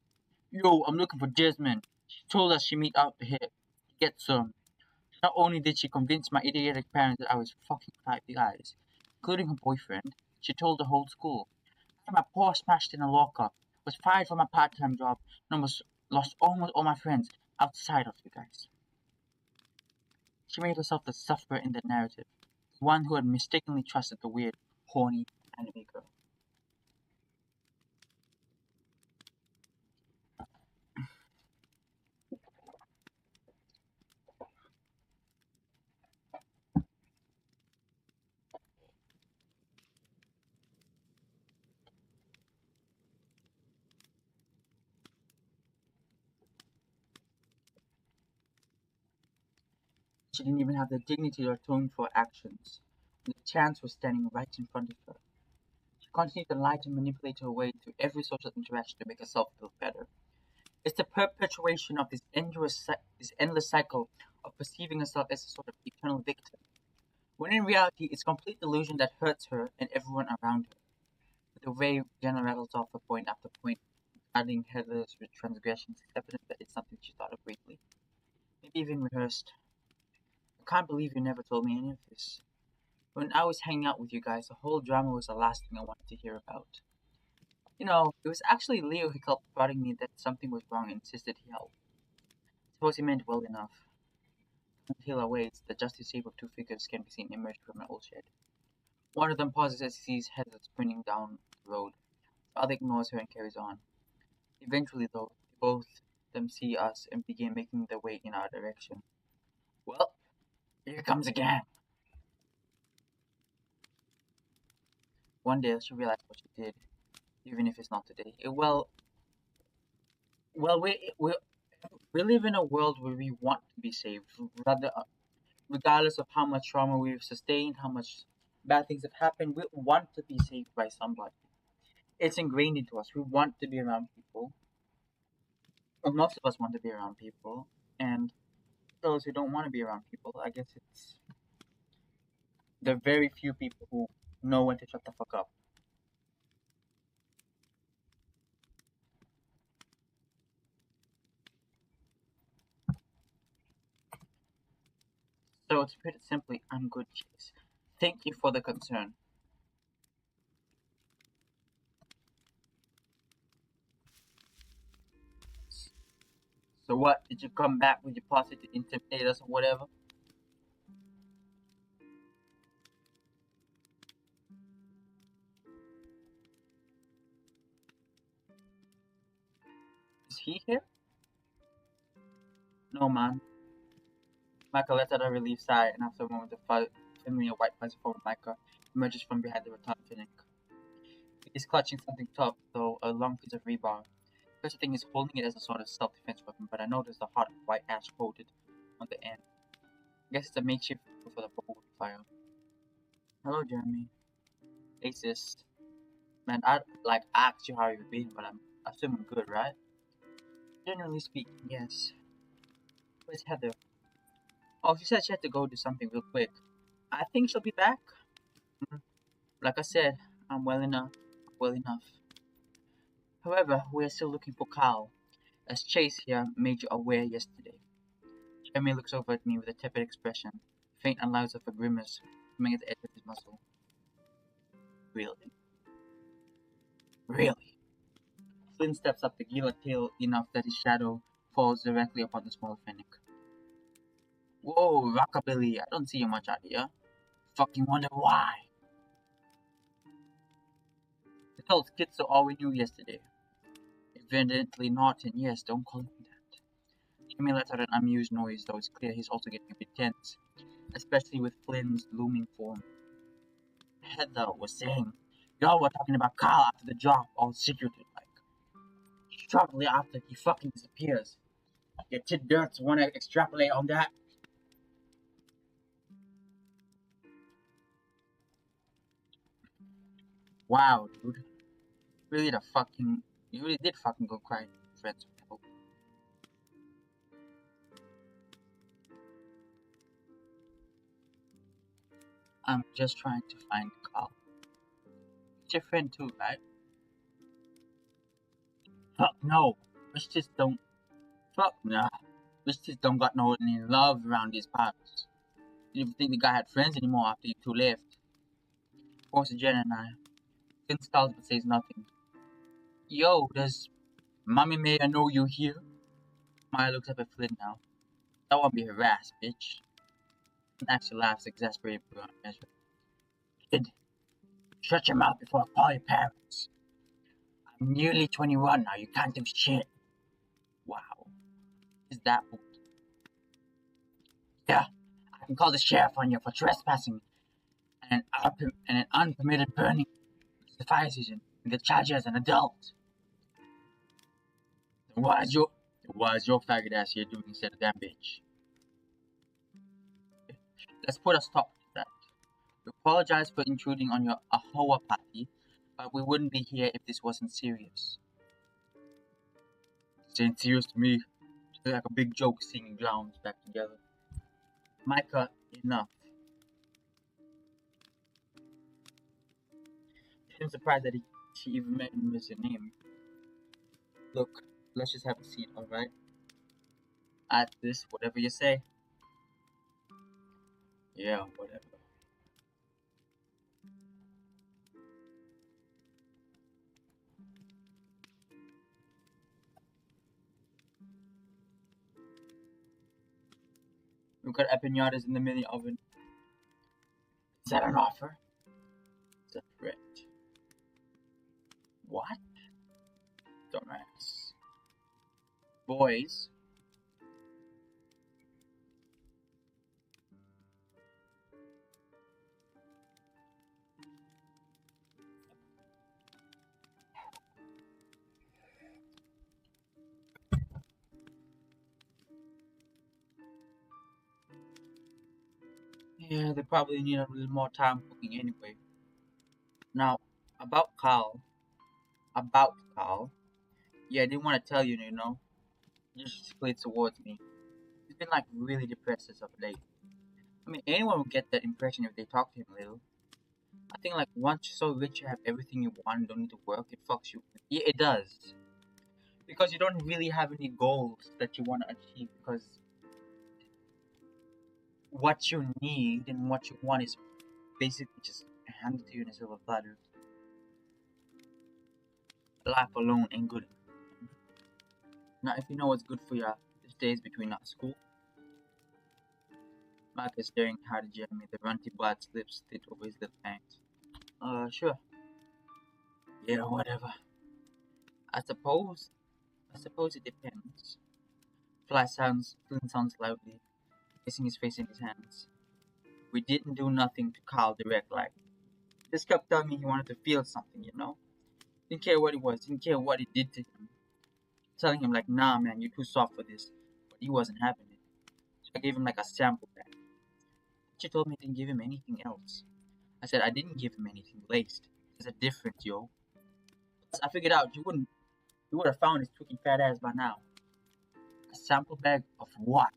S1: Yo, I'm looking for Jasmine. She told us she meet out here to get some. Not only did she convince my idiotic parents that I was fucking five guys, including her boyfriend, she told the whole school. I had my paw smashed in a lockup, was fired from my part-time job, and almost lost almost all my friends outside of you guys. She made herself the sufferer in the narrative, the one who had mistakenly trusted the weird, horny anime girl. She didn't even have the dignity to atone for her actions. The chance was standing right in front of her. She continued to lie and manipulate her way through every social interaction to make herself feel better. It's the perpetuation of this endless cycle of perceiving herself as a sort of eternal victim, when in reality it's complete delusion that hurts her and everyone around her. The way Jenna rattles off her point after point, adding headers with transgressions, is evident that it's something she thought of greatly, maybe even rehearsed. I can't believe you never told me any of this. When I was hanging out with you guys, the whole drama was the last thing I wanted to hear about. It was actually Leo who kept prodding me that something was wrong and insisted he help. Suppose he meant well enough. Until awaits, the justice shape of two figures can be seen emerge from an old shed. One of them pauses as he sees headers sprinting down the road. The other ignores her and carries on. Eventually, though, both them see us and begin making their way in our direction. Well, here comes again. One day she'll realize what she did, even if it's not today. Well, we live in a world where we want to be saved, rather, regardless of how much trauma we've sustained, how much bad things have happened. We want to be saved by somebody. It's ingrained into us. We want to be around people. Well, most of us want to be around people, and those who don't want to be around people, I guess there are very few people who know when to shut the fuck up. So to put it simply, I'm good, Chase. Thank you for the concern. So what? Did you come back with your posse to intimidate us or whatever? Is he here? No, man. Michael lets out a relief sigh, and after a moment, the familiar white fuzzy form of Micah emerges from behind the rotund Finnick. He is clutching something tough, though a long piece of rebar. First thing is holding it as a sort of self-defense weapon, but I notice the hot white ash coated on the end. I guess it's a makeshift for the bow fire. Hello, Jeremy. Aces. Man, I like asked you how you've been, but I'm assuming good, right? Generally speaking, yes. Where's Heather? Oh, she said she had to go do something real quick. I think she'll be back. Mhm. Like I said, I'm well enough. Well enough. However, we are still looking for Carl, as Chase here made you aware yesterday. Jeremy looks over at me with a tepid expression, faint outlines of a grimace coming at the edge of his muzzle. Really? Really? Flynn steps up the gila tail enough that his shadow falls directly upon the small Fennec. Whoa, rockabilly, I don't see you much out here. Fucking wonder why. The told kids are all we knew yesterday. Evidently not, and yes, don't call him that. Jimmy lets out an amused noise, though it's clear he's also getting a bit tense, especially with Flynn's looming form. Heather was saying, y'all were talking about Carl after the drop, all secretive like. Shortly after he fucking disappears. Your tit dirts wanna extrapolate on that? Wow, dude. Really the fucking you really did fucking go cry friends with help. I'm just trying to find Carl. He's your friend too, right? Fuck no. Let's just don't fuck nah. Let's just don't got no any love around these parts. You don't think the guy had friends anymore after you two left. Of course Jenna and I. Finn scowls but says nothing. Yo, does Mommy Maya know you here? Maya looks up at Flynn now. That won't be harassed, bitch. He actually laughs, exasperated beyond measure. Kid, shut your mouth before I call your parents. I'm nearly 21 now, you can't do shit. Wow. Is that old? Yeah, I can call the sheriff on you for trespassing and an unpermitted burning. It's the fire season, and they charge you as an adult. Then why is your faggot ass here doing instead of that bitch? Let's put a stop to that. We apologize for intruding on your Ahoa party, but we wouldn't be here if this wasn't serious. This ain't serious to me. It's like a big joke seeing clowns back together. Micah, enough. I'm surprised that she even remembers your name. Look, let's just have a seat, alright? At this, whatever you say. Yeah, whatever. We've got empanadas in the mini oven. Is that an offer? It's a threat. What? Dumbass. Boys. Yeah, they probably need a little more time cooking anyway. Now, about Carl. About Carl. Yeah, I didn't want to tell you, you know. He just split towards me. He's been like really depressed as of late. I mean, anyone would get that impression if they talk to him a little. I think like once you're so rich you have everything you want, don't need to work, it fucks you. Yeah, it does. Because you don't really have any goals that you want to achieve because what you need and what you want is basically just handed to you in a silver platter. Life alone ain't good. Now, if you know what's good for you these days between not school, Mark is staring hard at Jeremy, the runty blood slips thick over his lip fangs. Sure. Yeah, whatever. I suppose. I suppose it depends. Flynn sounds loudly, placing his face in his hands. We didn't do nothing to Carl direct, like. He just kept telling me he wanted to feel something, you know? Didn't care what it was, didn't care what it did to him. Telling him, like, nah, man, you're too soft for this. But he wasn't having it. So I gave him, like, a sample pack. She told me I didn't give him anything else. I said I didn't give him anything laced. There's a difference, yo. Plus, I figured out you would have found his tweaking fat ass by now. A sample bag of what?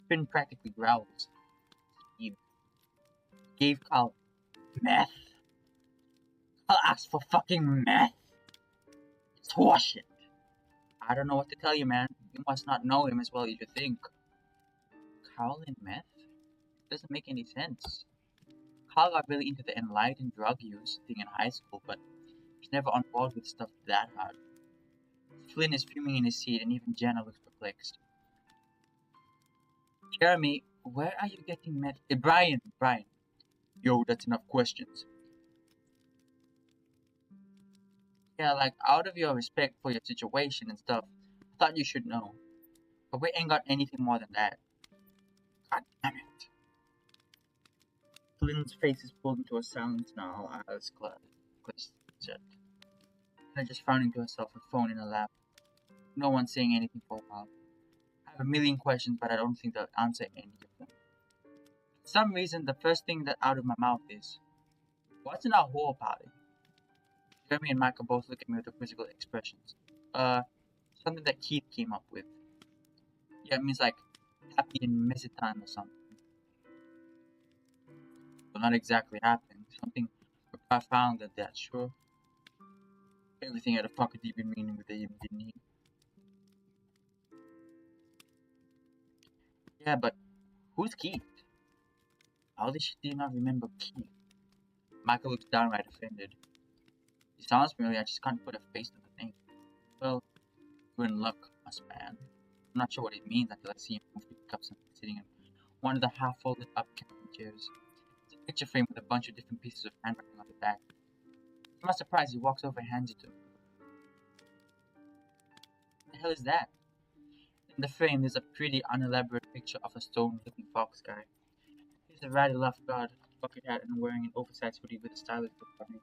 S1: Finn practically growls. He gave Carl meth. I'll ask for fucking meth. It's horseshit. I don't know what to tell you, man. You must not know him as well as you think. Carl and meth? Doesn't make any sense. Carl got really into the enlightened drug use thing in high school, but he's never on board with stuff that hard. Flynn is fuming in his seat, and even Jenna looks perplexed. Jeremy, where are you getting meth? Brian. Yo, that's enough questions. Yeah, like, out of your respect for your situation and stuff, I thought you should know. But we ain't got anything more than that. God damn it. Flynn's face is pulled into a silence now, eyes closed shut. Jenna just frowning to herself, her phone in her lap. No one saying anything for a while. I have a million questions, but I don't think they'll answer any of them. For some reason, the first thing that out of my mouth is, what's in our whole party? Jeremy and Michael both look at me with quizzical expressions. Something that Keith came up with. Yeah, it means like happy and messy time or something. Well, not exactly happening. Something profound at that, sure. Everything had a fucking deeper meaning with him, didn't he? Yeah, but who's Keith? How did she not remember Keith? Michael looks downright offended. He sounds familiar, I just can't put a face to the name. Well, you're in luck, us man. I'm not sure what it means until I see him move to pick up something sitting in one of the half-folded up camping chairs. It's a picture frame with a bunch of different pieces of handwriting on the back. To my surprise, he walks over and hands it to me. What the hell is that? In the frame, there's a pretty unelaborate picture of a stone-looking fox guy. He's a ratty left-guard, bucket hat, and wearing an oversized hoodie with a stylish book on it.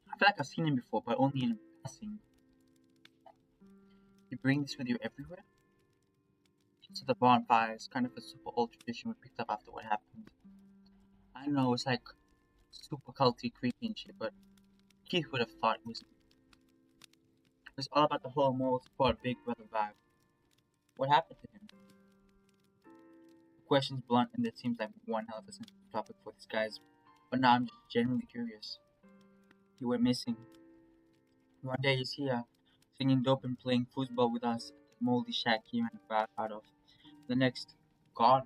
S1: I feel like I've seen him before, but only in passing. You bring this with you everywhere? So the bonfire is kind of a super old tradition we picked up after what happened. I know it's like super culty, creepy and shit, but Keith would have thought it was all about the whole moral support big brother vibe. What happened to him? The question's blunt and it seems like one hell of a sensitive topic for these guys, but now I'm just genuinely curious. He went missing. One day he's here, singing dope and playing football with us at the moldy shack he ran out of. The next, gone.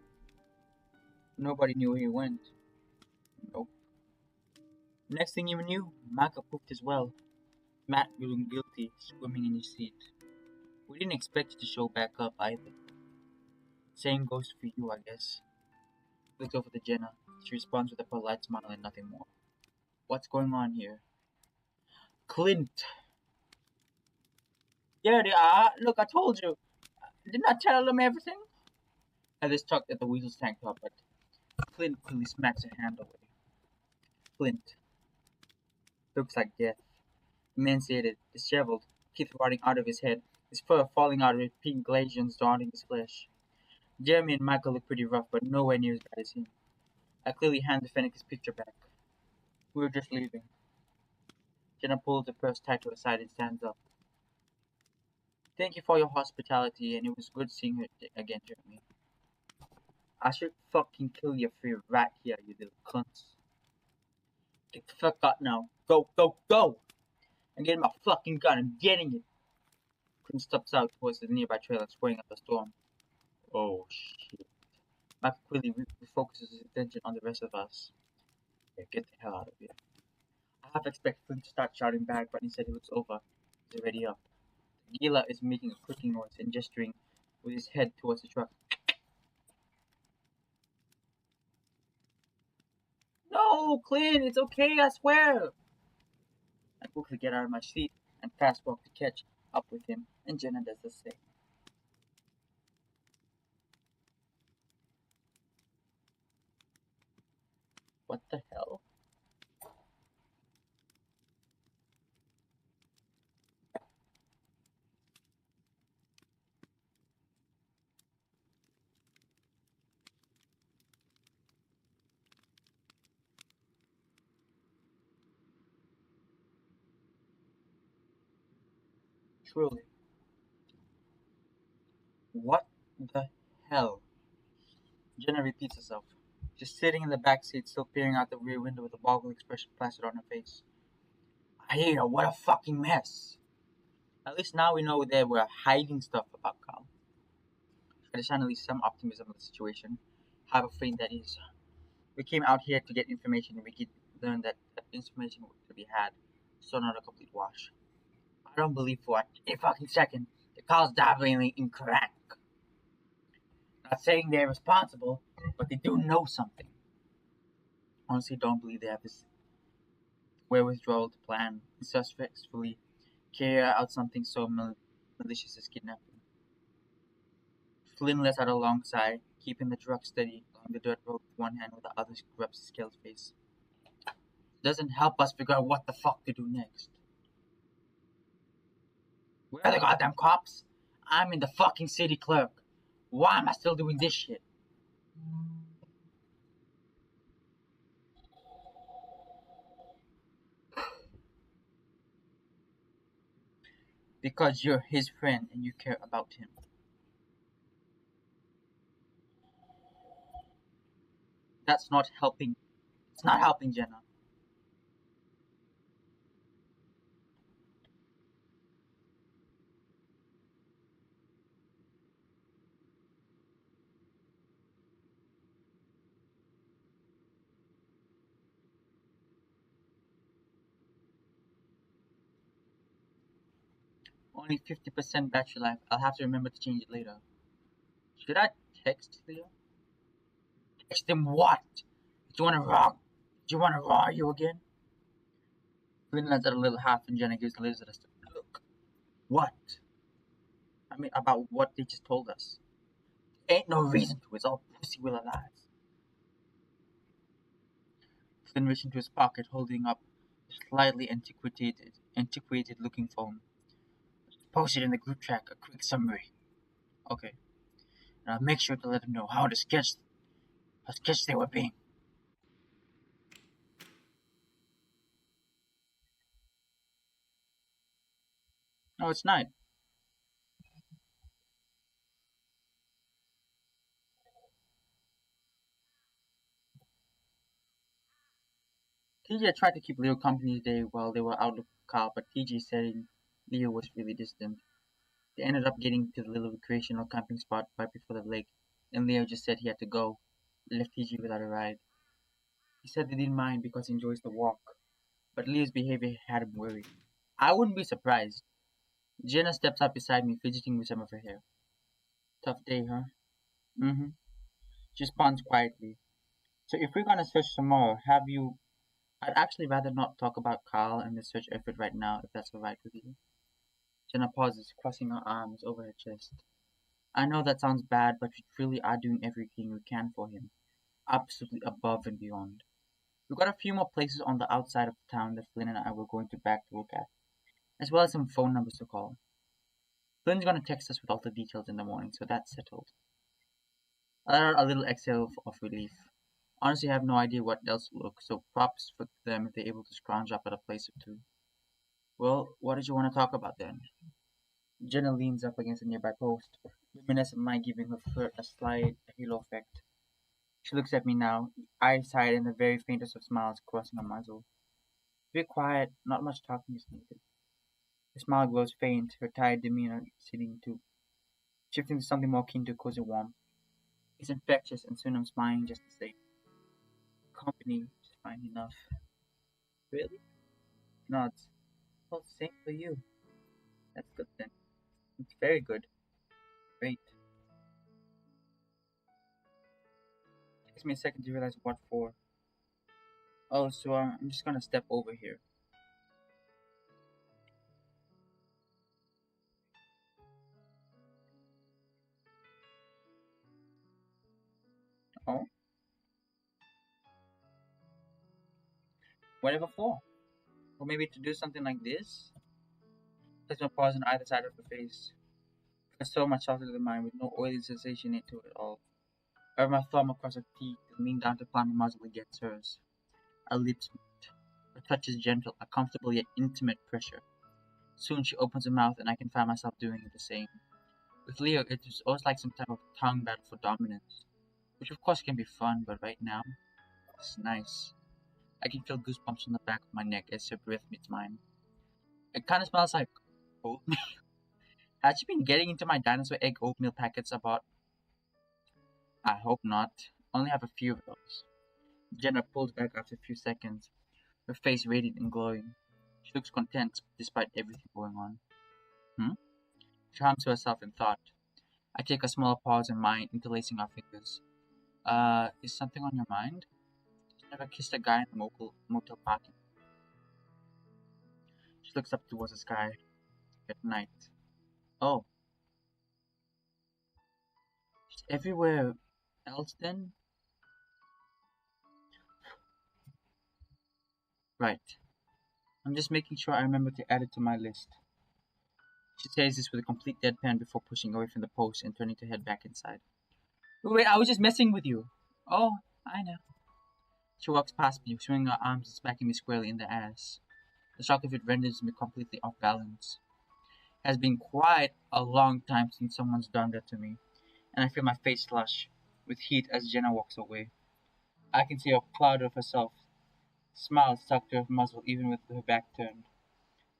S1: Nobody knew where he went. Nope. Next thing you knew, Maka pooped as well. Matt feeling guilty, swimming in his seat. We didn't expect you to show back up either. Same goes for you, I guess. Looks over to Jenna. She responds with a polite smile and nothing more. What's going on here? Clint! There they are! Look, I told you! Didn't I tell them everything? Alice tugged at the weasel's tank top, but Clint quickly smacks her hand away. Clint. Looks like death. Emaciated, disheveled, teeth rotting out of his head, his fur falling out with pink lesions dotting his flesh. Jeremy and Michael look pretty rough, but nowhere near as bad as him. I clearly hand the Fennec his picture back. We were just leaving. Jenna pulls the purse tight to her side and stands up. Thank you for your hospitality, and it was good seeing you again, Jeremy. I should fucking kill you for your rat here, you little cunts. Get the fuck out now. Go, go, go! I'm getting my fucking gun. I'm getting it. Clint steps out towards the nearby trailer, spraying up the storm. Oh shit. Michael quickly refocuses his attention on the rest of us. Yeah, get the hell out of here. I half expect Clint to start shouting back, but instead he looks over. He's already up. The Gila is making a clicking noise and gesturing with his head towards the truck. No, Clint, it's okay, I swear. I quickly get out of my seat and fast walk to catch up with him, and Jenna does the same. What the hell? Truly. What the hell? Jenna repeats herself. She's sitting in the back seat, still peering out the rear window with a boggled expression plastered on her face. I hear, what a fucking mess. At least now we know they were hiding stuff about Carl. There's finally some optimism of the situation, however faint that is. We came out here to get information and we could learn that information to be had. So not a complete wash. I don't believe for a fucking second that Carl's dabbling in crack. Not saying they're responsible, but they do know something. Honestly, don't believe they have this wherewithal to plan and successfully carry out something so malicious as kidnapping. Flynn lets out a long sigh, keeping the truck steady along the dirt road with one hand while the other grabs his scaled face. Doesn't help us figure out what the fuck to do next. Where are the goddamn cops? I'm in the fucking city clerk. Why am I still doing this shit? Because you're his friend and you care about him. That's not helping. It's not helping, Jenna. Only 50% battery life. I'll have to remember to change it later. Should I text Leo? Text him what? Do you wanna rock? Do you wanna raw you again? Flynn lets out a little laugh and Jenna gives Liz a look. What? I mean, about what they just told us. Ain't no reason to. It's all pussy will lies. Flynn reached into his pocket, holding up a slightly antiquated looking phone. Post it in the group chat, a quick summary. Okay. And I'll make sure to let them know how sketch they were being. No, it's not. TJ tried to keep Leo company today while they were out of the car, but TJ said Leo was really distant. They ended up getting to the little recreational camping spot right before the lake, and Leo just said he had to go, left TJ without a ride. He said they didn't mind because he enjoys the walk, but Leo's behavior had him worried. I wouldn't be surprised. Jenna steps up beside me, fidgeting with some of her hair. Tough day, huh? Mm-hmm. She responds quietly. So if we're gonna search tomorrow, have you... I'd actually rather not talk about Carl and the search effort right now, if that's alright with you. Jenna pauses, crossing her arms over her chest. I know that sounds bad, but we truly are doing everything we can for him. Absolutely above and beyond. We've got a few more places on the outside of town that Flynn and I were going to back to look at, as well as some phone numbers to call. Flynn's gonna text us with all the details in the morning, so that's settled. I let out a little exhale of relief. Honestly, I have no idea what else to look, so props for them if they're able to scrounge up at a place or two. Well, what did you want to talk about then? Jenna leans up against a nearby post, luminescent light giving her fur a slight halo effect. She looks at me now, eyes tight and the very faintest of smiles crossing her muzzle. Very quiet, not much talking is needed. Her smile grows faint, her tired demeanor shifting to something more akin to cozy warmth. It's infectious, and soon I'm smiling just the same. Company is fine enough. Really? Nods. Well, same for you. That's good then. It's very good. Great. Takes me a second to realize what for. Oh, so I'm just gonna step over here. Oh, whatever for? Or maybe to do something like this? There's no pause on either side of the face. It's so much softer than mine with no oily sensation into it at all. I run my thumb across her teeth and lean down to climb her muzzle against hers. Our lips meet. Her touch is gentle, a comfortable yet intimate pressure. Soon she opens her mouth and I can find myself doing the same. With Leo, it is always like some type of tongue battle for dominance, which of course can be fun, but right now, it's nice. I can feel goosebumps on the back of my neck as her breath meets mine. It kind of smells like oatmeal. Had she been getting into my dinosaur egg oatmeal packets about? I hope not. Only have a few of those. Jenna pulls back after a few seconds, her face radiant and glowing. She looks content despite everything going on. Hmm? She hums to herself in thought. I take a small pause in mine, interlacing our fingers. Is something on your mind? You never kissed a guy in the motel parking. She looks up towards the sky at night. Oh, she's everywhere else then? Right. I'm just making sure I remember to add it to my list. She says this with a complete deadpan before pushing away from the post and turning to head back inside. Wait, I was just messing with you. Oh, I know. She walks past me, swinging her arms and smacking me squarely in the ass. The shock of it renders me completely off balance. It has been quite a long time since someone's done that to me, and I feel my face flush with heat as Jenna walks away. I can see her proud of herself, smile stuck to her muzzle even with her back turned.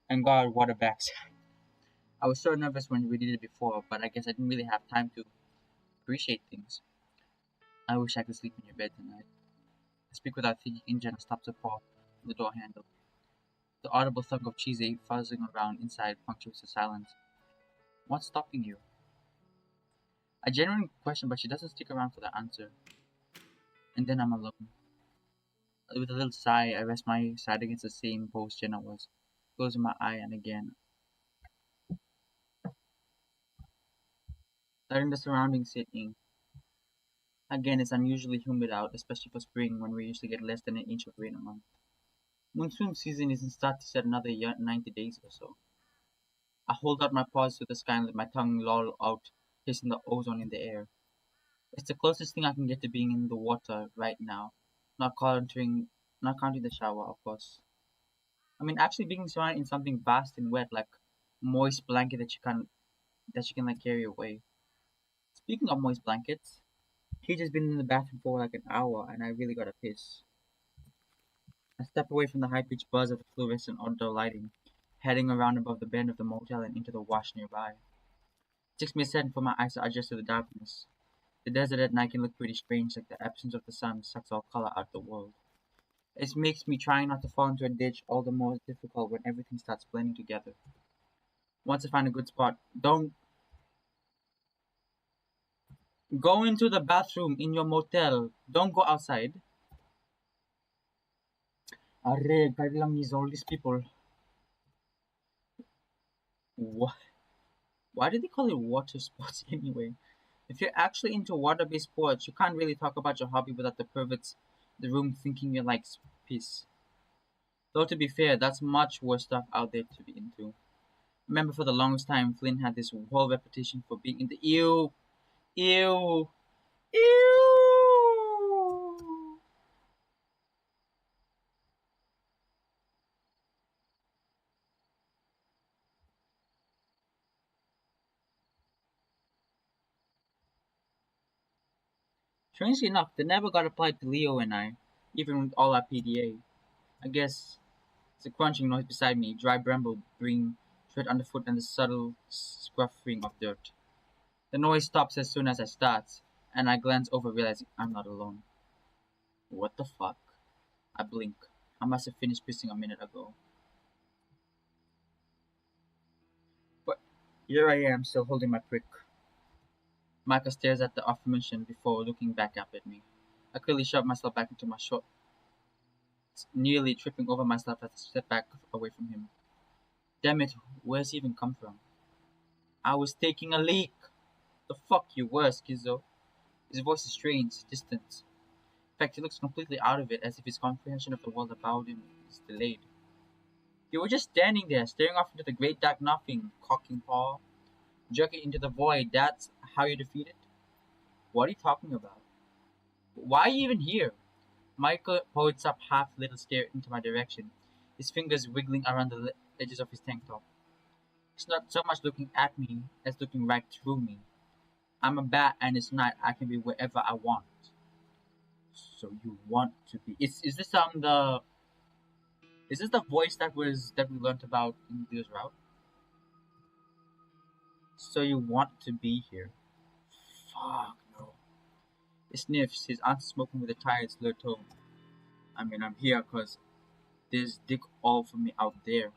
S1: And God, what a backside. I was so nervous when we did it before, but I guess I didn't really have time to appreciate things. I wish I could sleep in your bed tonight. I speak without thinking and Jenna stops her paw on the door handle. The audible thunk of cheese fuzzing around inside punctuates the silence. What's stopping you? I genuinely question, but she doesn't stick around for the answer. And then I'm alone. With a little sigh, I rest my side against the same post Jenna was, closing my eye and again, letting the surroundings sit in. Again, it's unusually humid out, especially for spring when we usually get less than an inch of rain a month. Monsoon season isn't start to set another 90 days or so. I hold out my paws to the sky and let my tongue loll out, tasting the ozone in the air. It's the closest thing I can get to being in the water right now, not counting, not counting the shower, of course. I mean, actually being surrounded in something vast and wet, like moist blanket that you can like carry away. Speaking of moist blankets, he just been in the bathroom for like an hour, and I really gotta piss. I step away from the high-pitched buzz of the fluorescent outdoor lighting, heading around above the bend of the motel and into the wash nearby. It takes me a second for my eyes to adjust to the darkness. The desert at night can look pretty strange, like the absence of the sun sucks all color out of the world. It makes me try not to fall into a ditch all the more difficult when everything starts blending together. Once I find a good spot, don't go into the bathroom in your motel. Don't go outside. Arre, kailang is all these people. What? Why do they call it water sports anyway? If you're actually into water-based sports, you can't really talk about your hobby without the perverts in the room thinking you like piss. Though to be fair, that's much worse stuff out there to be into. Remember for the longest time, Flynn had this whole reputation for being into ew, ew. Strangely enough, they never got applied to Leo and I, even with all our PDA. I guess it's a crunching noise beside me, dry bramble being tread underfoot and the subtle scruffing of dirt. The noise stops as soon as I start, and I glance over realizing I'm not alone. What the fuck? I blink. I must have finished pissing a minute ago. But here I am, still holding my prick. Micah stares at the aforementioned before looking back up at me. I quickly shove myself back into my shorts, nearly tripping over myself as I step back away from him. Damn it, where's he even come from? I was taking a leak! The fuck you were, schizo. His voice is strange, distant. In fact, he looks completely out of it, as if his comprehension of the world about him is delayed. You were just standing there, staring off into the great dark nothing, cocking paw, jerking into the void. That's how you defeat it? What are you talking about? Why are you even here? Michael points up half little stare into my direction, his fingers wiggling around the edges of his tank top. He's not so much looking at me as looking right through me. I'm a bat, and it's night. I can be wherever I want. So you want to be? Is this the voice that we learned about in Leo's route? So you want to be here? Fuck no. He sniffs, his answer smoking with a tired, slurred tone. I mean, I'm here because there's dick all for me out there.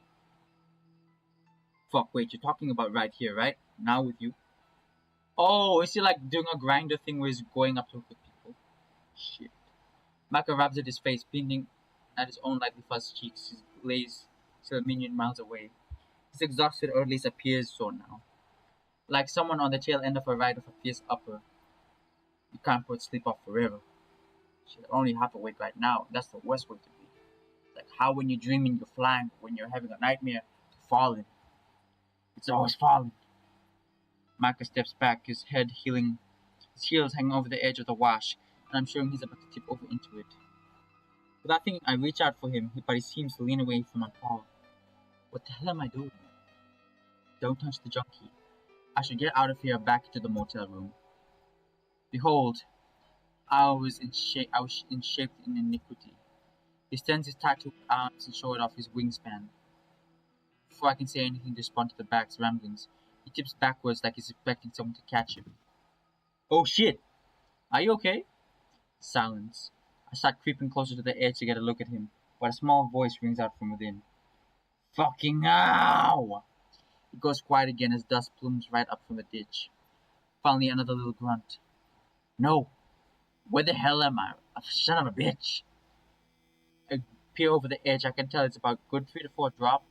S1: Fuck, wait, you're talking about right here, right? Now with you? Oh, is he like doing a grinder thing where he's going up to hook with people? Shit. Maka rubs at his face, pinning at his own lightly fuzzed cheeks. His lays still a million miles away. He's exhausted, or at least appears so now. Like someone on the tail end of a ride of a fierce upper. You can't put sleep off forever. Shit, I'm only half awake right now. That's the worst way to be. Like how when you're dreaming you're flying, when you're having a nightmare, falling. It's always falling. Micah steps back, his heels hanging over the edge of the wash, and I'm sure he's about to tip over into it. Without thinking, I reach out for him, but he seems to lean away from my paw. What the hell am I doing? Don't touch the junkie. I should get out of here back to the motel room. Behold, I was enshaped in iniquity. He extends his tattooed arms and shows off his wingspan. Before I can say anything to respond to the bag's ramblings, he tips backwards like he's expecting someone to catch him. Oh shit! Are you okay? Silence. I start creeping closer to the edge to get a look at him, but a small voice rings out from within. Fucking ow! It goes quiet again as dust plumes right up from the ditch. Finally, another little grunt. No! Where the hell am I? Son of a bitch! I peer over the edge. I can tell it's about good 3 to 4 drop.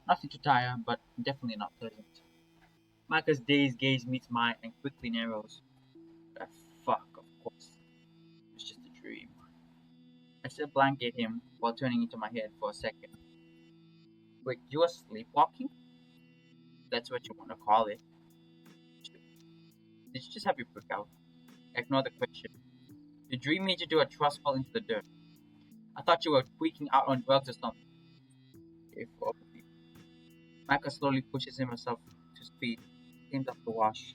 S1: Nothing too dire, but definitely not pleasant. Micah's dazed gaze meets mine and quickly narrows. Ah, fuck, of course. It's just a dream. I still blanket him while turning into my head for a second. Wait, you are sleepwalking? That's what you want to call it. Did you just have your book out? Ignore the question. The dream made you do a trust fall into the dirt. I thought you were tweaking out on drugs or something. If only. Micah slowly pushes himself to his feet, cleans up the wash.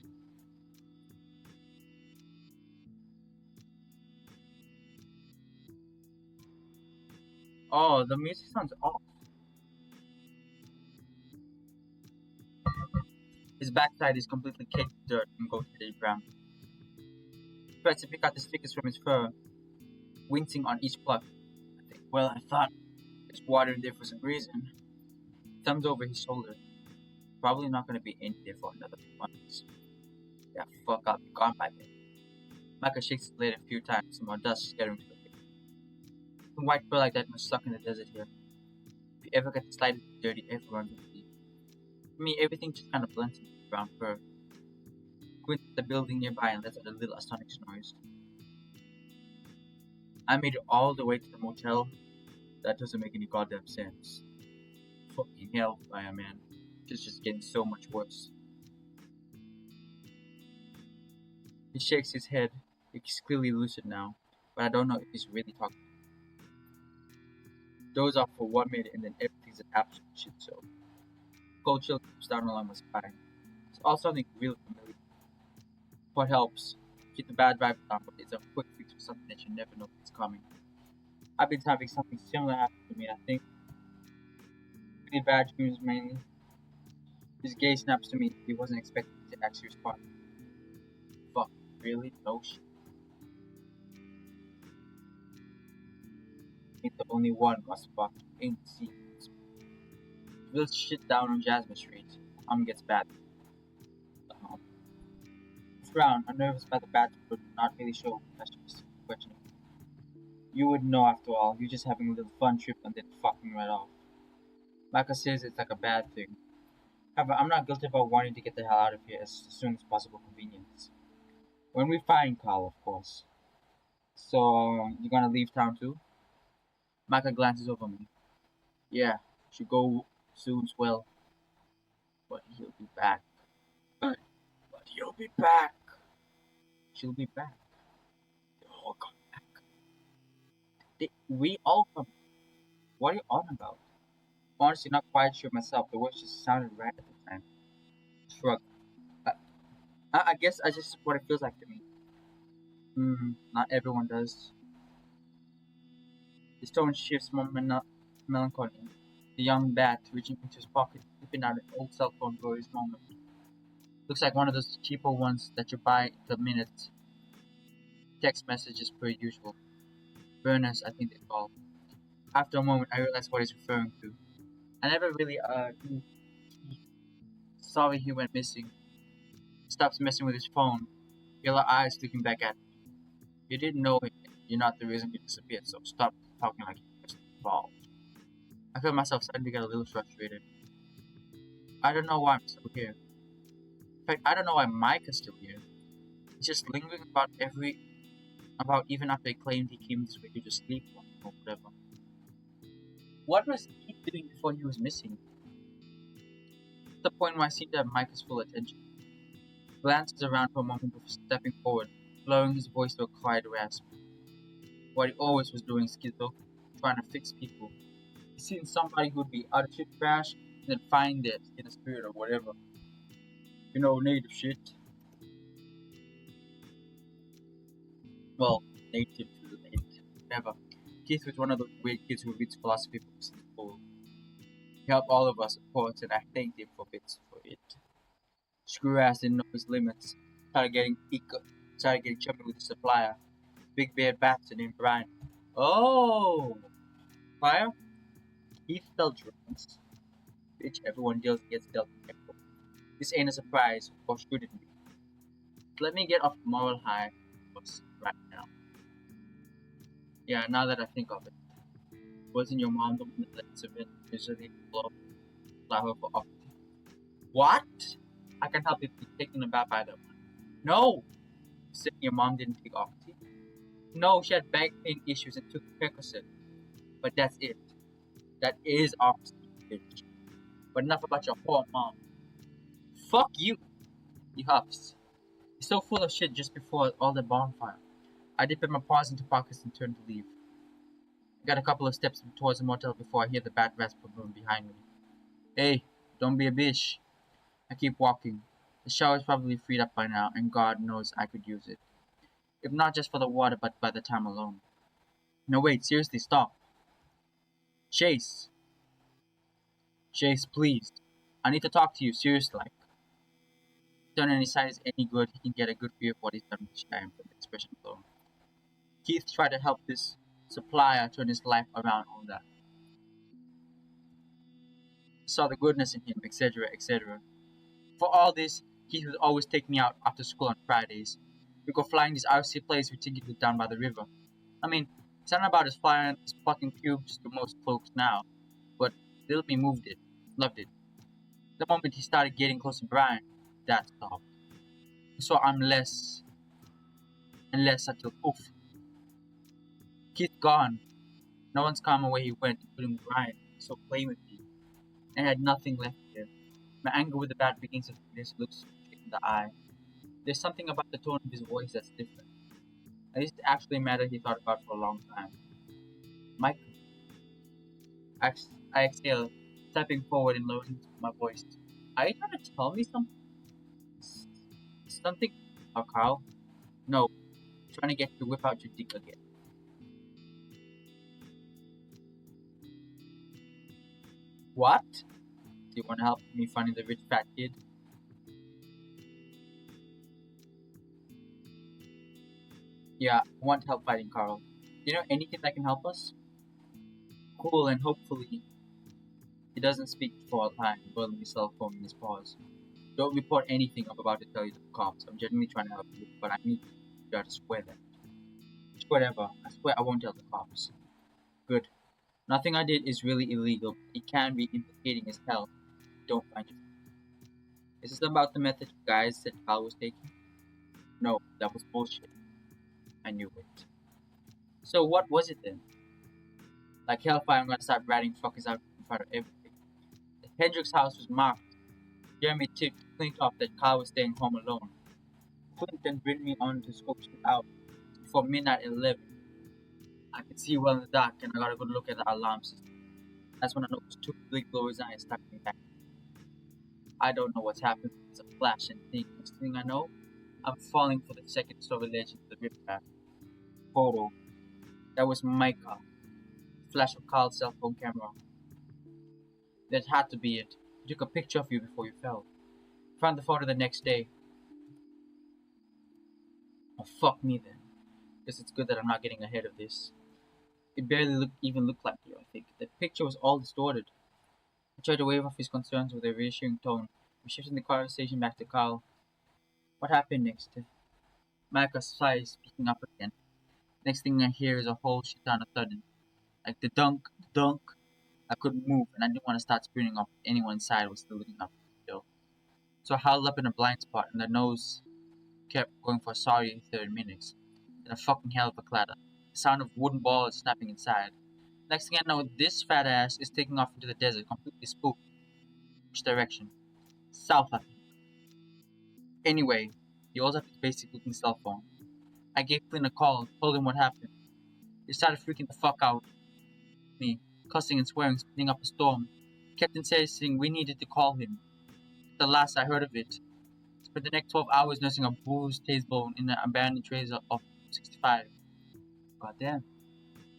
S1: Oh, the music sounds off. His backside is completely caked with dirt and goatee brown. He tries to pick out the stickers from his fur, wincing on each pluck. I think, well, I thought there's water in there for some reason. Thumbs over his shoulder. Probably not going to be in there for another few months. Yeah, fuck up, be gone by then. Micah shakes his blade a few times, some more dust scattering to the wind. Some white fur like that must suck in the desert here. If you ever get the slightest dirty, everyone will see. For me, everything just kind of blends into brown fur. Squints at the building nearby and lets out a little astonished noise. I made it all the way to the motel. That doesn't make any goddamn sense. Fucking hell, Fire Man. It's just getting so much worse. He shakes his head. He's clearly lucid now, but I don't know if he's really talking. Doze off for 1 minute and then everything's an absolute shit show. Cold chill comes down along my spine. It's all something really familiar. What helps? Keep the bad vibes down, but it's a quick fix for something that you never know it's coming. I've been having something similar happen to me, I think. Really bad dreams mainly. His gaze snaps to me. He wasn't expecting me to actually respond. Fuck, really? No shit. Ain't the only one must fuck. Ain't see. Spills shit down on Jasmine Street. Gets bad. Um, Frown, I'm nervous about the bad, but not really sure what she's questioning. You wouldn't know after all. You're just having a little fun trip and then fucking right off. Micah says it's like a bad thing. However, I'm not guilty about wanting to get the hell out of here as soon as possible convenience. When we find Carl, of course. So, you gonna leave town too? Micah glances over me. Yeah, should go soon as well. But he'll be back. But, but he'll be back. She'll be back. They all come back. We all come. What are you on about? Honestly, not quite sure myself. The words just sounded right at the time. Shrug. I, I guess I just what it feels like to me. Not everyone does. His tone shifts more melancholy. The young bat reaching into his pocket, whipping out an old cell phone for his moment. Looks like one of those cheaper ones that you buy the minute. Text messages per usual. Burners, I think they call. After a moment, I realized what he's referring to. I never really, sorry he went missing. Stops messing with his phone. Yellow eyes looking back at me. You didn't know him. You're not the reason he disappeared, so stop talking like he was involved. I feel myself starting to get a little frustrated. I don't know why I'm still here. In fact, I don't know why Mike is still here. He's just lingering about even after he claimed he came this way to just sleep or whatever. What was he doing before he was missing? At the point where I seem to have Micah's full attention. Glances around for a moment before stepping forward, lowering his voice to a quiet rasp. What he always was doing, Schizo, trying to fix people. He's seen somebody who'd be out of shit crash and then find it in a spirit or whatever. You know, native shit. Well, native to the late. Whatever. Keith was one of those weird kids who reads philosophy books in school. He helped all of us, of course, and I thanked him for bits for it. Screw ass didn't know his limits. Started getting chummy with the supplier. Big beard bastard named Brian. Oh! Fire? Keith fell drinks. Bitch, everyone deals gets dealt with. This ain't a surprise, or should it be? Let me get off the moral high horse right now. Yeah, now that I think of it, wasn't your mom the one that let Savannah usually allow her for octave? What? I can help if you're taken aback by that one. No! Saying your mom didn't take octave? No, she had back pain issues and took Percocet. But that's it. That is octave, bitch. But enough about your poor mom. Fuck you! He huffs. He's so full of shit just before all the bonfire. I dip my paws into pockets and turn to leave. I got a couple of steps towards the motel before I hear the bat rasp room behind me. Hey, don't be a bitch. I keep walking. The shower's probably freed up by now, and God knows I could use it. If not just for the water, but by the time alone. No, wait, seriously, stop. Chase. Chase, please. I need to talk to you, seriously. Like, turn any side is any good, he can get a good view of what he's done with Shine from the expression alone. Keith tried to help this supplier turn his life around on that. He saw the goodness in him, etc., etc. For all this, Keith would always take me out after school on Fridays. We go flying this RC place we ticketed down by the river. I mean, it's not about as flying as plucking pubes to most folks now, but little me moved it, loved it. The moment he started getting close to Brian, that stopped. So I'm less and less until poof, Keith gone. No one's come where he went, including Brian, so playing with me, and I had nothing left there. My anger with the bat begins to fade as he looks straight in the eye. There's something about the tone of his voice that's different. And this actually matter he thought about for a long time. Michael. I exhale, stepping forward and lowering my voice. Are you trying to tell me something? Something about Carl? No, trying to get you to whip out your dick again. What? Do you want to help me finding the rich fat kid? Yeah, I want help fighting Carl. You know anything that can help us? Cool, and hopefully he doesn't speak for a time, rolling his cell phone in his paws. Don't report anything I'm about to tell you to the cops. I'm genuinely trying to help you, but I need you to swear that. Whatever. I swear I won't tell the cops. Good. Nothing I did is really illegal. It can be implicating as hell. Don't find it. Is this about the method you guys said Carl was taking? No, that was bullshit. I knew it. So what was it then? Like hellfire, I'm gonna start ratting fuckers out in front of everything. The Hendricks house was marked. Jeremy tipped Clint off that Carl was staying home alone. Clinton bring me on to scope shit out before midnight at 11. I could see well in the dark and I got a good look at the alarm system. That's when I noticed two big glorious eyes staring back. I don't know what's happened. It's a flash and thing. Next thing I know, I'm falling for the second story ledge into the riprap. Photo. That was Micah. Flash of Carl's cell phone camera. That had to be it. He took a picture of you before you fell. Found the photo the next day. Oh fuck me then. Guess it's good that I'm not getting ahead of this. It barely even looked like you, I think. The picture was all distorted. I tried to wave off his concerns with a reassuring tone, shifting the conversation back to Carl. What happened next? Micah's sighs speaking up again. Next thing I hear is a whole shit on a sudden. Like the dunk, the dunk. I couldn't move and I didn't want to start sprinting off if anyone inside was still looking up still. So I held up in a blind spot and the nose kept going for a sorry 30 minutes. Then a fucking hell of a clatter. The sound of wooden balls snapping inside. Next thing I know, this fat ass is taking off into the desert, completely spooked. Which direction? South, I think. Anyway, he holds up his basic looking cell phone. I gave Flynn a call, told him what happened. He started freaking the fuck out. Me, cussing and swearing, spinning up a storm. Kept insisting we needed to call him. The last I heard of it. Spent the next 12 hours nursing a bruised tailbone in an abandoned trailer of 65. Goddamn.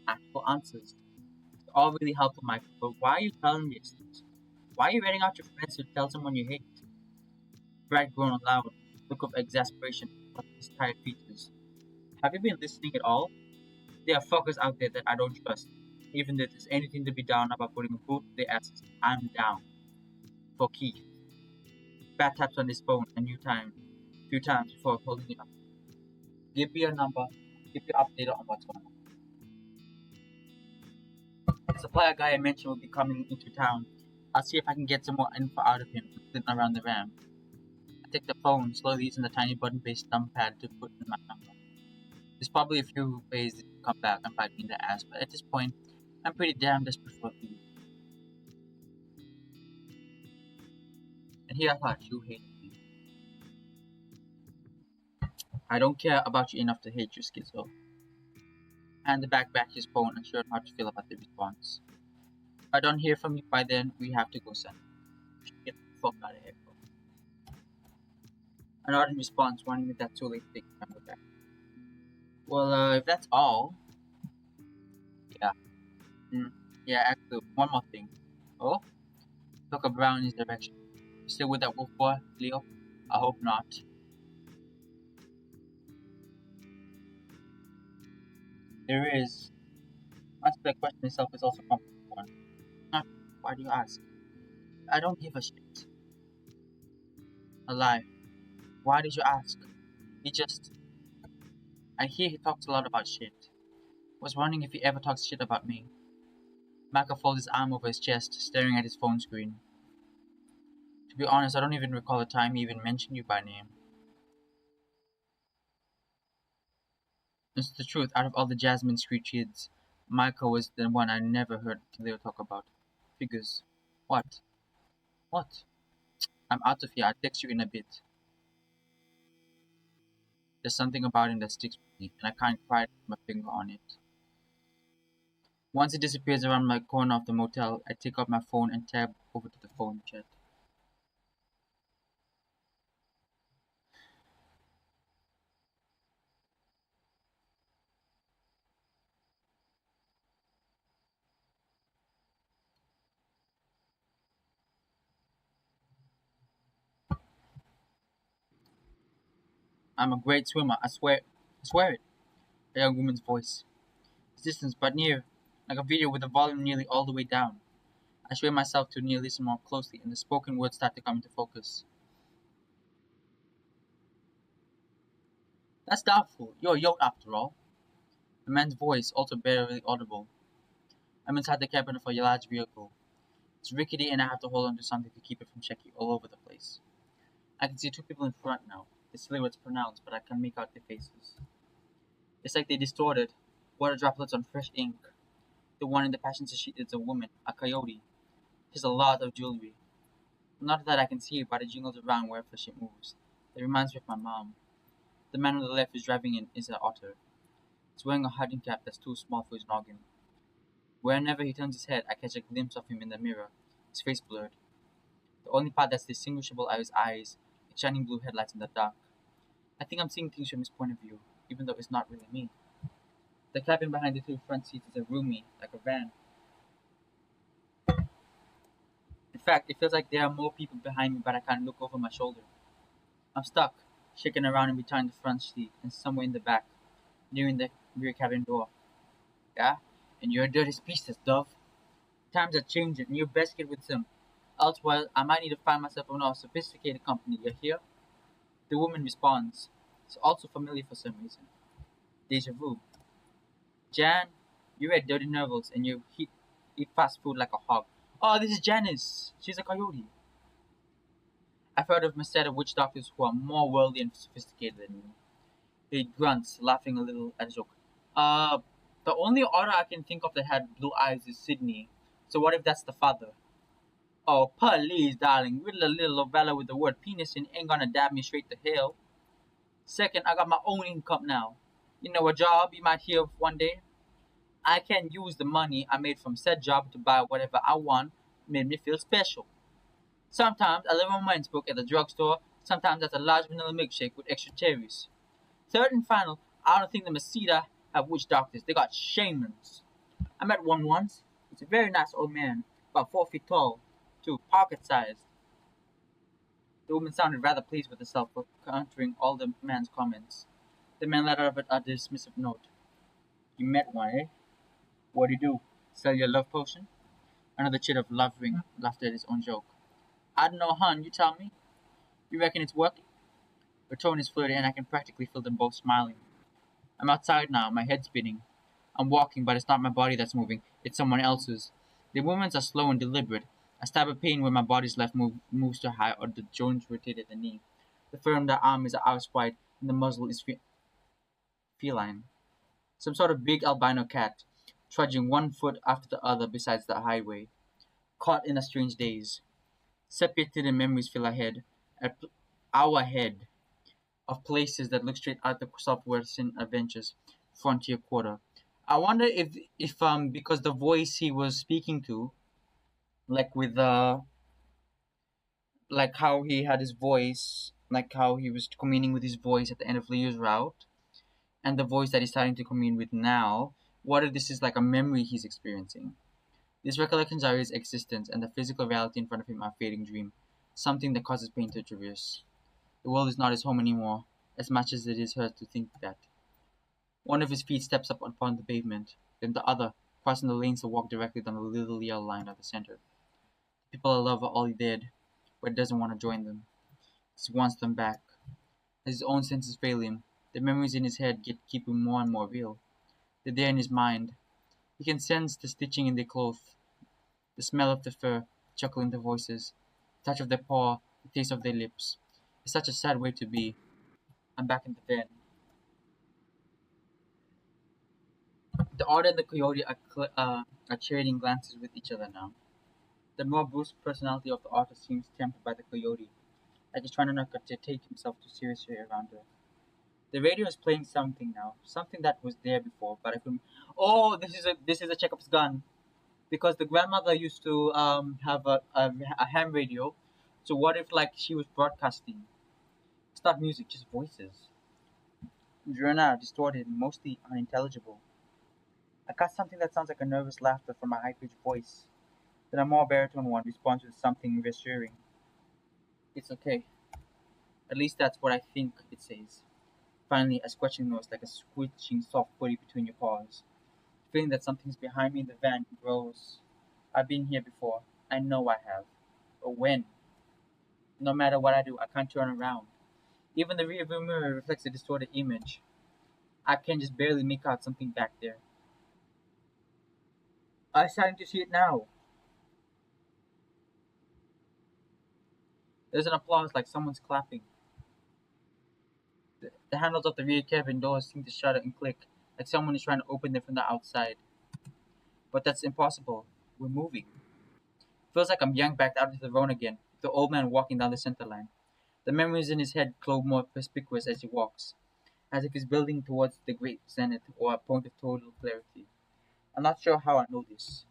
S1: Actual answers. It's all really helpful, Michael, but why are you telling me these things? Why are you writing out your friends to tell someone you hate? Brad groaned aloud, look of exasperation on his tired features. Have you been listening at all? There are fuckers out there that I don't trust. Even if there's anything to be down about putting a boot in their asses, I'm down. For Keith. Bat taps on his phone a few times before holding it up. Give me your number. Keep you updated on what's going on. The supplier guy I mentioned will be coming into town. I'll see if I can get some more info out of him sitting around the van. I take the phone, slowly using the tiny button-based numpad to put in my number. There's probably a few ways to come back and bite me in the ass, but at this point, I'm pretty damn desperate for you. And here I thought you hated me. I don't care about you enough to hate you, schizo. Hand back his phone, unsure how to feel about the response. If I don't hear from you by then, we have to go son. Get the fuck out of here, bro. I nodded in response, warning me that too late to take the camera back. Well, if that's all, yeah. Mm, yeah, actually, one more thing. Oh? Look around in his direction. You still with that wolf boy, Leo? I hope not. There is. Answer that question itself is also a complicated one. Not, why do you ask? I don't give a shit. A lie. Why did you ask? He just. I hear he talks a lot about shit. Was wondering if he ever talks shit about me. Maka folds his arm over his chest, staring at his phone screen. To be honest, I don't even recall the time he even mentioned you by name. It's the truth, out of all the Jasmine Street kids, Micah was the one I never heard Leo talk about. Figures. What? What? I'm out of here, I'll text you in a bit. There's something about him that sticks with me, and I can't quite put my finger on it. Once he disappears around my corner of the motel, I take out my phone and tab over to the phone chat. I'm a great swimmer, I swear it. A young woman's voice. Distance but near, like a video with the volume nearly all the way down. I sway myself to near listen more closely, and the spoken words start to come into focus. That's doubtful. You're a yacht after all. The man's voice, also barely audible. I'm inside the cabin of a large vehicle. It's rickety and I have to hold on to something to keep it from shaking all over the place. I can see two people in front now. The silhouette's pronounced, but I can make out their faces. It's like they distorted. Water droplets on fresh ink. The one in the passenger seat is a woman, a coyote. She has a lot of jewelry. Not that I can see it, but it jingles around wherever she moves. It reminds me of my mom. The man on the left who's driving in is an otter. He's wearing a hunting cap that's too small for his noggin. Whenever he turns his head, I catch a glimpse of him in the mirror, his face blurred. The only part that's distinguishable are his eyes, like shining blue headlights in the dark. I think I'm seeing things from his point of view, even though it's not really me. The cabin behind the two front seats is a roomy, like a van. In fact, it feels like there are more people behind me, but I can't look over my shoulder. I'm stuck, shaking around in between the front seat and somewhere in the back, nearing the rear cabin door. Yeah? And you're a dirty species, Dove. Times are changing, and you best get with them. Elsewhere, I might need to find myself a more sophisticated company. You hear? The woman responds. It's also familiar for some reason. Deja vu. Jan, you read dirty novels and you eat fast food like a hog. Oh, this is Janice. She's a coyote. I've heard of a set of witch doctors who are more worldly and sophisticated than me. He grunts, laughing a little at a joke. Uh, the only otter I can think of that had blue eyes is Sydney. So what if that's the father? Oh, please, darling. Riddle a little novella with the word penis and ain't gonna dab me straight to hell. Second, I got my own income now. You know, a job you might hear of one day. I can use the money I made from said job to buy whatever I want. Made me feel special. Sometimes I leave a romance book at the drugstore. Sometimes that's a large vanilla milkshake with extra cherries. Third and final, I don't think the Mesita have witch doctors. They got shamans. I met one once. He's a very nice old man, about 4 feet tall, too, pocket sized. The woman sounded rather pleased with herself for countering all the man's comments. The man let out a dismissive note. You met one, eh? What'd he do? Sell you a love potion? Another chit of laughter at his own joke. I don't know, hon, you tell me. You reckon it's working? Her tone is flirty and I can practically feel them both smiling. I'm outside now, my head spinning. I'm walking, but it's not my body that's moving, it's someone else's. The movements are slow and deliberate. A stab of pain where my body's left moves too high or the joints rotate at the knee. The fur on the arm is arched wide and the muzzle is feline. Some sort of big albino cat, trudging one foot after the other beside the highway, caught in a strange daze. Separated memories fill ahead, our head, of places that look straight out the software sin adventures, frontier quarter. I wonder if because the voice he was speaking to, like with like how he had his voice, like how he was communing with his voice at the end of Leo's route, and the voice that he's starting to commune with now. What if this is like a memory he's experiencing? These recollections are his existence, and the physical reality in front of him a fading dream, something that causes pain to traverse. The world is not his home anymore, as much as it is hers to think that. One of his feet steps up upon the pavement, then the other, crossing the lanes to walk directly down the little yellow line at the center. People I love are all he did, but he doesn't want to join them. He wants them back. As his own senses fail him, the memories in his head get keeping more and more real. They're there in his mind. He can sense the stitching in their clothes, the smell of the fur, the chuckle in their voices, the touch of their paw, the taste of their lips. It's such a sad way to be. I'm back in the van. The otter and the coyote are trading glances with each other now. The more brusque personality of the otter seems tempered by the coyote, like he's trying not to take himself too seriously around her. The radio is playing something now, something that was there before, but I couldn't. Oh, this is a Chekhov's gun because the grandmother used to have a ham radio. So what if like she was broadcasting? It's not music, just voices. Jenna distorted, mostly unintelligible. I caught something that sounds like a nervous laughter from a high-pitched voice. Then a more baritone one responds with something reassuring. It's okay. At least that's what I think it says. Finally, a scratching noise like a squishing soft body between your paws. The feeling that something's behind me in the van grows. I've been here before. I know I have. But when? No matter what I do, I can't turn around. Even the rearview mirror reflects a distorted image. I can just barely make out something back there. I'm starting to see it now. There's an applause like someone's clapping. The handles of the rear cabin doors seem to shudder and click, like someone is trying to open them from the outside. But that's impossible. We're moving. Feels like I'm yanked back out into the road again, with the old man walking down the center line. The memories in his head glow more perspicuous as he walks, as if he's building towards the great zenith or a point of total clarity. I'm not sure how I know this.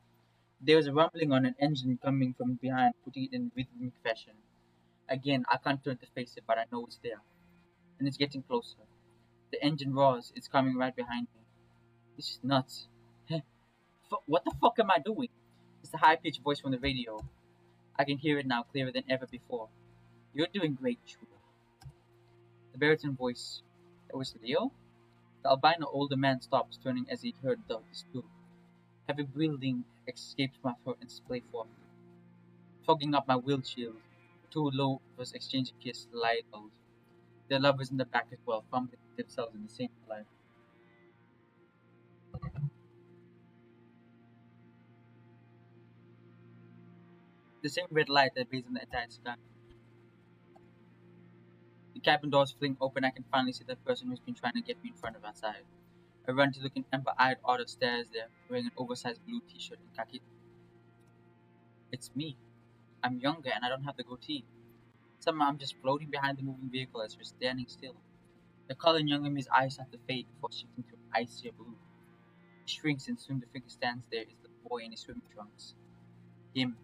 S1: There is a rumbling on an engine coming from behind, putting it in rhythmic fashion. Again, I can't turn to face it, but I know it's there. And it's getting closer. The engine roars, it's coming right behind me. This is nuts. What the fuck am I doing? It's the high pitched voice from the radio. I can hear it now clearer than ever before. You're doing great, Shula. The baritone voice. That was Leo? The albino older man stops, turning as he heard this too. Heavy breathing escapes my throat and splay forth, fogging up my windshield. Two lovers exchange a kiss, lidled. Their lovers in the back as well, fumbling themselves in the same life. The same red light that blazes in the entire sky. The cabin doors fling open. I can finally see the person who's been trying to get me in front of outside. A runty-looking, amber-eyed otter stares there, wearing an oversized blue t-shirt and khaki. It's me. I'm younger and I don't have the goatee. Somehow I'm just floating behind the moving vehicle as we're standing still. The color in younger me's eyes start to fade before shifting to an icier blue. He shrinks and soon the figure stands there is the boy in his swimming trunks. Him.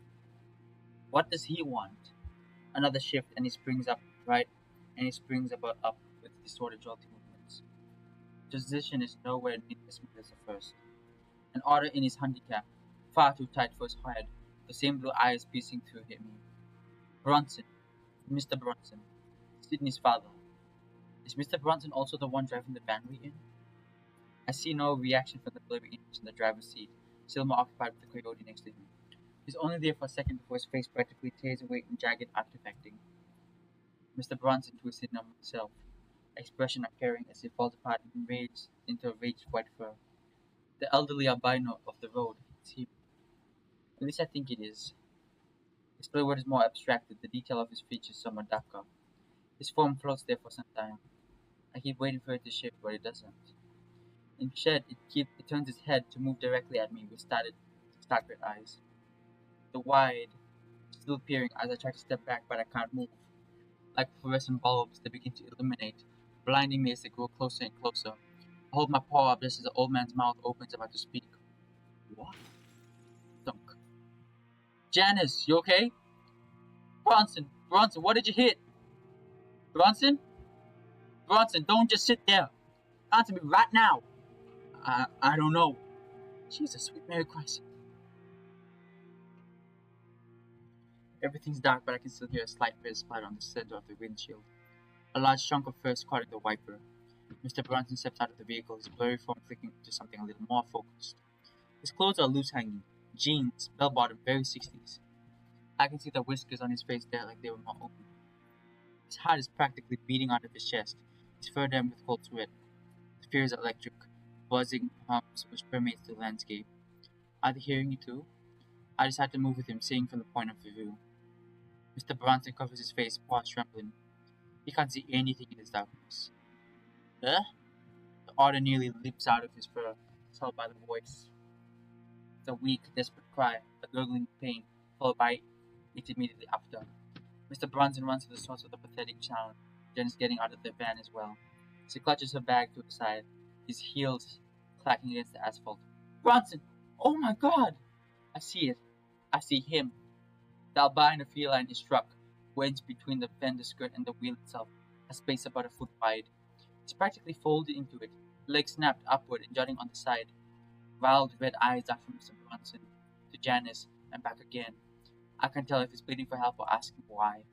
S1: What does he want? Another shift and he springs up, right? And he springs about up with distorted jolty movements. Transition is nowhere near as smooth as the first. An otter in his handicap, far too tight for his head, the same blue eyes piercing through him. Bronson, Mr. Bronson, Sydney's father. Is Mr. Bronson also the one driving the van we in? I see no reaction from the blurry image in the driver's seat, still more occupied with the coyote next to him. He's only there for a second before his face practically tears away in jagged artifacting. Mr. Bronson twisted himself, expression uncaring as he falls apart into a raged white fur. The elderly albino of the road. It's him. At least I think it is. His silhouette is more abstracted, the detail of his features somewhat darker. His form floats there for some time. I keep waiting for it to shift, but it doesn't. Instead, it turns its head to move directly at me with startled eyes. The wide, still peering as I try to step back, but I can't move. Like fluorescent bulbs, they begin to illuminate, blinding me as they grow closer and closer. I hold my paw up just as the old man's mouth opens about to speak. What? Thunk. Janice, you okay? Bronson, what did you hit? Bronson? Bronson, don't just sit there. Answer me right now. I don't know. Jesus, sweet Mary Christ. Everything's dark, but I can still hear a slight red splatter on the center of the windshield. A large chunk of fur caught in the wiper. Mr. Bronson steps out of the vehicle, his blurry form flicking into something a little more focused. His clothes are loose hanging. Jeans, bell bottom, very 60s. I can see the whiskers on his face there like they were my own. His heart is practically beating out of his chest, his fur damp with cold sweat. His fear is electric, buzzing hums which permeates the landscape. Are they hearing you too? I decide to move with him, seeing from the point of view. Mr. Bronson covers his face, paws trembling. He can't see anything in this darkness. Huh? The otter nearly leaps out of his fur, held by the voice. It's a weak, desperate cry, a gurgling pain, followed by it immediately after. Mr. Bronson runs to the source of the pathetic sound. Jen is getting out of the van as well. She clutches her bag to the side, his heels clacking against the asphalt. Bronson! Oh my god! I see it. I see him. The albino feline is struck, wedged between the fender skirt and the wheel itself, a space about a foot wide. It's practically folded into it, legs snapped upward and jutting on the side. Wild red eyes dart from Mr. Bronson to Janice and back again. I can't tell if he's pleading for help or asking why.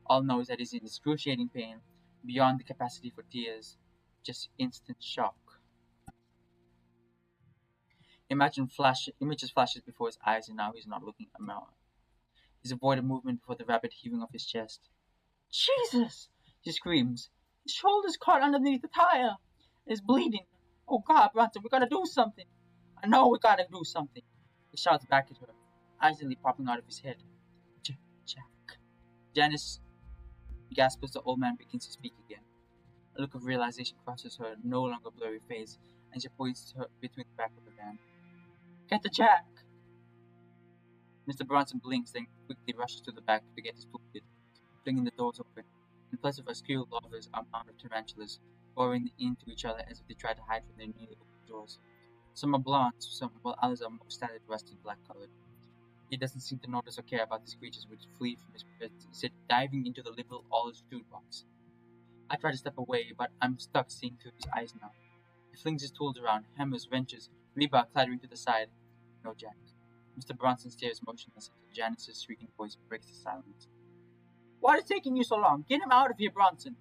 S1: All knows that he's in excruciating pain, beyond the capacity for tears, just instant shock. Images flashes before his eyes, and now he's not looking at me. He's avoided movement before the rapid heaving of his chest. Jesus! She screams. His shoulder's caught underneath the tire. It's bleeding. Oh God, Bronson, we gotta do something. I know we gotta do something. He shouts back at her, eyes nearly popping out of his head. Jack. Janice gasps as the old man begins to speak again. A look of realization crosses her no longer blurry face, and she points to her between the back of the van. Get the jack! Mr. Bronson blinks, then quickly rushes to the back to get his toolkit, flinging the doors open. In place of askew lovers are mounted tarantulas, boring into each other as if they try to hide from their newly opened doors. Some are blonde, while others are more standard rusted black colored. He doesn't seem to notice or care about these creatures which flee from his presence, instead diving into the liberal olive toolbox. I try to step away, but I'm stuck seeing through his eyes now. He flings his tools around, hammers, wrenches, rebar clattering to the side. No jack. Mr. Bronson stares motionless until Janice's shrieking voice breaks the silence. What is taking you so long? Get him out of here, Bronson!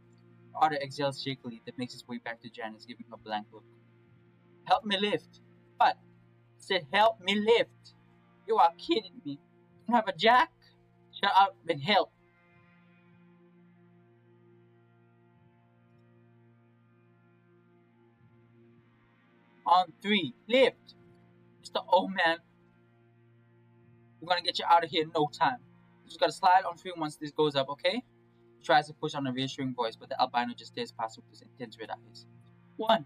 S1: Otter exhales shakily, then makes his way back to Janice, giving her a blank look. Help me lift! What? I said help me lift! You are kidding me. You don't have a jack? Shut up and help! On three, lift! Mr. Old Man, we're gonna get you out of here in no time. You just gotta slide on three once this goes up, okay? He tries to push on a reassuring voice, but the albino just stares past him with his intense red eyes. 1.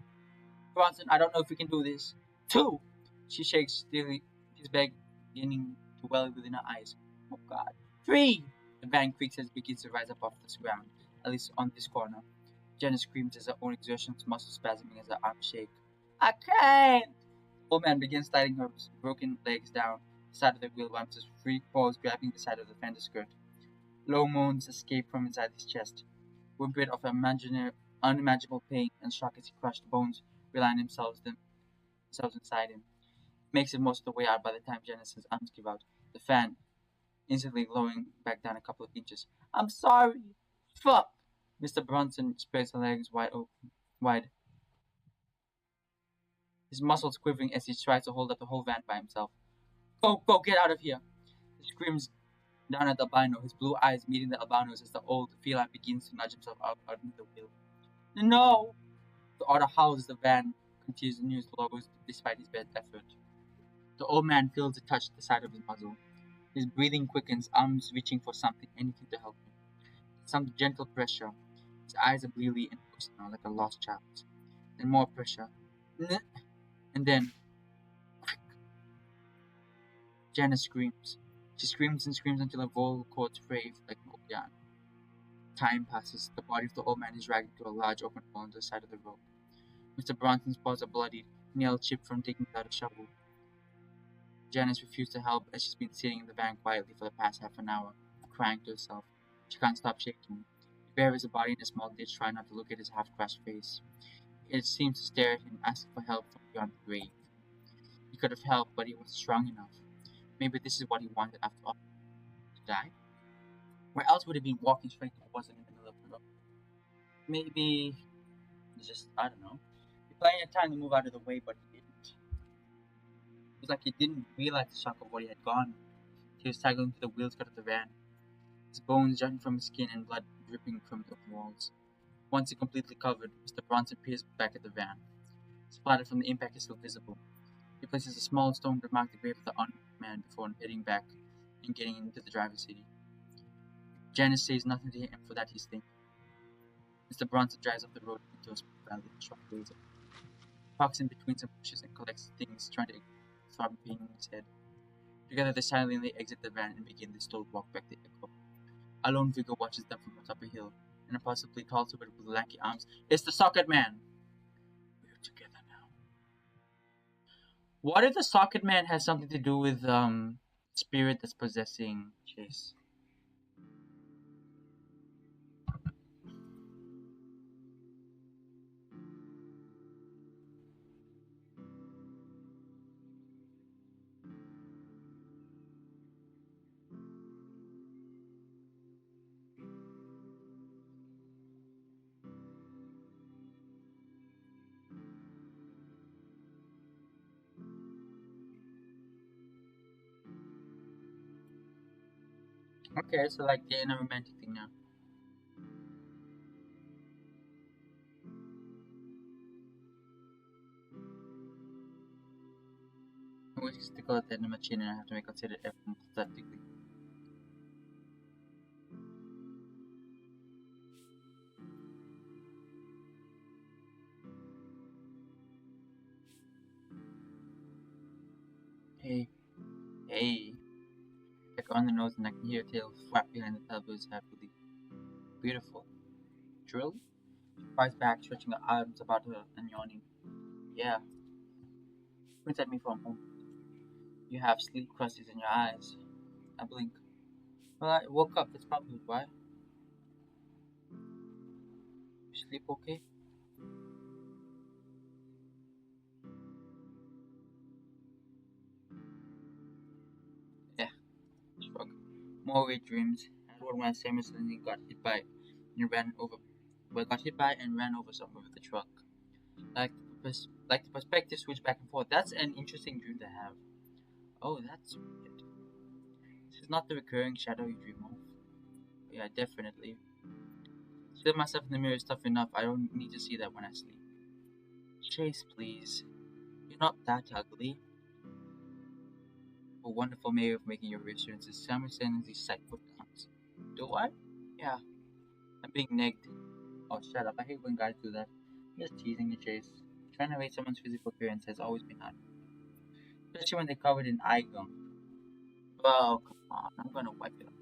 S1: Bronson, I don't know if we can do this. 2. She shakes steadily, his bag beginning to well within her eyes. Oh God. 3. The van creaks as it begins to rise up off the ground, at least on this corner. Jenna screams as her own exertions, muscles spasming as her arms shake. I can't! The old man begins sliding her broken legs down the side of the wheel once his free paws grabbing the side of the fender skirt. Low moans escape from inside his chest, whimpered of unimaginable pain and shock as he crushed bones realign themselves inside him. He makes it most of the way out by the time Janice's arms give out, the fan instantly lowering back down a couple of inches. I'm sorry! Fuck! Mr. Bronson spreads his legs wide, his muscles quivering as he tries to hold up the whole van by himself. Go, get out of here! He screams Down at the albino, his blue eyes meeting the albino's as the old feline begins to nudge himself out into the wheel. No! The other howls as the van continues low despite his best effort. The old man feels a touch at the side of his muzzle. His breathing quickens, arms reaching for something, anything to help him. Some gentle pressure. His eyes are bleary and closed now, like a lost child. Then more pressure. And then Jenna screams. She screams and screams until her vocal cords fray like an old yarn. Time passes. The body of the old man is dragged to a large open hole on the side of the road. Mr. Bronson's paws are bloodied, nail chipped from taking without a shovel. Janice refused to help as she's been sitting in the van quietly for the past half an hour, crying to herself. She can't stop shaking. He buries the body in a small ditch, trying not to look at his half-crushed face. It seems to stare at him, asking for help from beyond the grave. He could have helped, but he wasn't strong enough. Maybe this is what he wanted after all, to die? Where else would he be walking straight if it wasn't in the middle of the road? Maybe just, I don't know. He plenty of time to move out of the way, but he didn't. It was like he didn't realize the shock of what he had gone. He was tagging to the wheelscut of the van, his bones jutting from his skin and blood dripping from the walls. Once he completely covered, Mr. Bronson peers back at the van. Splatter from the impact is still visible. He places a small stone to mark the grave of the unarmed man before heading back and getting into the driver's seat. Janice says nothing to him, for that he's thinking. Mr. Bronson drives up the road into a small valley and sharp razor. He parks in between some bushes and collects things, trying to throb pain in his head. Together they silently exit the van and begin the slow walk back to Echo. A lone figure watches them from atop a hill, and a possibly tall silhouette with lanky arms. It's the socket man! We're together now. What if the socket man has something to do with spirit that's possessing Chase? Okay, so like they're in a romantic thing now. I'm going to stick out that in the machine and I have to make consider everything statically. Hey, hey. Check on the nose and I can hear a tail flap behind the elbows happily. Beautiful. Truly? She cries back, stretching her arms about her and yawning. Yeah. Squints at me from home. You have sleep crusties in your eyes. I blink. Well, I woke up, that's probably why. You sleep okay? Yeah. Shrug. More weird dreams. I had one when I suddenly got hit by and ran over got hit by and ran over someone with a truck. Like the perspective switch back and forth. That's an interesting dream to have. Oh, that's weird. This is not the recurring shadow you dream of. Yeah, definitely. Still myself in the mirror is tough enough. I don't need to see that when I sleep. Chase, please. You're not that ugly. A wonderful way of making your reassurances simultaneously sight for counts. Do I? Yeah. I'm being negged. Oh, shut up. I hate when guys do that. I'm just teasing you, Chase. Trying to rate someone's physical appearance has always been hard. Especially when they're covered in eye gum. Oh, come on. I'm gonna wipe it off.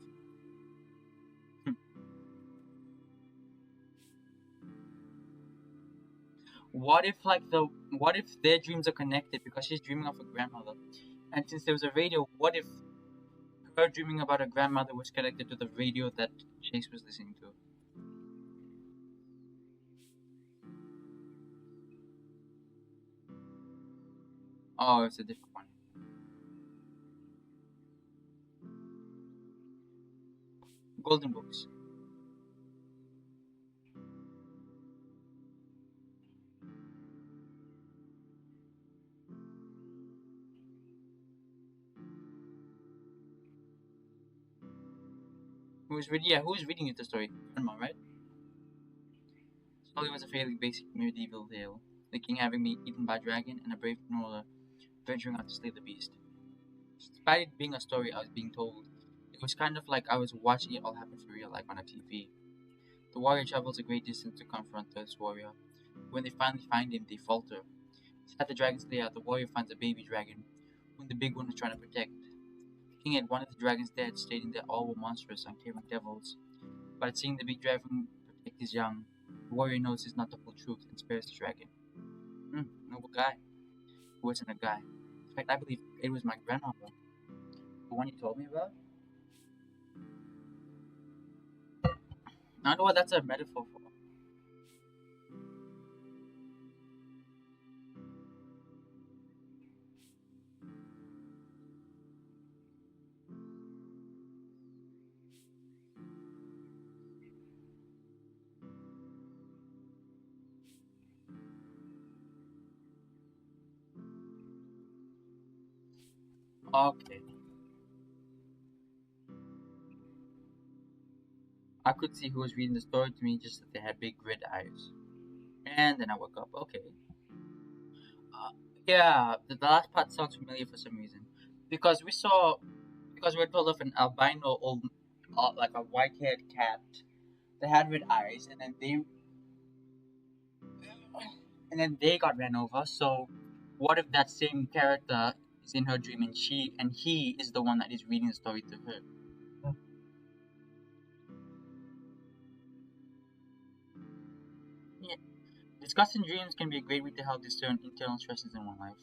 S1: What if their dreams are connected because she's dreaming of her grandmother? And since there was a radio, what if her dreaming about her grandmother was connected to the radio that Chase was listening to? Oh, it's a different one. Golden Books. who's reading you the story? Grandma, right? Story was a fairly basic medieval tale. The king having been eaten by a dragon and a brave ruler venturing out to slay the beast. Despite it being a story I was being told, it was kind of like I was watching it all happen for real, like on a TV. The warrior travels a great distance to confront this warrior. When they finally find him, they falter. At the dragon's lair, the warrior finds a baby dragon, whom the big one is trying to protect. The king had wanted the dragons dead, stating that all were monstrous, uncaving devils. But seeing the big dragon protect his young, the warrior knows it's not the full truth and spares the dragon. Noble guy. Who wasn't a guy. In fact, I believe it was my grandmother, the one you told me about. I don't know what that's a metaphor for. Okay. I could see who was reading the story to me, just that they had big red eyes. And then I woke up. Okay. Uh, yeah, the last part sounds familiar for some reason. Because we saw, because we're told of an albino old, like a white-haired cat that had red eyes, and then they got ran over. So, what if that same character is in her dream, and he is the one that is reading the story to her? Yeah, discussing dreams can be a great way to help discern internal stresses in one life.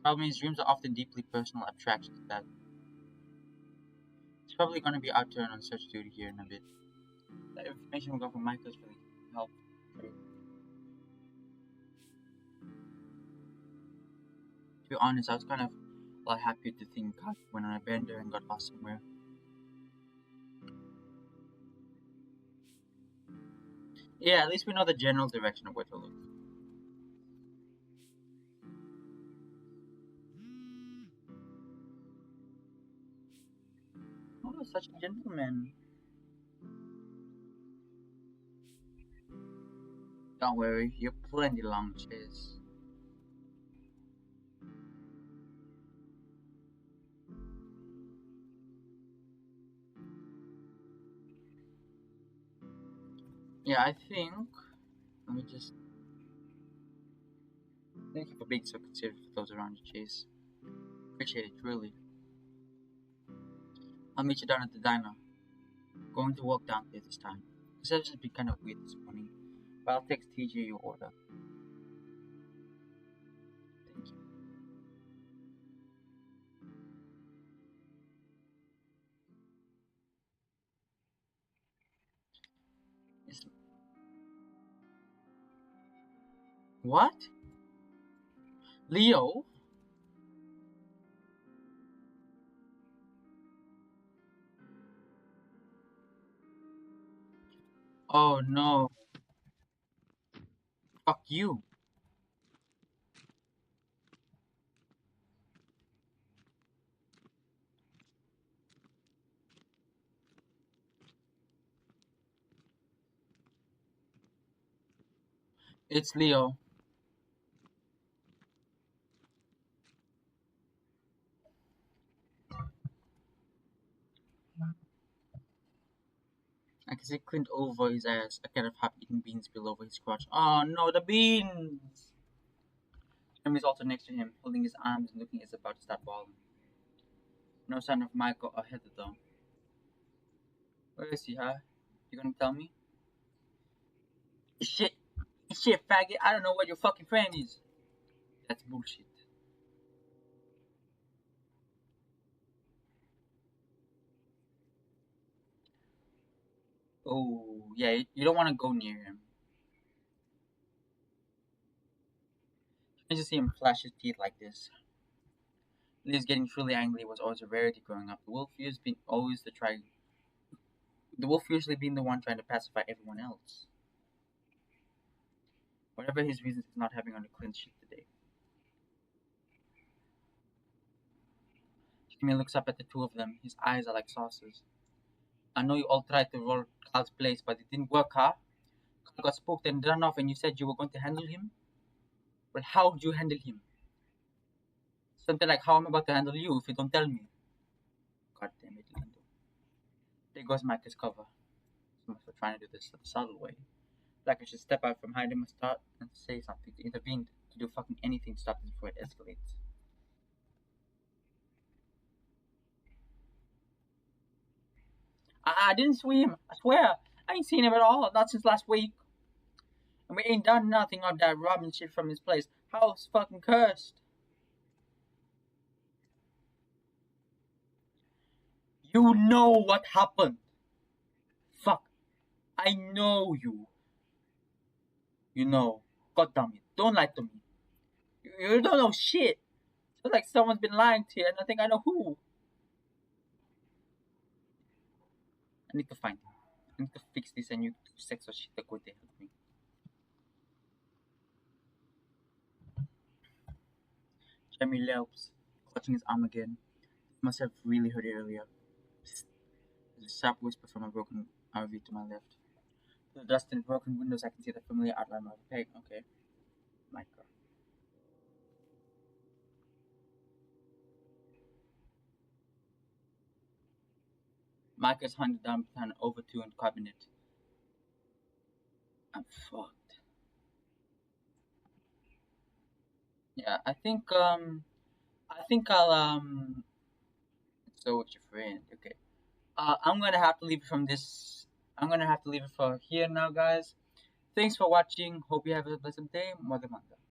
S1: Problem is, dreams are often deeply personal abstractions that it's probably going to be our turn on search duty here in a bit. The information we got from Michael is really helpful. To be honest, I was kind of a lot happier to think God went on a bender and got lost somewhere. Yeah, at least we know the general direction of where to look. Oh, such a gentleman. Don't worry, you're plenty long chairs. Yeah, I think. Let me just. Thank you for being so considerate for those around you, Chase. Appreciate it, really. I'll meet you down at the diner. Going to walk down there this time. Reception's been kind of weird this morning, but I'll text TJ your order. Thank you. It's, what? Leo? Oh no. Fuck you. It's Leo. I can see Clint over his ass, a kind of half-eaten bean spill over his crotch. Oh no, the beans! Emmy's also next to him, holding his arms and looking as about to start bawling. No sign of Michael or Heather though. Where is he, huh? You gonna tell me? Shit! Shit, faggot! I don't know what your fucking friend is! That's bullshit. Oh, yeah, you don't want to go near him. I just see him flash his teeth like this. Liz getting truly angry was always a rarity growing up. The wolf usually being the one trying to pacify everyone else. Whatever his reasons for not having on a clean sheet today. Jimmy looks up at the two of them. His eyes are like saucers. I know you all tried to roll Carl's place, but it didn't work, huh? Carl got spooked and ran off, and you said you were going to handle him? Well, how would you handle him? Something like how I'm about to handle you if you don't tell me. God damn it, Lando. There goes Micah's cover. So for trying to do this the subtle way. Like I should step out from hiding my start and say something to intervene, to do fucking anything to stop this before it escalates. I didn't swim. I swear. I ain't seen him at all. Not since last week. And we ain't done nothing of that robbing shit from his place. House fucking cursed. You know what happened. Fuck. I know you. You know. God damn it. Don't lie to me. You don't know shit. It's like someone's been lying to you and I think I know who. I need to find him. I need to fix this and you do sex or shit are going to help me. Jeremy yelps, clutching his arm again. Must have really heard it earlier. Psst. There's a sharp whisper from a broken RV to my left. Through the dust and broken windows, I can see the familiar outline of a peg. Okay. Micah. Micah's hunted down behind an overturned cabinet. I'm fucked. Yeah, I think I'll so with your friend. Okay. I'm gonna have to leave it from this. I'm gonna have to leave it for here now, guys. Thanks for watching. Hope you have a pleasant day. Mother Manga.